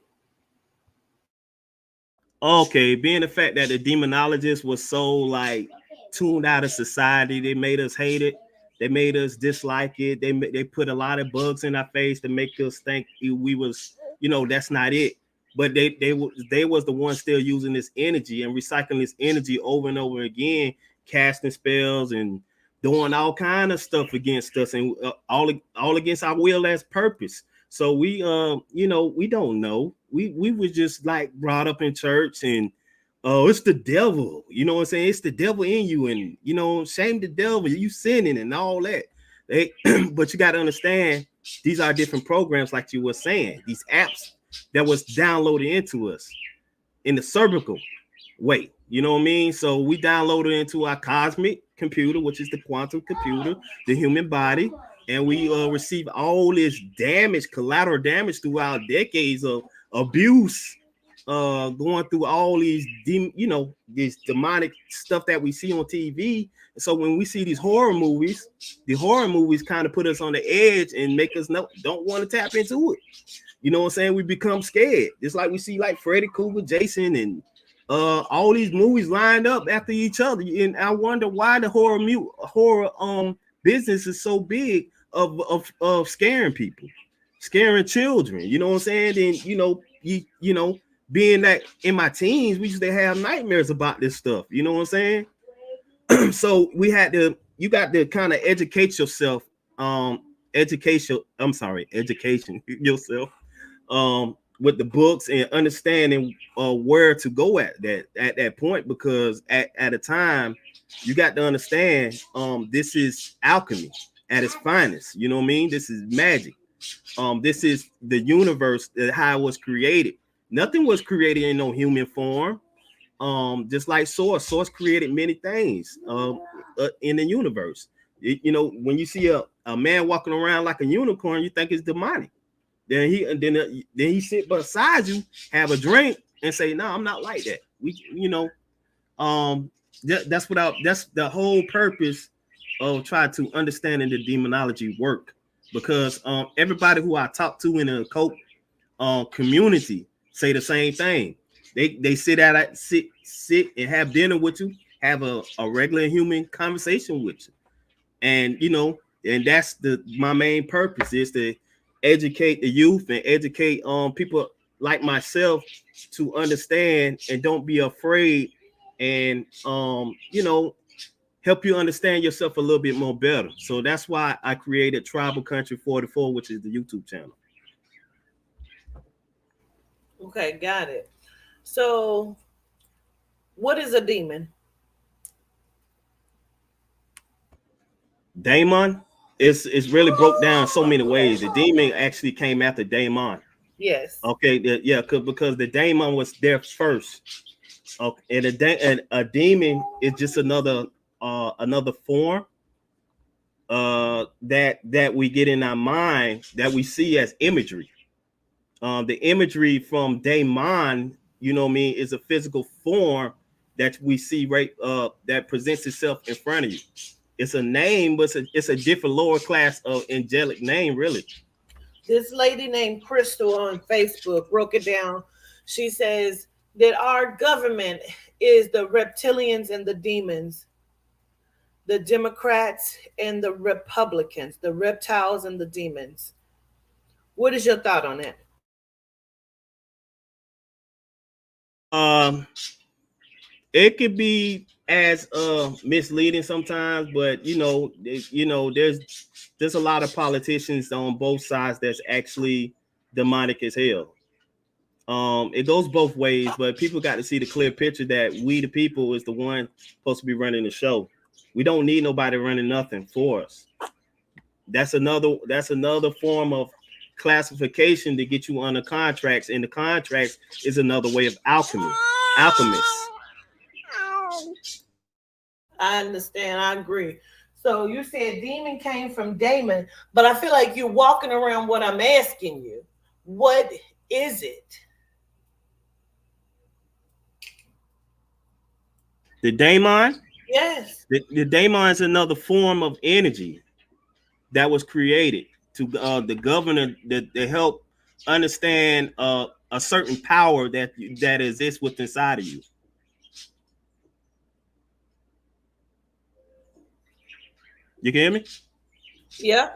Okay, being the fact that the demonologists was so like tuned out of society, they made us hate it. They made us dislike it. They put a lot of bugs in our face to make us think we was, you know, that's not it. But they was the ones still using this energy and recycling this energy over and over again, casting spells and doing all kind of stuff against us, and all against our will as purpose. So we you know, we don't know. We was just like brought up in church, and oh, it's the devil. You know what I'm saying? It's the devil in you, and you know, shame the devil, you sinning and all that. But you got to understand, these are different programs, like you were saying, these apps that was downloaded into us in the cervical way. You know what I mean? So we downloaded into our cosmic computer, which is the quantum computer, the human body, and we receive all this damage, collateral damage throughout decades of abuse, going through all these this demonic stuff that we see on TV. So when we see these horror movies, the horror movies kind of put us on the edge and make us don't want to tap into it. You know what I'm saying? We become scared. Just like we see like Freddy Krueger, Jason, and all these movies lined up after each other. And I wonder why the horror business is so big of scaring people, scaring children. You know what I'm saying? And you know, being that in my teens, we used to have nightmares about this stuff. You know what I'm saying? So you got to kind of educate yourself, education yourself with the books and understanding where to go at that point, because at a time you got to understand this is alchemy at its finest. You know what I mean? This is magic. This is the universe, how it was created. Nothing was created in no human form. Just like source created many things in the universe. You know, when you see a man walking around like a unicorn, you think it's demonic. Then he sit beside you, have a drink, and say, "No, I'm not like that." That's the whole purpose of trying to understanding the demonology work, because everybody who I talk to in the occult community say the same thing. They sit and have dinner with you, have a regular human conversation with you, and that's my main purpose is to educate the youth and educate people like myself to understand and don't be afraid, and help you understand yourself a little bit more better. So that's why I created Tribal Country 44, which is the YouTube channel. Okay, got it. So what is a demon? Daemon is really broke down so many ways. The demon actually came after Daemon. Yes. Okay. Because the Daemon was there first. Okay, and a demon is just another form that we get in our mind that we see as imagery. The imagery from Daemon, is a physical form that we see that presents itself in front of you. It's a name, but it's a different lower class of angelic name, really. This lady named Crystal on Facebook broke it down. She says that our government is the reptilians and the demons, the Democrats and the Republicans, the reptiles and the demons. What is your thought on that? It could be as misleading sometimes, but there's a lot of politicians on both sides that's actually demonic as hell. It goes both ways, but people got to see the clear picture that we the people is the one supposed to be running the show. We don't need nobody running nothing for us. That's another form of classification to get you under contracts, and the contracts is another way of alchemists. I understand. I agree. So you said demon came from Damon, but I feel like you're walking around what I'm asking you. What is it? The Daemon? Yes. The Daemon is another form of energy that was created to the governor to help understand a certain power that exists within inside of you. You can hear me? Yeah,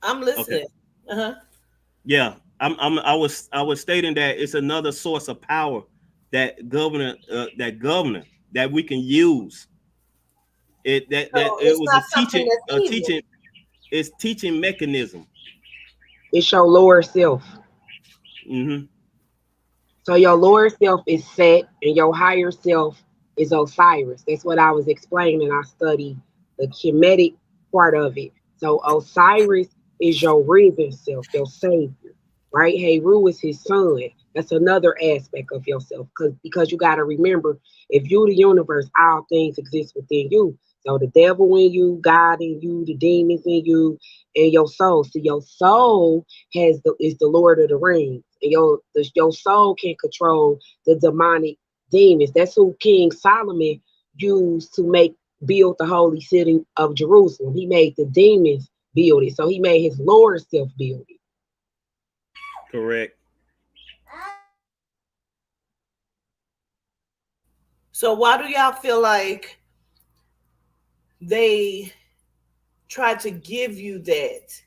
I'm listening. Okay. Yeah, I was stating that it's another source of power that governor that we can use. It was it's teaching mechanism. It's your lower self. Mm-hmm. So your lower self is Set, and your higher self is Osiris. That's what I was explaining. I studied the Kemetic part of it. So Osiris is your risen self, your savior, right? Heru is his son. That's another aspect of yourself, because you got to remember, if you the universe, all things exist within you. So the devil in you, God in you, the demons in you, and your soul. So your soul is the Lord of the Rings. And your soul can control the demonic demons. That's who King Solomon used to build the holy city of Jerusalem. He made the demons build it. So he made his lower self build it. Correct. So why do y'all feel like they try to give you that?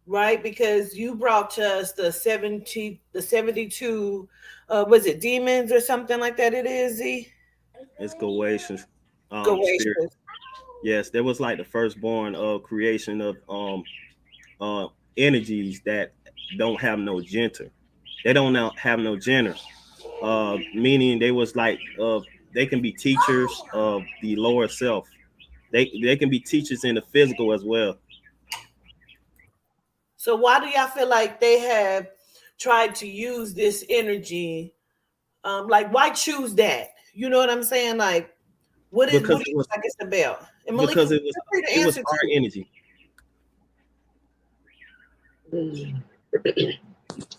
Right? Because you brought to us the 72, was it demons or something like that? It is Z? It's Goatians. Goatians. Yes, there was like the firstborn of creation of energies that don't have no gender. They don't have no gender. Meaning they was like they can be teachers of the lower self. They can be teachers in the physical as well. So why do y'all feel like they have tried to use this energy? Like, why choose that? You know what I'm saying? Like, What do you think it's about? And Malik, because it was our energy.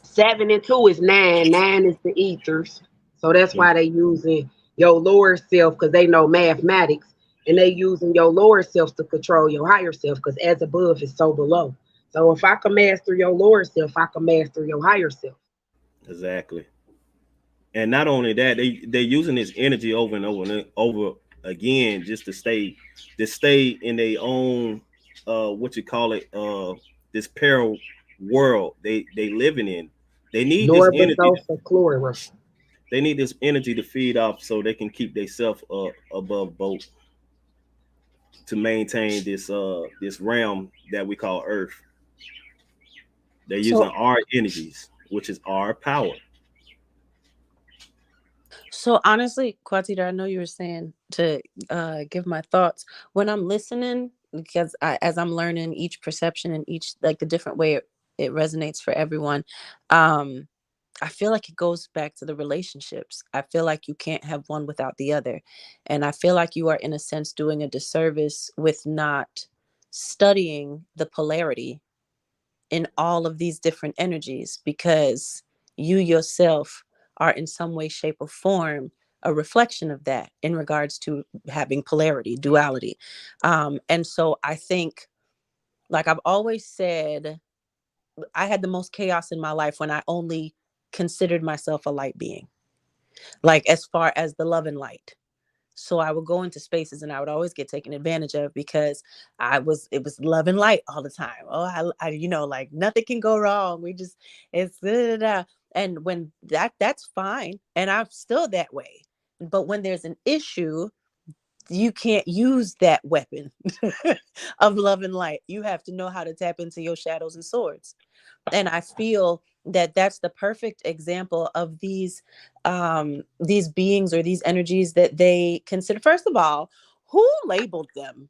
7 and 2 is 9. 9 is the ethers. So that's why they using your lower self, because they know mathematics, and they using your lower self to control your higher self, because as above is so below. So if I can master your lower self, I can master your higher self. Exactly. And not only that, they're using this energy over and over and over again just to stay in their own this parallel world they living in. They need this energy. They need this energy to feed off so they can keep themselves above boat to maintain this realm that we call Earth. They're using our energies, which is our power. So honestly, Quatita, I know you were saying to give my thoughts when I'm listening, because as I'm learning each perception and each like the different way it resonates for everyone. I feel like it goes back to the relationships. I feel like you can't have one without the other. And I feel like you are, in a sense, doing a disservice with not studying the polarity in all of these different energies, because you yourself are in some way, shape, or form a reflection of that in regards to having polarity, duality. And so I think, like I've always said, I had the most chaos in my life when I only considered myself a light being, like as far as the love and light. So I would go into spaces and I would always get taken advantage of because it was love and light all the time. Oh, I like nothing can go wrong. It's and when that's fine. And I'm still that way. But when there's an issue, you can't use that weapon of love and light. You have to know how to tap into your shadows and swords. And I feel that that's the perfect example of these beings or these energies that they consider. First of all, who labeled them?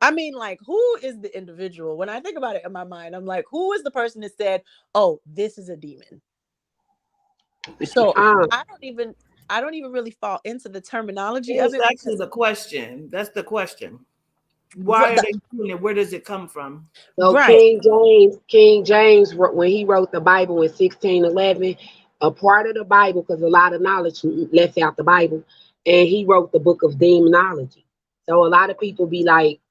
I mean, like, who is the individual? When I think about it in my mind, I'm like, who is the person that said, oh, this is a demon? So I don't even really fall into the terminology of it. That's actually the question. That's the question. Why are they doing it? Where does it come from? So right. King James, when he wrote the Bible in 1611, a part of the Bible, because a lot of knowledge left out the Bible, and he wrote the book of Demonology. So a lot of people be like,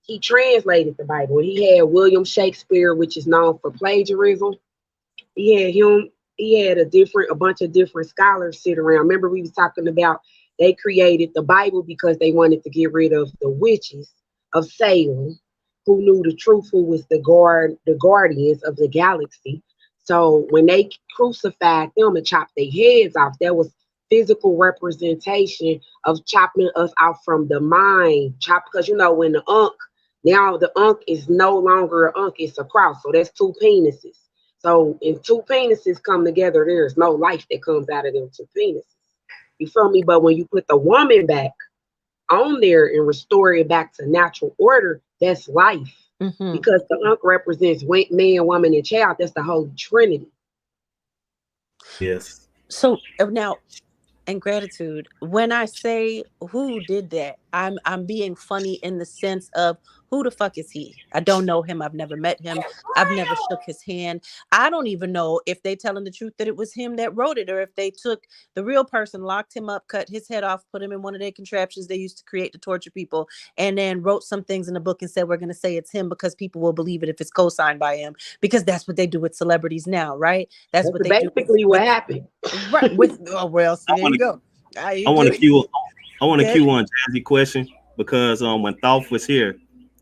he translated the Bible. He had William Shakespeare, which is known for plagiarism. He had him. He had a bunch of different scholars sit around. Remember, we was talking about they created the Bible because they wanted to get rid of the witches of Salem, who knew the truth, who was the guardians of the galaxy. So when they crucified them and chopped their heads off, there was physical representation of chopping us out from the mind. Because when the Ankh is no longer an Ankh, it's a cross. So that's two penises. So if two penises come together, there's no life that comes out of them two penises. You feel me? But when you put the woman back on there and restore it back to natural order, that's life. Mm-hmm. Because the Ankh represents man, woman, and child. That's the Holy Trinity. Yes. So now, and gratitude, when I say who did that, I'm being funny in the sense of, who the fuck is he? I don't know him. I've never met him. I've never shook his hand. I don't even know if they telling the truth that it was him that wrote it, or if they took the real person, locked him up, cut his head off, put him in one of their contraptions they used to create to torture people, and then wrote some things in the book and said, we're going to say it's him because people will believe it if it's co-signed by him, because that's what they do with celebrities now, right? That's what they basically do. What happened. Right. There you go. I want to cue on Jazzy question, because when Thoth was here,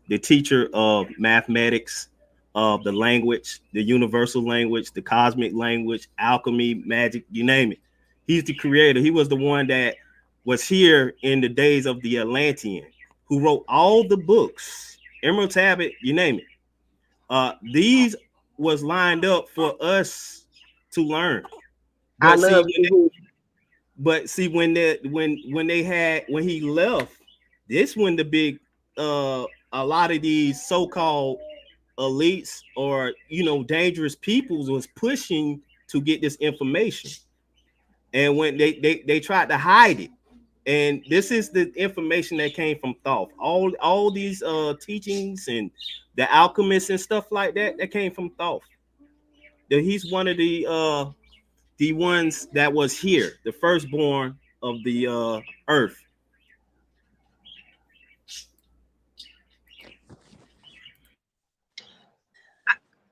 the teacher of mathematics, of the language, the universal language, the cosmic language, alchemy, magic, you name it. He's the creator. He was the one that was here in the days of the Atlantean, who wrote all the books, Emerald Tablet, you name it. These was lined up for us to learn. But when he left, this when the big a lot of these so-called elites or dangerous peoples was pushing to get this information, and when they tried to hide it, And this is the information that came from Thoth. All these teachings and the alchemists and stuff like that came from Thoth. He's one of the ones that was here, the firstborn of the earth.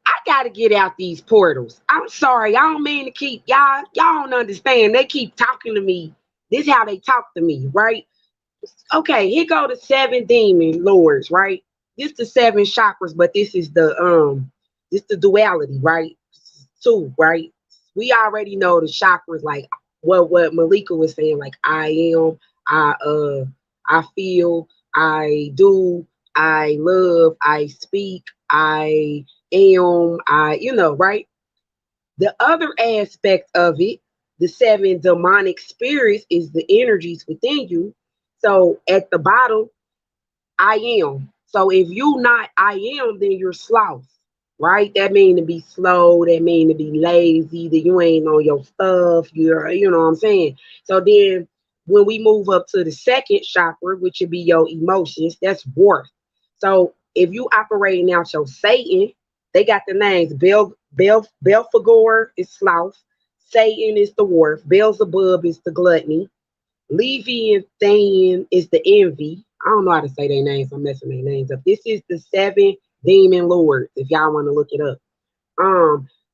I gotta get out these portals. I'm sorry, I don't mean to keep y'all don't understand. They keep talking to me. This is how they talk to me, right? Okay, here go the 7 demon lords, right? This the 7 chakras, but this is the duality, right? 2, right? We already know the chakras, like what Malika was saying, like I am, I feel, I do, I love, I speak, I am, right? The other aspect of it, the 7 demonic spirits, is the energies within you. So at the bottom, I am. So if you not I am, then you're sloth, right? That mean to be slow, that mean to be lazy, that you ain't on your stuff, you know what I'm saying? So then when we move up to the 2nd chakra, which would be your emotions, that's worth. So if you operating out your Satan, they got the names Belphegor is sloth, Satan is the worth, Beelzebub is the gluttony, Leviathan is the envy. I don't know how to say their names. I'm messing their names up. This is the 7 demon lords, if y'all want to look it up.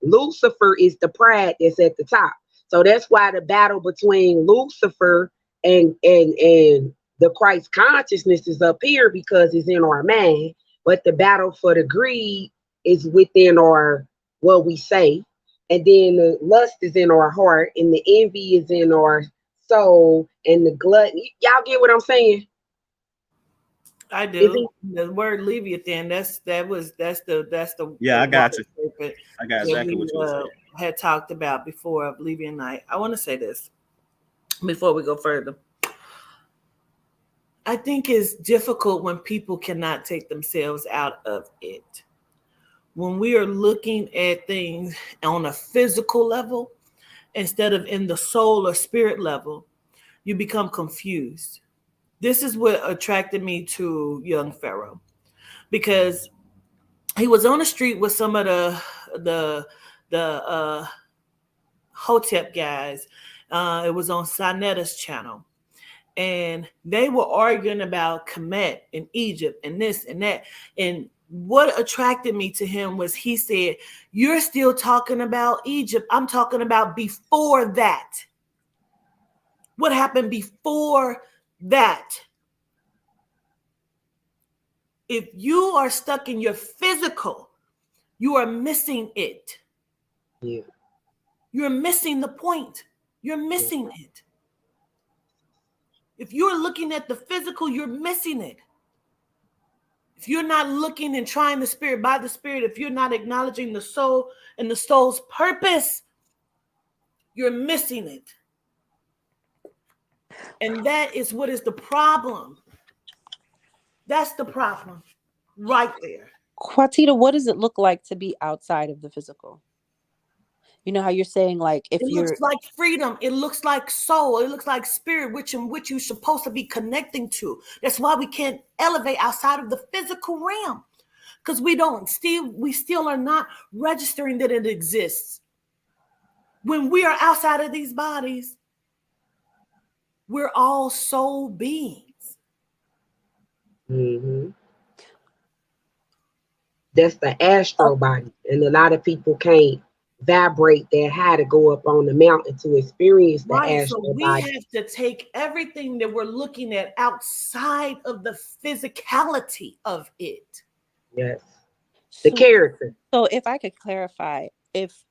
Lucifer is the pride that's at the top. So that's why the battle between Lucifer and the Christ consciousness is up here, because it's in our mind. But the battle for the greed is within our what we say. And then the lust is in our heart, and the envy is in our soul, and the gluttony. Y'all get what I'm saying? I do. The word Leviathan, that's the yeah, I got you. I got exactly what you were saying. Had talked about before of Leviathan night. I want to say this before we go further. I think it's difficult when people cannot take themselves out of it. When we are looking at things on a physical level instead of in the soul or spirit level, you become confused. This is what attracted me to young Pharaoh, because he was on the street with some of the Hotep guys. It was on Sanetta's channel, and they were arguing about Kemet in Egypt and this and that. And what attracted me to him was he said, "You're still talking about Egypt. I'm talking about before that. What happened before that? If you are stuck in your physical, you are missing it. Yeah. You're missing the point. You're missing it. If you're looking at the physical, you're missing it. If you're not looking and trying the spirit by the spirit, if you're not acknowledging the soul and the soul's purpose, you're missing it. And that is what is the problem. That's the problem right there. Quatita, what does it look like to be outside of the physical? You know how you're saying, like, if it looks like freedom, it looks like soul, it looks like spirit, which you're supposed to be connecting to. That's why we can't elevate outside of the physical realm, because we still are not registering that it exists. When we are outside of these bodies, we're all soul beings. Mm-hmm. That's the astral body, and a lot of people can't vibrate that high to go up on the mountain to experience the astral so we body. have to take everything that we're looking at outside of the physicality of it. Yes, the character. So if I could clarify, if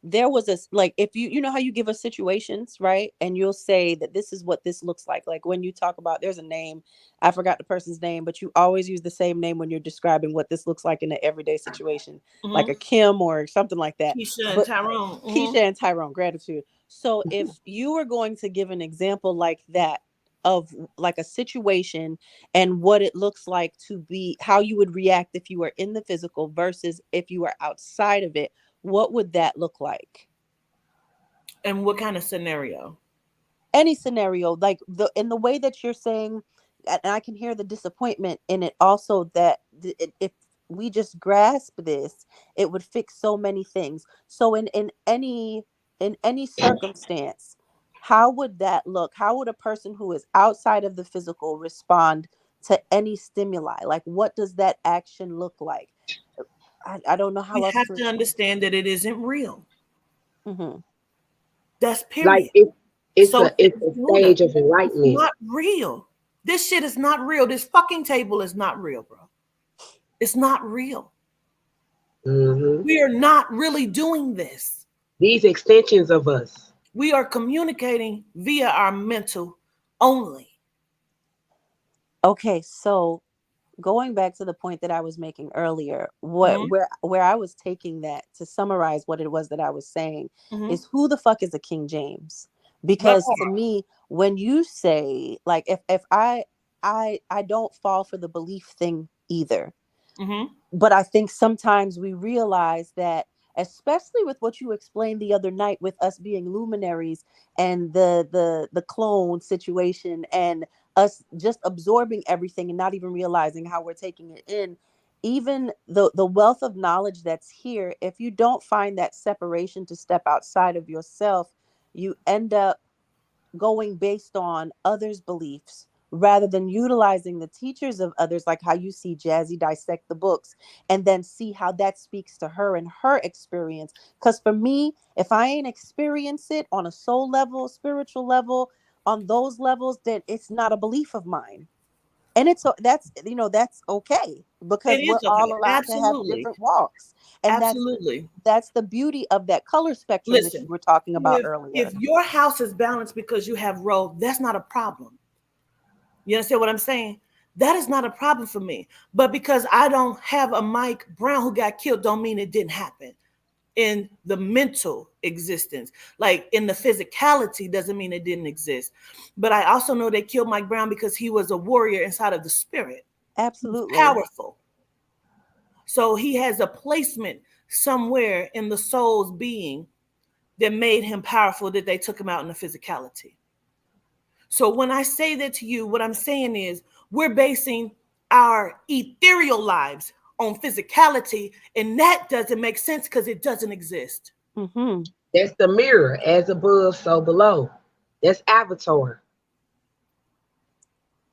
there was a, like, if you know how you give us situations, right? And you'll say that this is what this looks like. Like when you talk about, there's a name, I forgot the person's name, but you always use the same name when you're describing what this looks like in an everyday situation, like a Kim or something like that. Keisha and Tyrone. Keisha and Tyrone, gratitude. So if you were going to give an example like that of like a situation and what it looks like to be, how you would react if you were in the physical versus if you were outside of it, what would that look like? And what kind of scenario? any scenario, like in the way that you're saying, and I can hear the disappointment in it also, that if we just grasp this, it would fix so many things. So in any circumstance, how would that look? How would a person who is outside of the physical respond to any stimuli? Like, what does that action look like? I don't know how You else have to to understand that it isn't real. Mm-hmm. That's Like period. it's So a stage of it's enlightenment. not real. This shit is not real. This fucking table is not real, bro. It's not real. Mm-hmm. We are not really doing this. These extensions of us. We are communicating via our mental only. Okay, so going back to the point that I was making earlier, where I was taking that to summarize what it was that I was saying is, who the fuck is a King James? Because to me, when you say, like, if I don't fall for the belief thing either, but I think sometimes we realize that, especially with what you explained the other night with us being luminaries and the clone situation and us just absorbing everything and not even realizing how we're taking it in, even the wealth of knowledge that's here, if you don't find that separation to step outside of yourself, you end up going based on others' beliefs rather than utilizing the teachers of others, like how you see Jazzy dissect the books and then see how that speaks to her and her experience. Because for me, if I ain't experience it on a soul level, spiritual level, on those levels, then it's not a belief of mine. And that's okay, because It we're is okay. all allowed to have Absolutely. different walks. And Absolutely. that's the beauty of that color spectrum that you were talking about earlier. If your house is balanced because you have row, that's not a problem. You understand what I'm saying? That is not a problem for me. But because I don't have a Mike Brown who got killed, don't mean it didn't happen. In the mental existence, like in the physicality, doesn't mean it didn't exist. But I also know they killed Mike Brown because he was a warrior inside of the spirit. Absolutely. Powerful. So he has a placement somewhere in the soul's being that made him powerful, that they took him out in the physicality. So when I say that to you, what I'm saying is we're basing our ethereal lives on physicality, and that doesn't make sense because it doesn't exist. That's the mirror, as above, so below. That's Avatar.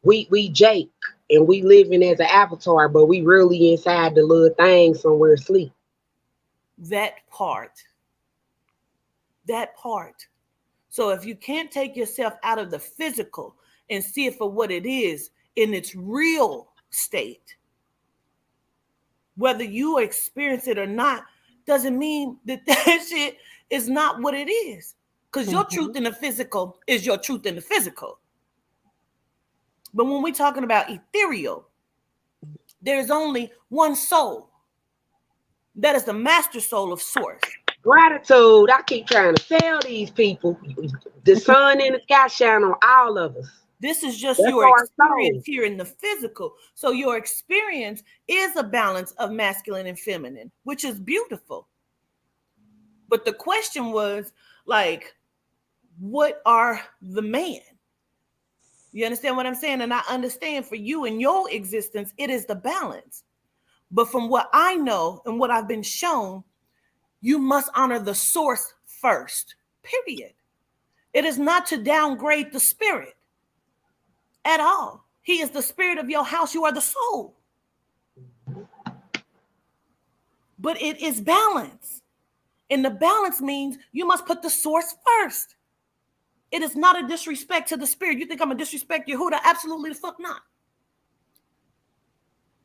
We Jake, and we living as an avatar, but we really inside the little thing somewhere asleep. That part. So if you can't take yourself out of the physical and see it for what it is in its real state, whether you experience it or not, doesn't mean that shit is not what it is. Because your truth in the physical is your truth in the physical. But when we're talking about ethereal, there's only one soul. That is the master soul of source. Gratitude. I keep trying to tell these people, the sun and the sky shine on all of us. This is just your experience here in the physical. So your experience is a balance of masculine and feminine, which is beautiful. But the question was, like, what are the man? You understand what I'm saying? And I understand for you in your existence, it is the balance. But from what I know and what I've been shown, you must honor the source first, period. It is not to downgrade the spirit at all. He is the spirit of your house. You are the soul. But it is balance. And the balance means you must put the source first. It is not a disrespect to the spirit. You think I'm going to disrespect Yehuda? Absolutely the fuck not.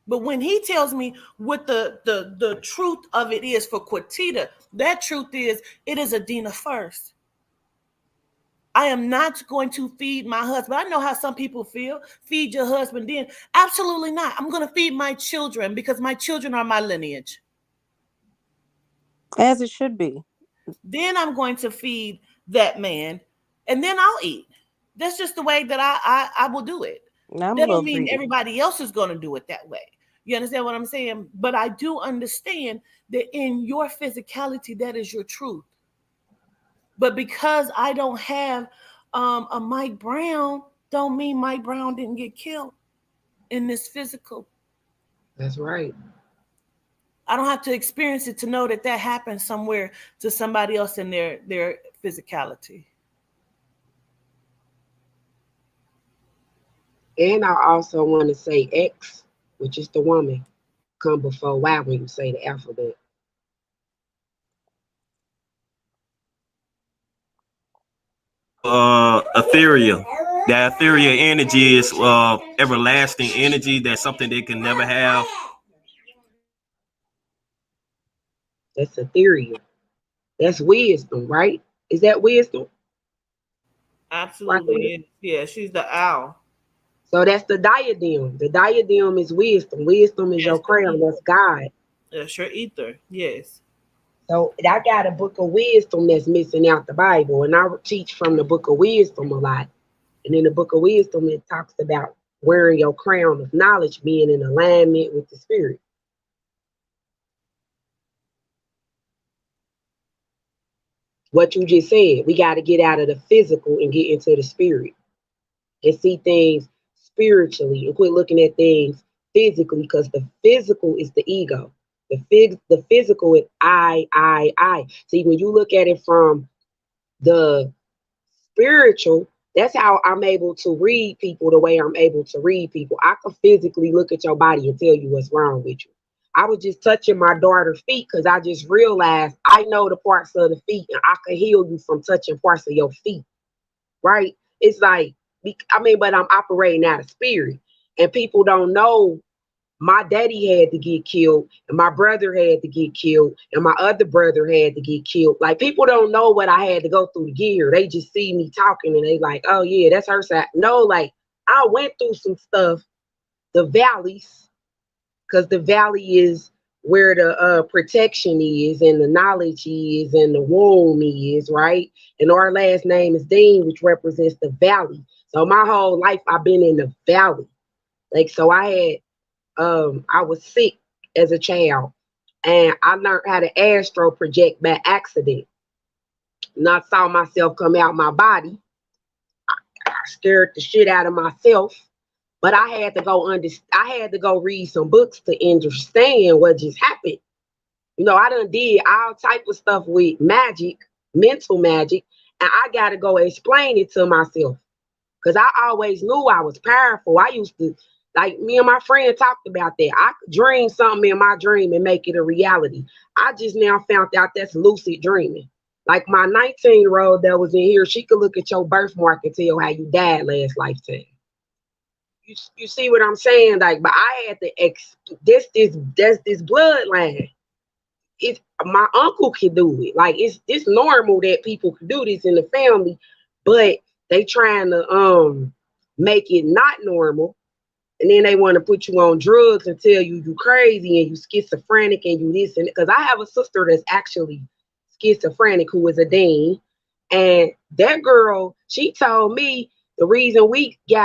But when he tells me what the truth of it is for Quatita, that truth is, it is Adina first. I am not going to feed my husband. I know how some people feel. Feed your husband then. Absolutely not. I'm going to feed my children because my children are my lineage. As it should be. Then I'm going to feed that man, and then I'll eat. That's just the way that I will do it. That don't mean everybody else is going to do it that way. You understand what I'm saying? But I do understand that in your physicality, that is your truth. But because I don't have a Mike Brown don't mean Mike Brown didn't get killed in this physical. That's right. I don't have to experience it to know that that happened somewhere to somebody else in their physicality. And I also want to say X, which is the woman, come before Y when you say the alphabet. Ethereal. That ethereal energy is everlasting energy. That's something they can never have. That's ethereal. That's wisdom, right? Is that wisdom? Absolutely. Right? Yeah, she's the owl. So that's the diadem. The diadem is wisdom. Wisdom is your crown. That's God. That's your ether. Yes. So I got a book of wisdom that's missing out the Bible, and I teach from the book of wisdom a lot. And in the book of wisdom, it talks about wearing your crown of knowledge, being in alignment with the spirit. What you just said, we got to get out of the physical and get into the spirit and see things spiritually and quit looking at things physically, because the physical is the ego. The physical is I. See, when you look at it from the spiritual, that's how I'm able to read people the way I'm able to read people. I can physically look at your body and tell you what's wrong with you. I was just touching my daughter's feet because I just realized I know the parts of the feet and I can heal you from touching parts of your feet, right? It's like, but I'm operating out of spirit, and people don't know my daddy had to get killed, and my brother had to get killed, and my other brother had to get killed. Like, people don't know what I had to go through to get here. They just see me talking and they like, oh yeah, that's her side. No, like, I went through some stuff, the valleys, because the valley is where the protection is and the knowledge is and the womb is, right? And our last name is Dean, which represents the valley. So my whole life I've been in the valley. Like, so I was sick as a child, and I learned how to astro project by accident. And I saw myself come out my body. I scared the shit out of myself, but I had to go read some books to understand what just happened. You know, I done did all type of stuff with magic, mental magic, and I got to go explain it to myself, because I always knew I was powerful. I used to, like, me and my friend talked about that. I could dream something in my dream and make it a reality. I just now found out that's lucid dreaming. Like, my 19-year-old that was in here, she could look at your birthmark and tell how you died last lifetime. You see what I'm saying? Like, but I had to that's this bloodline. It's my uncle can do it. Like, it's normal that people can do this in the family, but they trying to make it not normal. And then they want to put you on drugs and tell you crazy and you schizophrenic and you this and because I have a sister that's actually schizophrenic who is a dean. And that girl, she told me the reason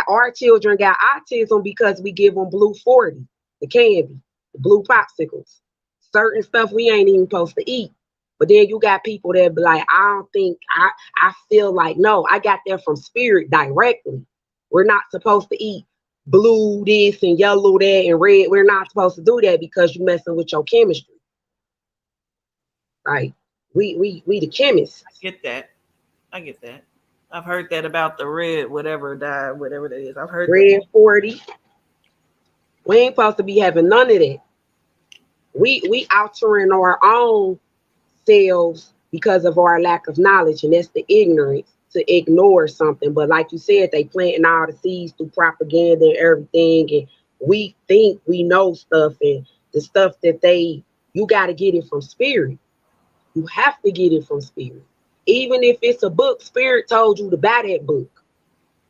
our children got autism because we give them blue 40, the candy, the blue popsicles, certain stuff we ain't even supposed to eat. But then you got people that be like, I don't think, I feel like, no, I got that from spirit directly. We're not supposed to eat blue this and yellow that and red. We're not supposed to do that because you're messing with your chemistry. Right? We the chemists. I get that. I've heard that about the red, whatever that is. I've heard red 40. We ain't supposed to be having none of that. We altering our own selves because of our lack of knowledge, and that's the ignorance to ignore something. But like you said, they planting all the seeds through propaganda and everything, and we think we know stuff, and the stuff that you got to get it from spirit. You have to get it from spirit. Even if it's a book, spirit told you to buy that book.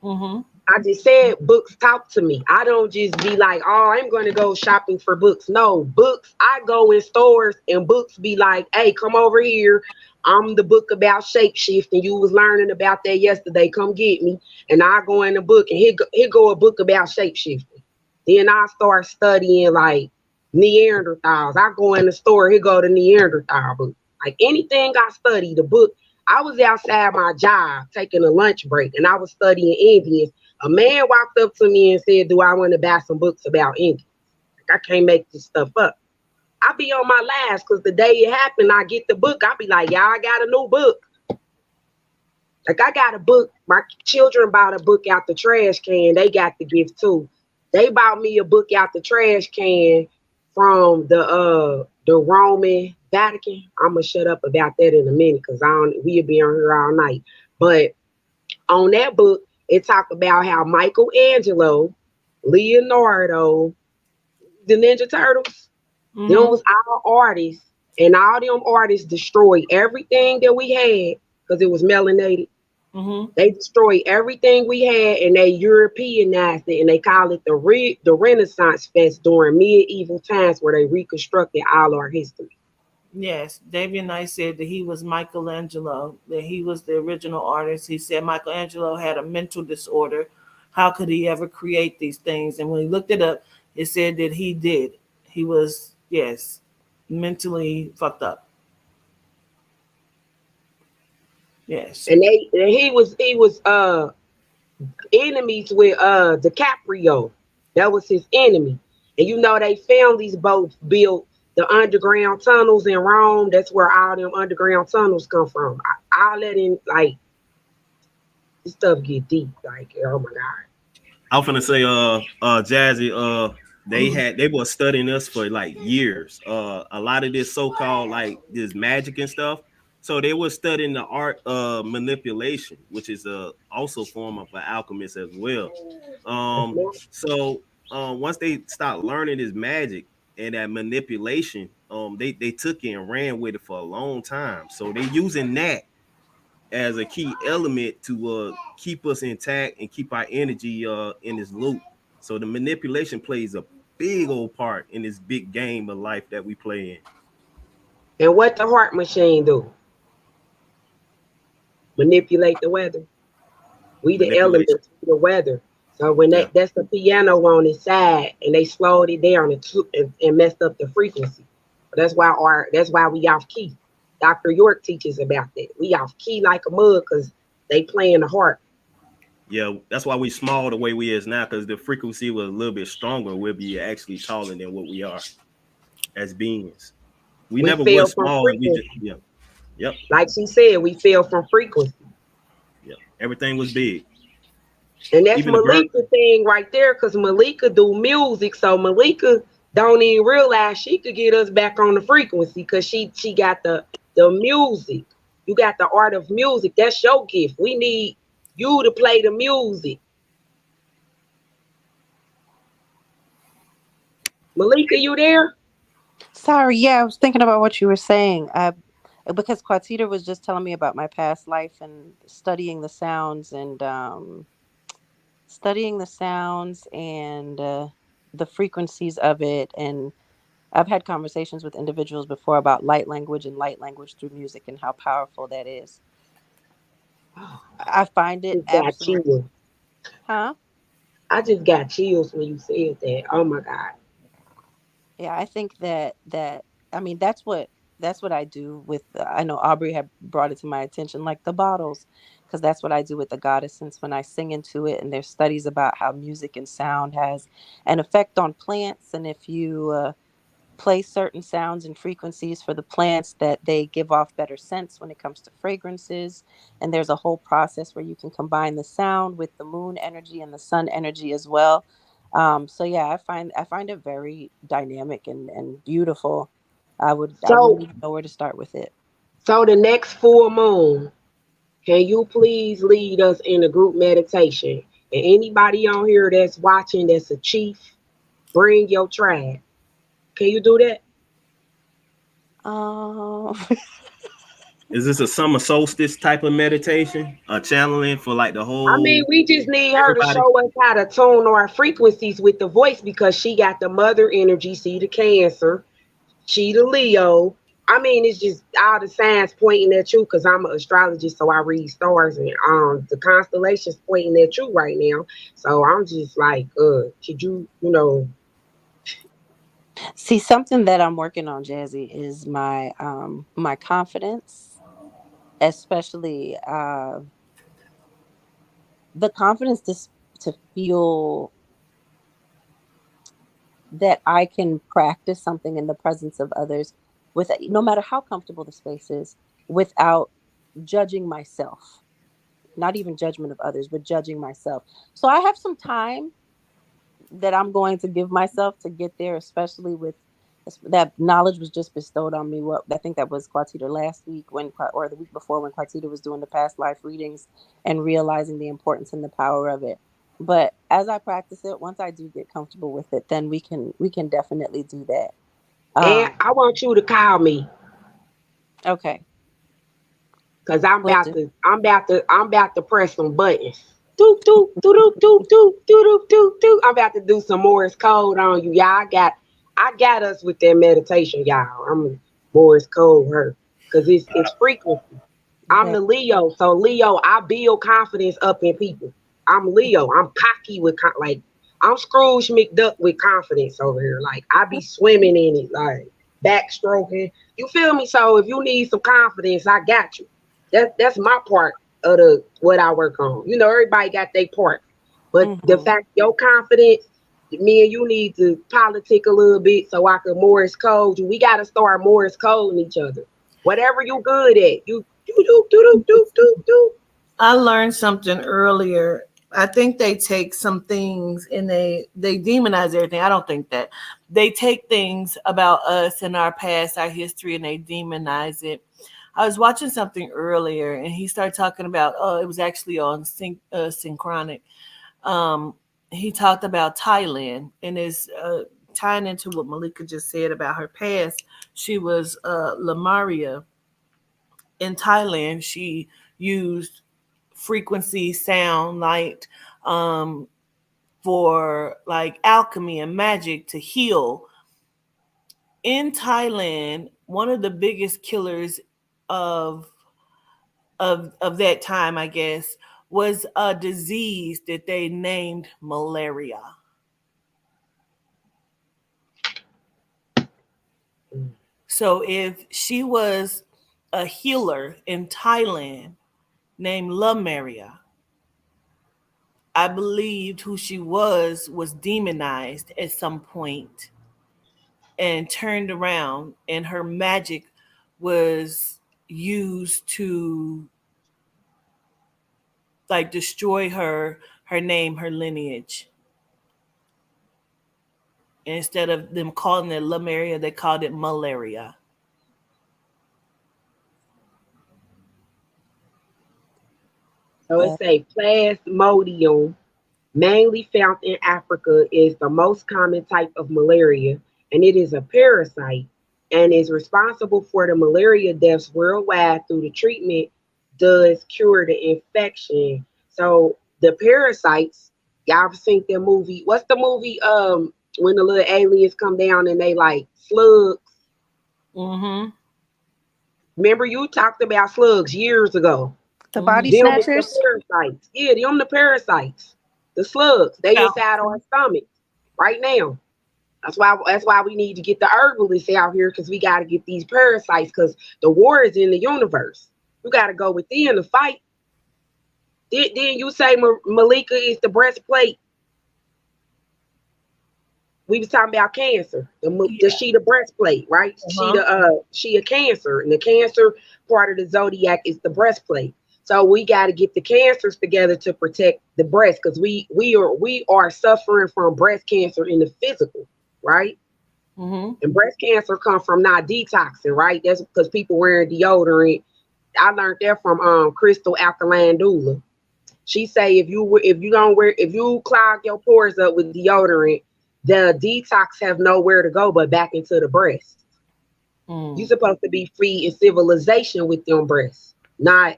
Mm-hmm. I just said books talk to me. I don't just be like, oh, I'm going to go shopping for books. No, books, I go in stores and books be like, hey, come over here. I'm the book about shapeshift and you was learning about that yesterday. Come get me. And I go in the book and here go a book about shapeshifting. Then I start studying like Neanderthals. I go in the store, here go the Neanderthal book. Like anything I study, the book, I was outside my job taking a lunch break, and I was studying Indians. A man walked up to me and said, "Do I want to buy some books about Indians?" Like, I can't make this stuff up. I be on my last because the day it happened, I get the book. I be like, "Y'all, I got a new book." Like, I got a book. My children bought a book out the trash can. They got the gift too. They bought me a book out the trash can from the Roman Vatican. I'm gonna shut up about that in a minute because we'll be on here all night. But on that book, it talked about how Michelangelo, Leonardo, the Ninja Turtles, them was all artists, and all them artists destroyed everything that we had because it was melanated. They destroyed everything we had, and they Europeanized it, and they call it the Renaissance Fest during medieval times, where they reconstructed all our history. Yes, David Knight said that he was Michelangelo, that he was the original artist. He said Michelangelo had a mental disorder. How could he ever create these things? And when he looked it up, it said that he did. He was, yes, mentally fucked up. Yes. And he was enemies with DiCaprio. That was his enemy. And you know, they found these boats built the underground tunnels in Rome. That's where all them underground tunnels come from. I'll let in, like, this stuff get deep. Like, oh my God. I'm finna say, Jazzy, they were studying us for like years. A lot of this so-called like this magic and stuff. So they were studying the art of manipulation, which is also a form of an alchemist as well. So once they start learning this magic and that manipulation, they took it and ran with it for a long time. So they using that as a key element to keep us intact and keep our energy in this loop. So the manipulation plays a big old part in this big game of life that we play in. And what the heart machine do? Manipulate the weather. We the elements, the weather. So when that's the piano on its side, and they slowed it down and messed up the frequency. That's why we off key. Dr. York teaches about that. We off key like a mug because they playing the heart. Yeah, that's why we small the way we is now, because the frequency was a little bit stronger. We'll be actually taller than what we are as beings. We never was small. Yep. Like she said, we fell from frequency. Yeah, everything was big. And that's Malika thing right there, because Malika do music. So Malika don't even realize she could get us back on the frequency because she got the music. You got the art of music. That's your gift. We need you to play the music. Malika, you there? Sorry, yeah, I was thinking about what you were saying. Because Quatita was just telling me about my past life and studying the sounds and the frequencies of it. And I've had conversations with individuals before about light language and light language through music and how powerful that is. I find it absolutely. Huh? I just got chills when you said that. Oh my God. Yeah, I think that I mean that's what I do with. I know Aubrey had brought it to my attention, like the bottles, because that's what I do with the goddessance when I sing into it. And there's studies about how music and sound has an effect on plants, and if you play certain sounds and frequencies for the plants, that they give off better scents when it comes to fragrances. And there's a whole process where you can combine the sound with the moon energy and the sun energy as well. So yeah, I find it very dynamic and beautiful. I wouldn't even know where to start with it. So the next full moon, can you please lead us in a group meditation? And anybody on here that's watching that's a chief, bring your tribe. Can you do that? Is this a summer solstice type of meditation? A channeling for like the whole? I mean, we just need her to show us how to tune our frequencies with the voice, because she got the mother energy. See the Cancer, she the Leo. I mean, it's just all the signs pointing at you, because I'm an astrologist, so I read stars, and the constellations pointing at you right now. So I'm just like, could you, See, something that I'm working on, Jazzy, is my my confidence especially the confidence to feel that I can practice something in the presence of others with, no matter how comfortable the space is, without judging myself. Not even judgment of others, but judging myself. So I have some time that I'm going to give myself to get there, especially with that knowledge was just bestowed on me. What I think that was Quartita last week or the week before, when Quartita was doing the past life readings and realizing the importance and the power of it. But as I practice it, once I do get comfortable with it, then we can definitely do that. And I want you to call me. Okay. Cause I'm about to press some buttons. Doop doop doop doop doop doop doop doop. I'm about to do some Morse code on you, y'all. I got us with that meditation, y'all. I'm Morse code her, cause it's frequency. I'm the Leo, so Leo, I build confidence up in people. I'm Leo. I'm cocky with like I'm Scrooge McDuck with confidence over here. Like I be swimming in it, like backstroking. You feel me? So if you need some confidence, I got you. That's my part of what I work on. You know, everybody got their part, but the fact your confidence, me and you need to politic a little bit so I can Morse code you. We got to start Morse coding each other. Whatever you good at, you do. I learned something earlier. I think they take some things and they demonize everything. I don't think that. They take things about us and our past, our history, and they demonize it. I was watching something earlier, and he started talking about. It was actually on Synchronic. He talked about Thailand, and is tying into what Malika just said about her past. She was Lamaria in Thailand. She used frequency, sound, light, for like alchemy and magic to heal. In Thailand, one of the biggest killers of that time, I guess, was a disease that they named malaria. So if she was a healer in Thailand named Lamaria, I believed who she was demonized at some point and turned around, and her magic was used to like destroy her name, her lineage. And instead of them calling it Lemuria, they called it malaria. So it's a Plasmodium, mainly found in Africa, is the most common type of malaria, and it is a parasite and is responsible for the malaria deaths worldwide. Through the treatment does cure the infection. So the parasites, y'all ever seen that movie? What's the movie? When the little aliens come down and they like slugs. Remember you talked about slugs years ago. The body Them is snatchers. the parasites. Yeah, them the parasites. The slugs. They inside our stomach right now. That's why we need to get the herbalists out here, because we got to get these parasites, because the war is in the universe. You got to go within the fight. Then you say Malika is the breastplate. We was talking about cancer. She the breastplate, right? She a cancer, and the cancer part of the zodiac is the breastplate. So we got to get the cancers together to protect the breast, because we are suffering from breast cancer in the physical, right? And breast cancer comes from not detoxing, right? That's because people wearing deodorant. I learned that from Crystal Alkaline Doula. She say if you clog your pores up with deodorant, the detox have nowhere to go but back into the breast. You're supposed to be free in civilization with them breasts, not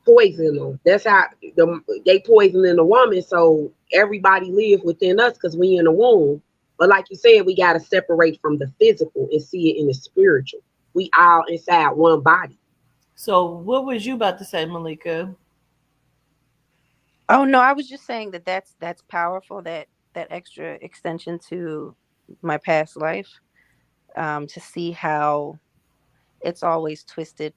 poison them. That's how they poisoning the woman, so everybody live within us because we in the womb. But like you said, we got to separate from the physical and see it in the spiritual. We all inside one body. So what was you about to say, Malika? Oh no, I was just saying that's powerful, that extra extension to my past life, to see how it's always twisted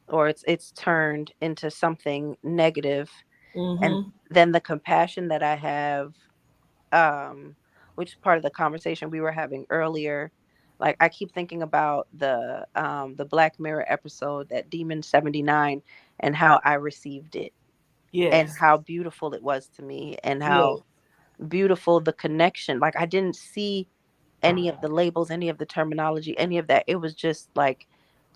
or it's turned into something negative. Mm-hmm. And then the compassion that I have, which is part of the conversation we were having earlier, like I keep thinking about the Black Mirror episode, that Demon 79, and how I received it, and Yes. how beautiful it was to me, and Yes. how beautiful the connection. Like I didn't see any of the labels, any of the terminology, any of that. It was just like,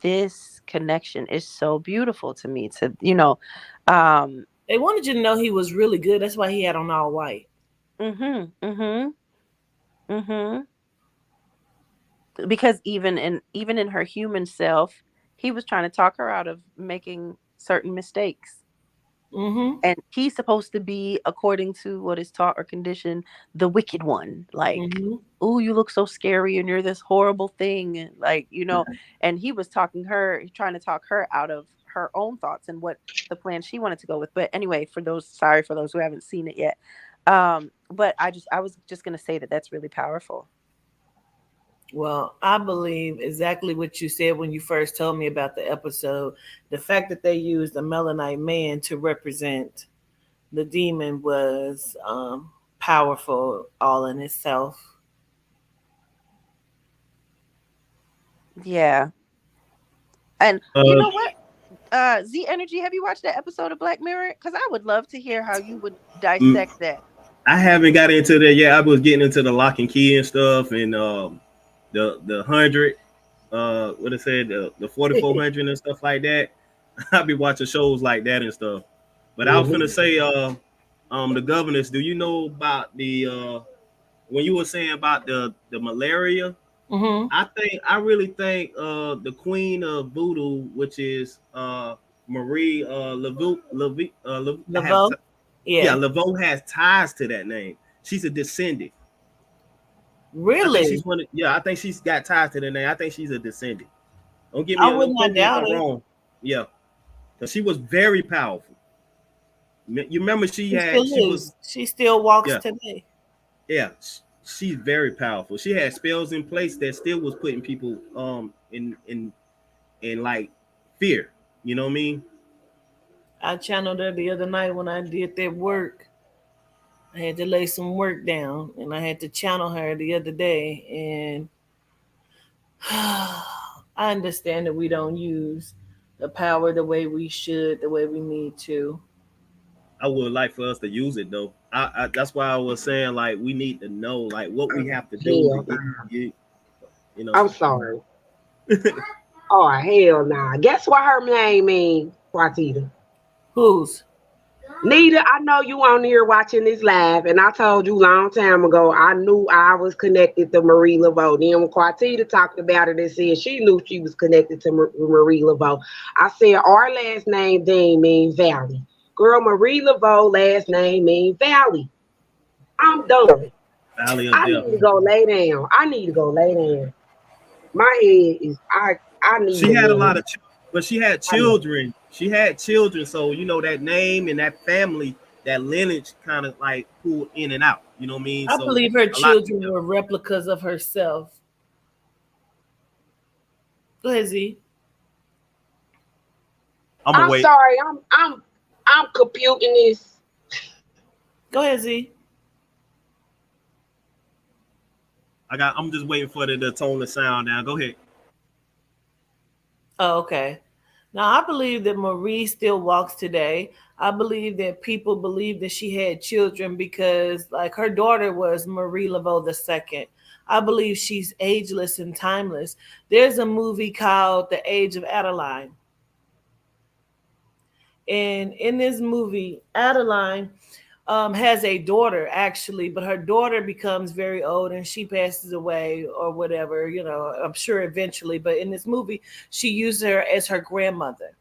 this connection is so beautiful to me, to, um They wanted you to know he was really good. That's why he had on all white. mhm, mhm, mhm. Because even in her human self, he was trying to talk her out of making certain mistakes. Mm-hmm. And he's supposed to be, according to what is taught or conditioned, the wicked one. Like, Mm-hmm. oh, you look so scary and you're this horrible thing. And like, and he was trying to talk her out of her own thoughts and what the plan she wanted to go with. But anyway, sorry for those who haven't seen it yet. But I was just gonna say that that's really powerful. Well, I believe exactly what you said when you first told me about the episode. The fact that they used a Melanite man to represent the demon was powerful all in itself. Yeah. And you know what? Z Energy, have you watched that episode of Black Mirror? Because I would love to hear how you would dissect that. I haven't got into that yet. I was getting into the lock and key and stuff, and the 100, what it said, the 4400 and stuff like that. I'll be watching shows like that and stuff. But I was gonna say, the governors. Do you know about the when you were saying about the malaria? Mm-hmm. I really think the queen of voodoo, which is Marie Laveau? Yeah. Laveau, has ties to that name. She's a descendant. I think Really? she's one. I think she's got ties to the name. I think she's a descendant. I would Don't not quote me if doubt I'm it. wrong. Yeah, because she was very powerful. You remember She still she was, is. She still walks yeah, today. yeah. She's very powerful. She had spells in place that still was putting people in like fear. You know what I mean? I channeled her the other night when I did that work. I had to lay some work down and I had to channel her the other day. And I understand that we don't use the power the way we should, the way we need to. I would like for us to use it though. That's why I was saying like we need to know like what we have to do to Hell get nah. you know. I'm sorry. Oh, hell nah. Guess what her name means, Quatita? Whose? Nita, I know you on here watching this live, and I told you a long time ago, I knew I was connected to Marie Laveau. Then when Quatita talked about it and said she knew she was connected to Marie Laveau, I said our last name didn't mean Valley. Girl, Marie Laveau last name means Valley. I'm done. Valley of I Death. need to go lay down. My head is, I need She a had a minute. lot of, but she had children. She had children, so you know that name and that family, that lineage, kind of like pulled in and out. You know what I mean? I So believe her a lot. children were replicas of herself. Go ahead, Z. I'm gonna I'm wait. sorry. I'm computing this. Go ahead, Z. I'm just waiting for the tone to sound down. Go ahead. Oh, okay. Now, I believe that Marie still walks today. I believe that people believe that she had children because, like, her daughter was Marie Laveau II. I believe she's ageless and timeless. There's a movie called The Age of Adeline. And in this movie, Adeline has a daughter actually, but her daughter becomes very old and she passes away or whatever, I'm sure eventually. But in this movie, she uses her as her grandmother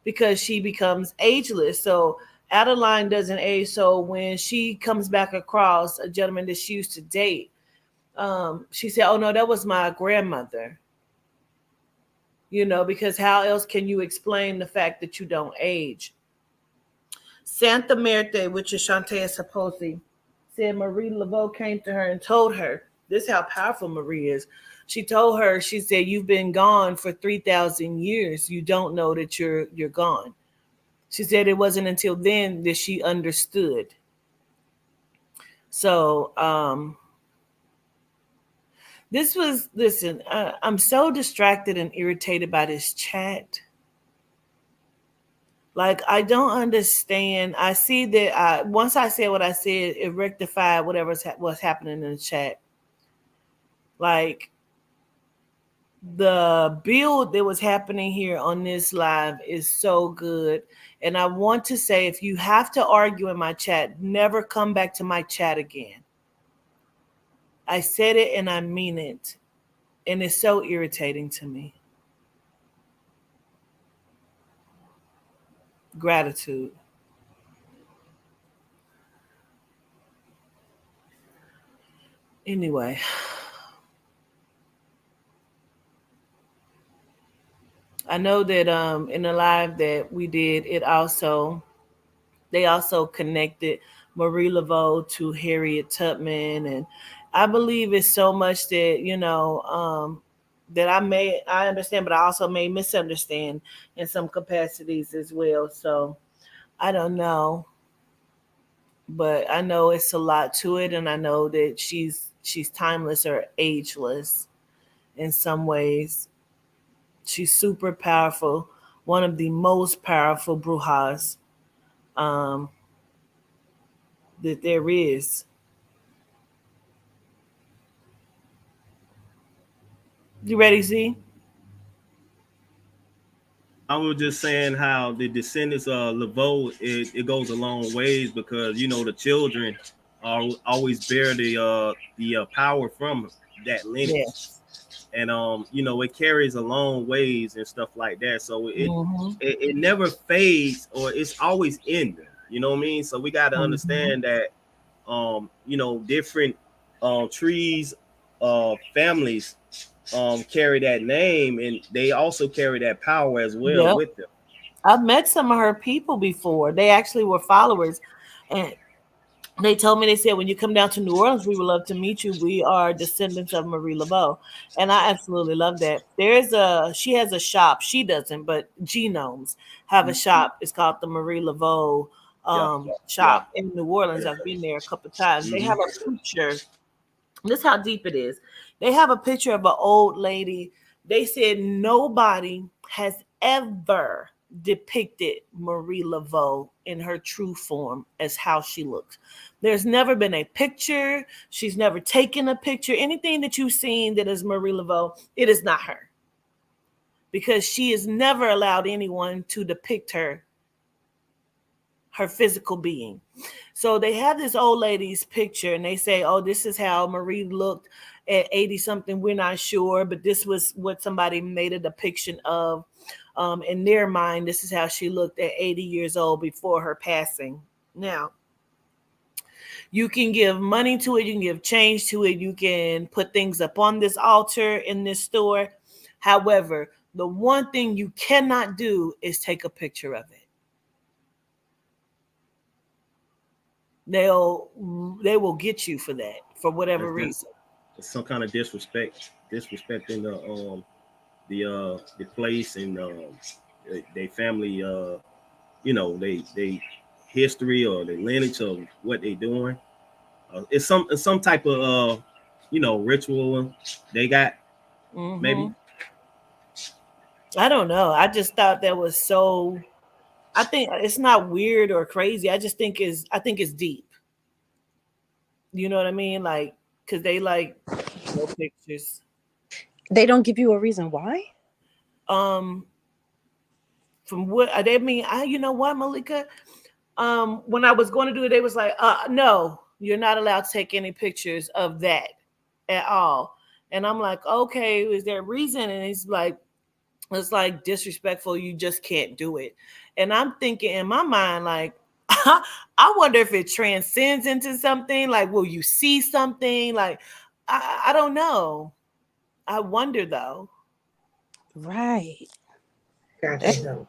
because she becomes ageless. So Adeline doesn't age. So when she comes back across a gentleman that she used to date, she said, "Oh no, that was my grandmother." Because how else can you explain the fact that you don't age? Santa Muerte, which is Shantae Saposi, said Marie Laveau came to her and told her This is how powerful Marie is. She told her, she said, you've been gone for 3,000 years. You don't know that you're gone. She said it wasn't until then that she understood. So listen, I'm so distracted and irritated by this chat. Like, I don't understand. I see that once I said what I said, it rectified whatever was happening in the chat. Like, the build that was happening here on this live is so good. And I want to say, if you have to argue in my chat, never come back to my chat again. I said it and I mean it. And it's so irritating to me. Gratitude. Anyway. I know that in the live that we did, they also connected Marie Laveau to Harriet Tubman, and I believe it's so much that that I understand, but I also may misunderstand in some capacities as well. So I don't know, but I know it's a lot to it, and I know that she's timeless or ageless in some ways. She's super powerful, one of the most powerful brujas that there is. You ready, Z? I was just saying how the descendants of Laveau, it goes a long ways, because the children always bear the power from that lineage. Yes. And it carries a long ways and stuff like that. So it never fades, or it's always in them. You know what I mean? So we got to understand that different trees, families carry that name, and they also carry that power as well with them. I've met some of her people before. They actually were followers, and they told me, they said, when you come down to New Orleans, we would love to meet you. We are descendants of Marie Laveau. And I absolutely love that. She has a shop. She doesn't, but Genomes have a shop. It's called the Marie Laveau shop in New Orleans. I've been there a couple of times. They have a picture. This is how deep it is. They have a picture of an old lady. They said nobody has ever depicted Marie Laveau in her true form as how she looks. There's never been a picture. She's never taken a picture. Anything that you've seen that is Marie Laveau, it is not her. Because she has never allowed anyone to depict her physical being. So they have this old lady's picture, and they say, oh, this is how Marie looked at 80 something. We're not sure, but this was what somebody made a depiction of. In their mind, this is how she looked at 80 years old before her passing. Now, you can give money to it. You can give change to it. You can put things up on this altar in this store. However, the one thing you cannot do is take a picture of it. They will get you for that, for whatever reason. It's some kind of disrespecting the place and their family, they history or the lineage of what they're doing. It's some type of ritual they got. Maybe. I don't know. I just thought that was so. I think it's not weird or crazy. I just think it's deep. You know what I mean? Like, because they like no pictures. They don't give you a reason why? From what they mean, you know what, Malika? When I was going to do it, they was like, no, you're not allowed to take any pictures of that at all. And I'm like, okay, is there a reason? And it's like disrespectful. You just can't do it. And I'm thinking in my mind, like, I wonder if it transcends into something. Like, will you see something? Like, I don't know. I wonder though. Right. Gotcha.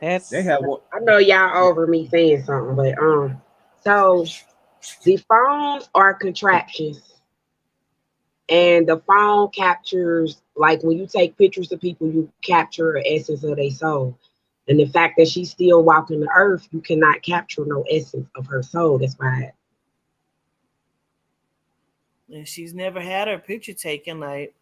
They have one. I know y'all over me saying something, but so the phones are contraptions. And the phone captures, like when you take pictures of people, you capture an essence of their soul. And the fact that she's still walking the earth, you cannot capture no essence of her soul. That's why. And she's never had her picture taken. Like,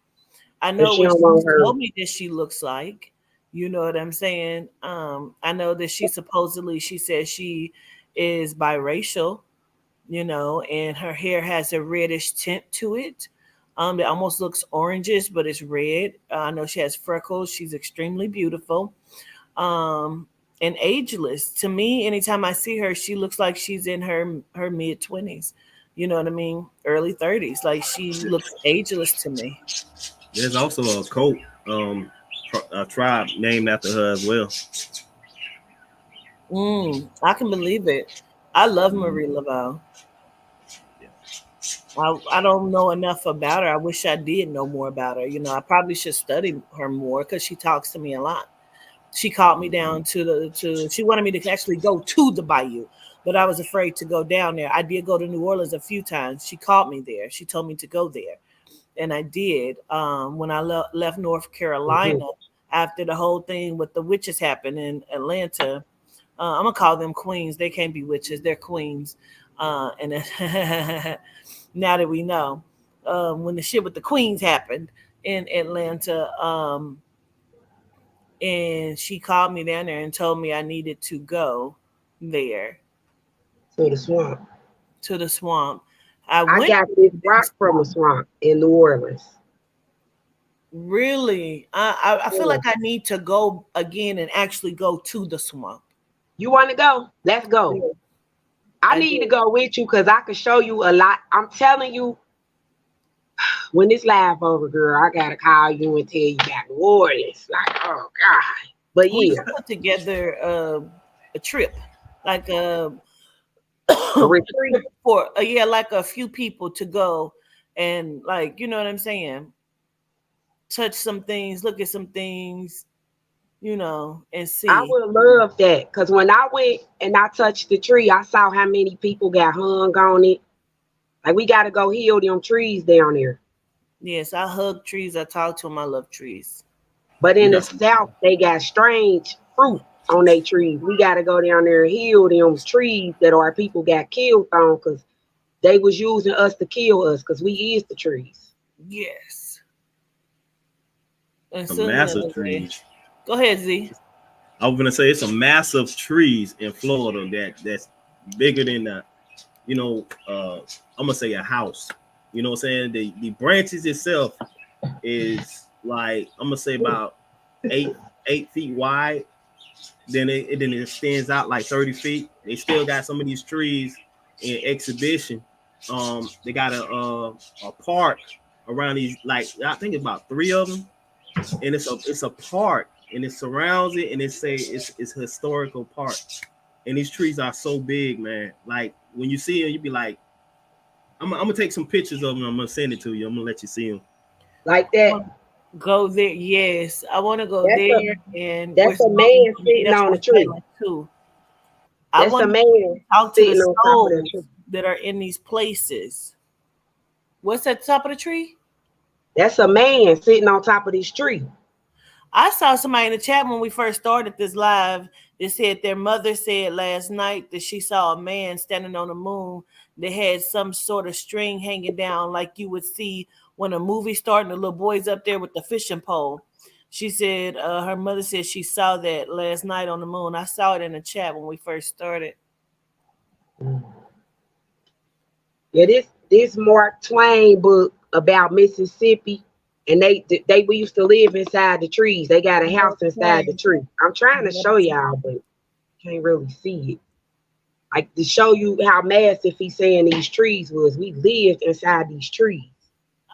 I know she what don't she want her. told me that she looks like. You know what I'm saying? I know that she supposedly, she says she is biracial, you know, and her hair has a reddish tint to it. It almost looks orangish, but it's red. I know she has freckles. She's extremely beautiful. And ageless. To me, anytime I see her, she looks like she's in her mid 20s. You know what I mean? Early 30s. Like, she looks ageless to me. There's also a cult, a tribe named after her as well. I can believe it. I love Marie Laveau. I don't know enough about her. I wish I did know more about her. You know, I probably should study her more because she talks to me a lot. She called me down she wanted me to actually go to the bayou, but I was afraid to go down there. I did go to New Orleans a few times. She called me there. She told me to go there, and I did. When I left North Carolina after the whole thing with the witches happened in Atlanta, I'm gonna call them queens. They can't be witches. They're queens. And now that we know, when the shit with the queens happened in Atlanta, and she called me down there and told me I needed to go there. To the swamp. To the swamp. I got this rock from the swamp in New Orleans. Really? I feel like I need to go again and actually go to the swamp. You want to go? Let's go. Yeah. I need to go with you because I can show you a lot. I'm telling you, when this live over, girl, I gotta call you and tell you about New Orleans. Like, oh God. But we put together a trip, like a retreat for like a few people to go and, like, you know what I'm saying, touch some things, look at some things, you know, and see. I would love that because when I went and I touched the tree, I saw how many people got hung on it. Like, we got to go heal them trees down there. Yes, I hug trees. I talk to them. I love trees. But in the South, they got strange fruit on their trees. We got to go down there and heal them trees that our people got killed on because they was using us to kill us because we is the trees. Yes. And some massive trees. Go ahead, Z. I was gonna say it's some massive trees in Florida that's bigger than the, you know, I'm gonna say a house. You know what I'm saying? The branches itself is like, I'm gonna say about 8 feet wide. Then it extends out like 30 feet. They still got some of these trees in exhibition. They got a park around these, like I think it's about 3 of them, and it's a park and it surrounds it, and it's a historical park. And these trees are so big, man. Like, when you see them, you be like, I'm gonna take some pictures of them. I'm gonna send it to you. I'm gonna let you see them. Like that. Go there. Yes, I want to go there. And that's a man sitting on a tree too. That's a man talk to the souls that are in these places. What's at the top of the tree? That's a man sitting on top of this tree. I saw somebody in the chat when we first started this live. They said their mother said last night that she saw a man standing on the moon that had some sort of string hanging down, like you would see when a movie started, the little boy's up there with the fishing pole. She said her mother said she saw that last night on the moon. I saw it in the chat when we first started. Yeah, this Mark Twain book about Mississippi, and we used to live inside the trees. They got a house inside the tree. I'm trying to show y'all, but can't really see it. Like, to show you how massive he's saying these trees was. We lived inside these trees.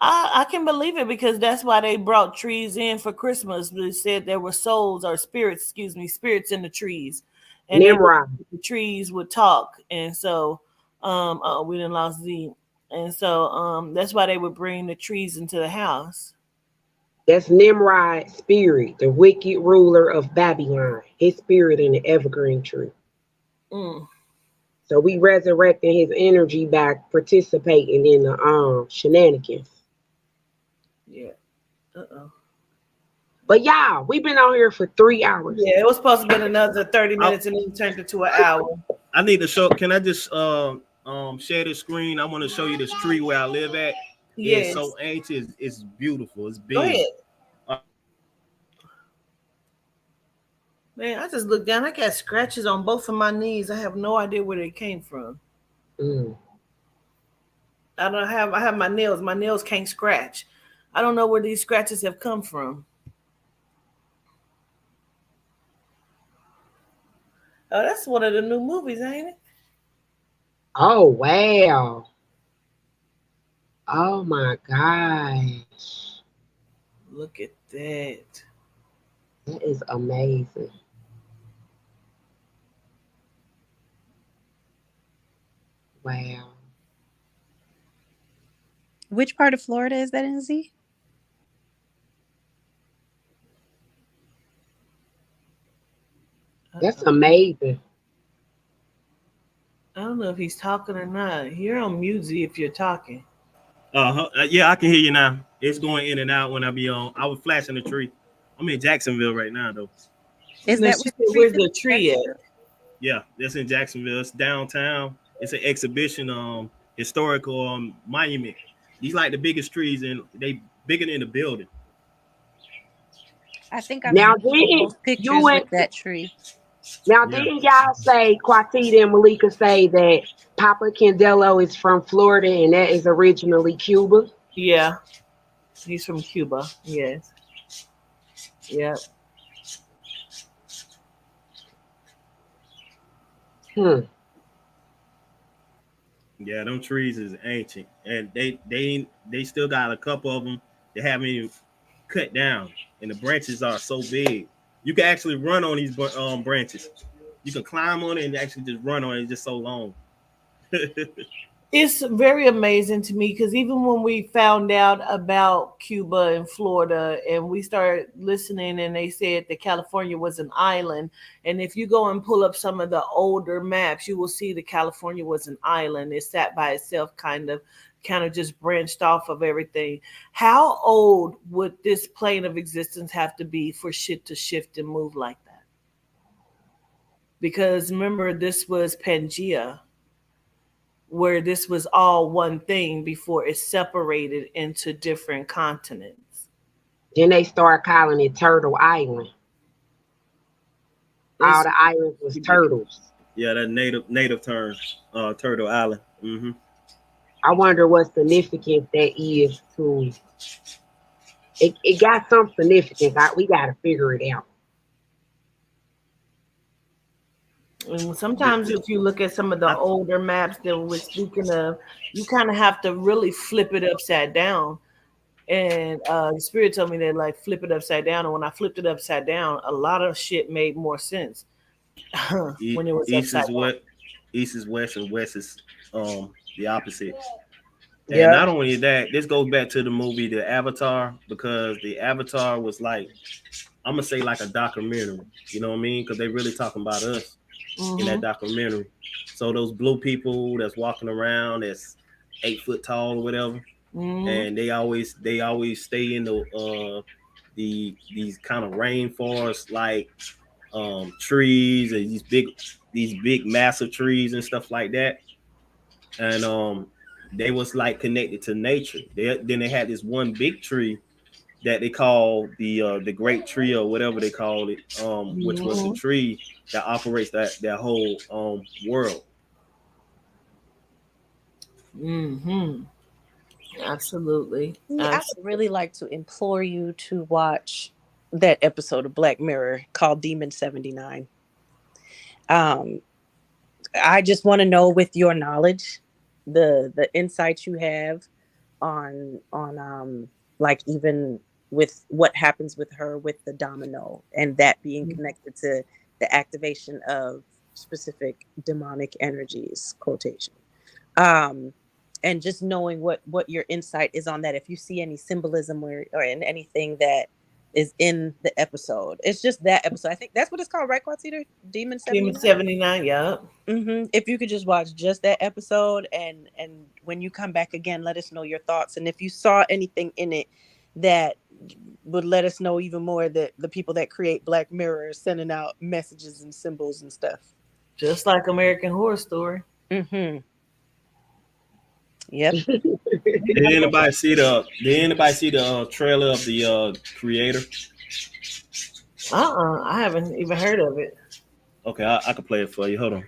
I can believe it because that's why they brought trees in for Christmas. They said there were souls or spirits in the trees, and the trees would talk. And so, we didn't lost Z, and so that's why they would bring the trees into the house. That's Nimrod's spirit, the wicked ruler of Babylon. His spirit in the evergreen tree. So we resurrecting his energy by participating in the shenanigans. Yeah. But y'all, we've been on here for 3 hours. Yeah, it was supposed to be another 30 minutes and then turned into an hour. I need to show. Can I just share the screen? I want to show you this tree where I live at. Yes. It's so ancient. It's beautiful. It's big. Go ahead. Man, I just looked down. I got scratches on both of my knees. I have no idea where they came from. I have my nails. My nails can't scratch. I don't know where these scratches have come from. Oh, that's one of the new movies, ain't it? Oh, wow. Oh, my gosh. Look at that. That is amazing. Wow. Which part of Florida is that in, Z? That's amazing. I don't know if he's talking or not. You're on mute, Z, if you're talking. Yeah, I can hear you now. It's going in and out when I be on. I was flashing the tree. I'm in Jacksonville right now, though. Is that where's the tree at? Yeah, that's in Jacksonville. It's downtown. It's an exhibition, historical monument. These like the biggest trees, and they bigger than the building. I think I've now seen pictures with that tree. Now, didn't y'all say, Quatita and Malika say that Papa Candelo is from Florida and that is originally Cuba? Yeah. He's from Cuba. Yes. Yep. Yeah, them trees is ancient, and they still got a couple of them that haven't even cut down, and the branches are so big. You can actually run on these branches. You can climb on it and actually just run on it. It's just so long. It's very amazing to me because even when we found out about Cuba and Florida and we started listening and they said that California was an island, and if you go and pull up some of the older maps, you will see that California was an island. It sat by itself, kind of just branched off of everything. How old would this plane of existence have to be for shit to shift and move like that? Because remember, this was Pangea, where this was all one thing before it separated into different continents. Then they start calling it Turtle Island. All the islands was turtles. Yeah, that native term, Turtle Island. Mm-hmm. I wonder what significance that is to it. It got some significance. We got to figure it out. And sometimes if you look at some of the older maps that we're speaking of, you kind of have to really flip it upside down. And the spirit told me that like flip it upside down. And when I flipped it upside down, a lot of shit made more sense when it was upside down. East is west, and west is the opposite. And not only that, this goes back to the movie The Avatar, because the Avatar was like, I'm gonna say like a documentary. You know what I mean? Because they really talking about us. Mm-hmm. In that documentary. So those blue people that's walking around that's 8 foot tall or whatever, mm-hmm. and they always stay in these kind of rainforest like trees and these big massive trees and stuff like that. And they was like connected to nature. Then they had this one big tree that they call the great tree or whatever they called it, which was the tree that operates that whole world. Mm-hmm. Absolutely. I would really like to implore you to watch that episode of Black Mirror called Demon 79. I just want to know, with your knowledge, the insights you have on like even with what happens with her with the domino and that being connected to the activation of specific demonic energies, quotation. And just knowing what your insight is on that, if you see any symbolism or in anything that is in the episode. It's just that episode. I think that's what it's called, right, Quatita? Demon 79, yeah. Mm-hmm. If you could just watch just that episode and when you come back again, let us know your thoughts. And if you saw anything in it that would let us know even more that the people that create Black Mirror are sending out messages and symbols and stuff. Just like American Horror Story. Mm-hmm. Yep. Did anybody see the trailer of the creator? I haven't even heard of it. Okay, I can play it for you. Hold on.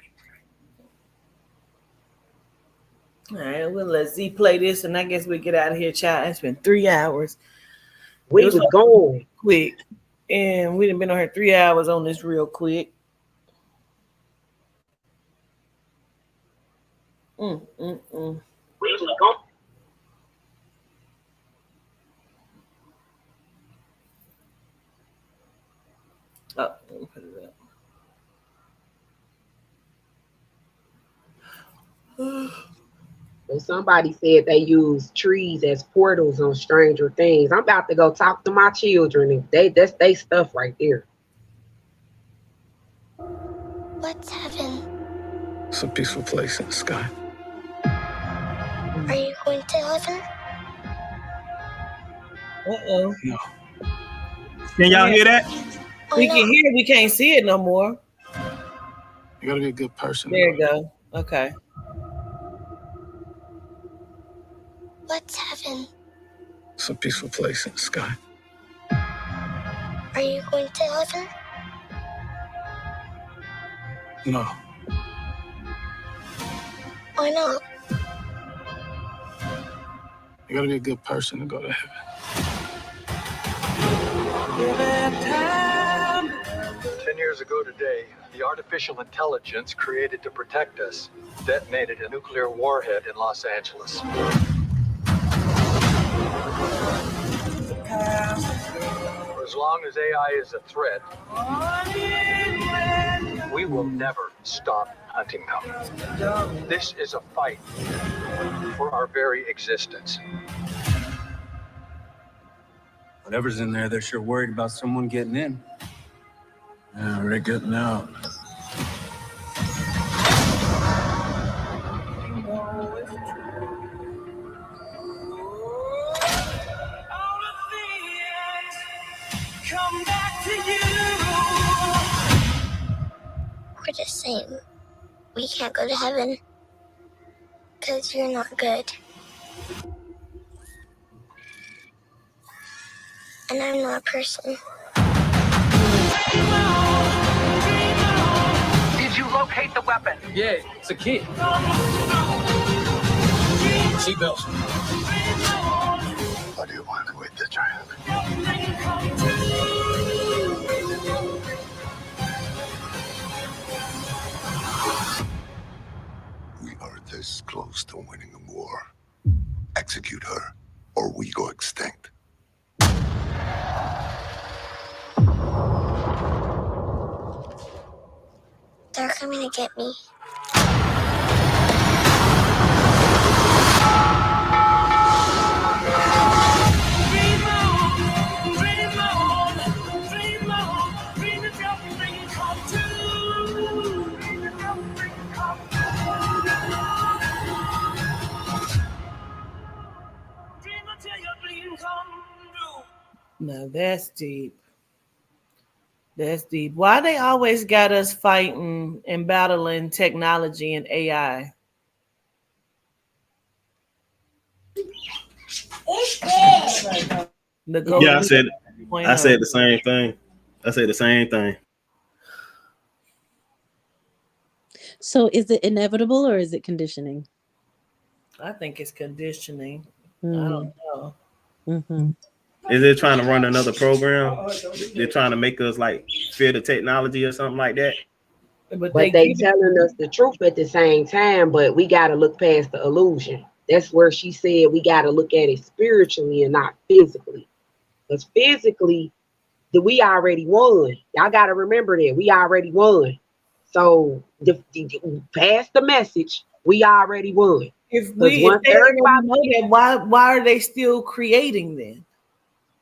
All right, well, let Z play this, and I guess we get out of here, child. It's been 3 hours. We was going quick, and we done been on here 3 hours on this real quick. We was going. Oh, let me put it up. And somebody said they use trees as portals on Stranger Things. I'm about to go talk to my children. That's they stuff right there. What's heaven? It's a peaceful place in the sky. Are you going to heaven? Uh-oh. No. Can y'all hear that? We can hear it. We can't see it no more. You gotta be a good person. There you go. Okay. What's heaven? It's a peaceful place in the sky. Are you going to heaven? No. Why not? You gotta be a good person to go to heaven. 10 years ago today, the artificial intelligence created to protect us detonated a nuclear warhead in Los Angeles. For as long as AI is a threat, we will never stop hunting them. This is a fight for our very existence. Whatever's in there, they're sure worried about someone getting in. Yeah, we're getting out. Come back to you. We're the same. We can't go to heaven because you're not good. And I'm not a person. Did you locate the weapon? Yeah, it's a kid. Seatbelts. What do you want with the child? We are this close to winning a war. Execute her, or we go extinct. They're coming to get me. Now that's deep. That's deep. Why they always got us fighting and battling technology and AI? Yeah, I said the same thing. I said the same thing. So is it inevitable or is it conditioning? I think it's conditioning. I don't know. Mm-hmm. Is it trying to run another program? They're trying to make us like fear the technology or something like that. But they telling us the truth at the same time, but we got to look past the illusion. That's where she said we got to look at it spiritually and not physically. Because physically, we already won. Y'all got to remember that. We already won. So past the message, we already won. If they know that, why are they still creating then?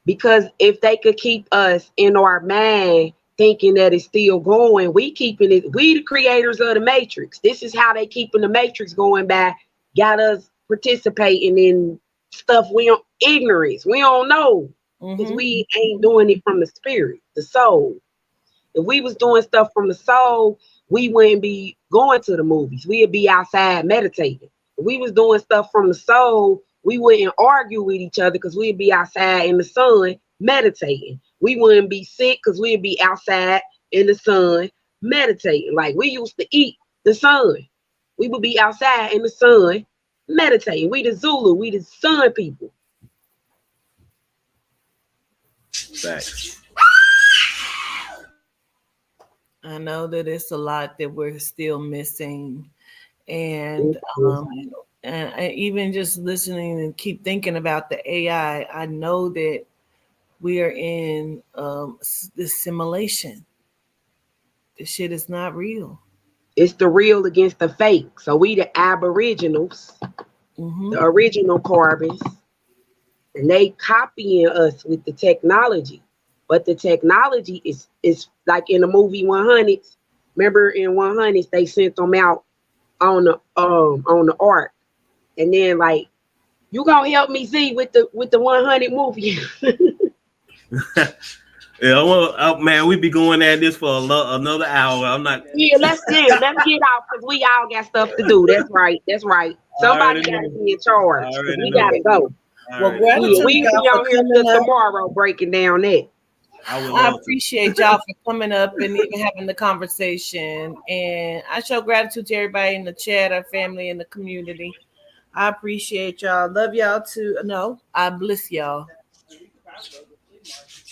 Because if they could keep us in our mind thinking that it's still going, we keeping it. We the creators of the Matrix. This is how they keeping the Matrix going by got us participating in stuff we don't ignorance. We don't know because we ain't doing it from the spirit, the soul. If we was doing stuff from the soul, we wouldn't be going to the movies. We'd be outside meditating. If we was doing stuff from the soul, we wouldn't argue with each other because we'd be outside in the sun meditating. We wouldn't be sick because we'd be outside in the sun meditating. Like we used to eat the sun. We would be outside in the sun meditating. We the Zulu, we the sun people. Facts. I know that it's a lot that we're still missing, and even just listening and keep thinking about the AI, I know that we are in this simulation. This shit is not real. It's the real against the fake. So we the aboriginals, the original carbons, and they copying us with the technology. But the technology is like in the movie 100s. Remember in 100s they sent them out on the ark, and then like you gonna help me see with the 100 movie. Yeah, man, we be going at this for another hour. I'm not. Yeah, let's get off because we all got stuff to do. That's right. Somebody got to be in charge. We gotta go. Well, gratitude, we be on here till tomorrow breaking down that. I appreciate y'all for coming up and even having the conversation. And I show gratitude to everybody in the chat, our family in the community. I appreciate y'all. Love y'all too. No, I bless y'all.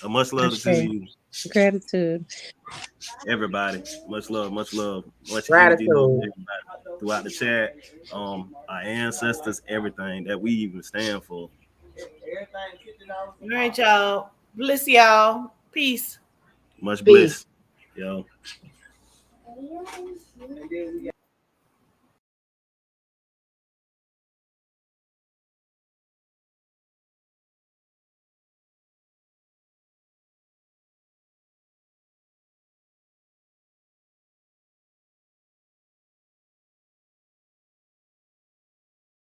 Much love to you. Gratitude. Everybody. Much love. Much gratitude throughout the chat. Our ancestors, everything that we even stand for. All right, y'all. Bless y'all. Peace. Much bliss. Yo.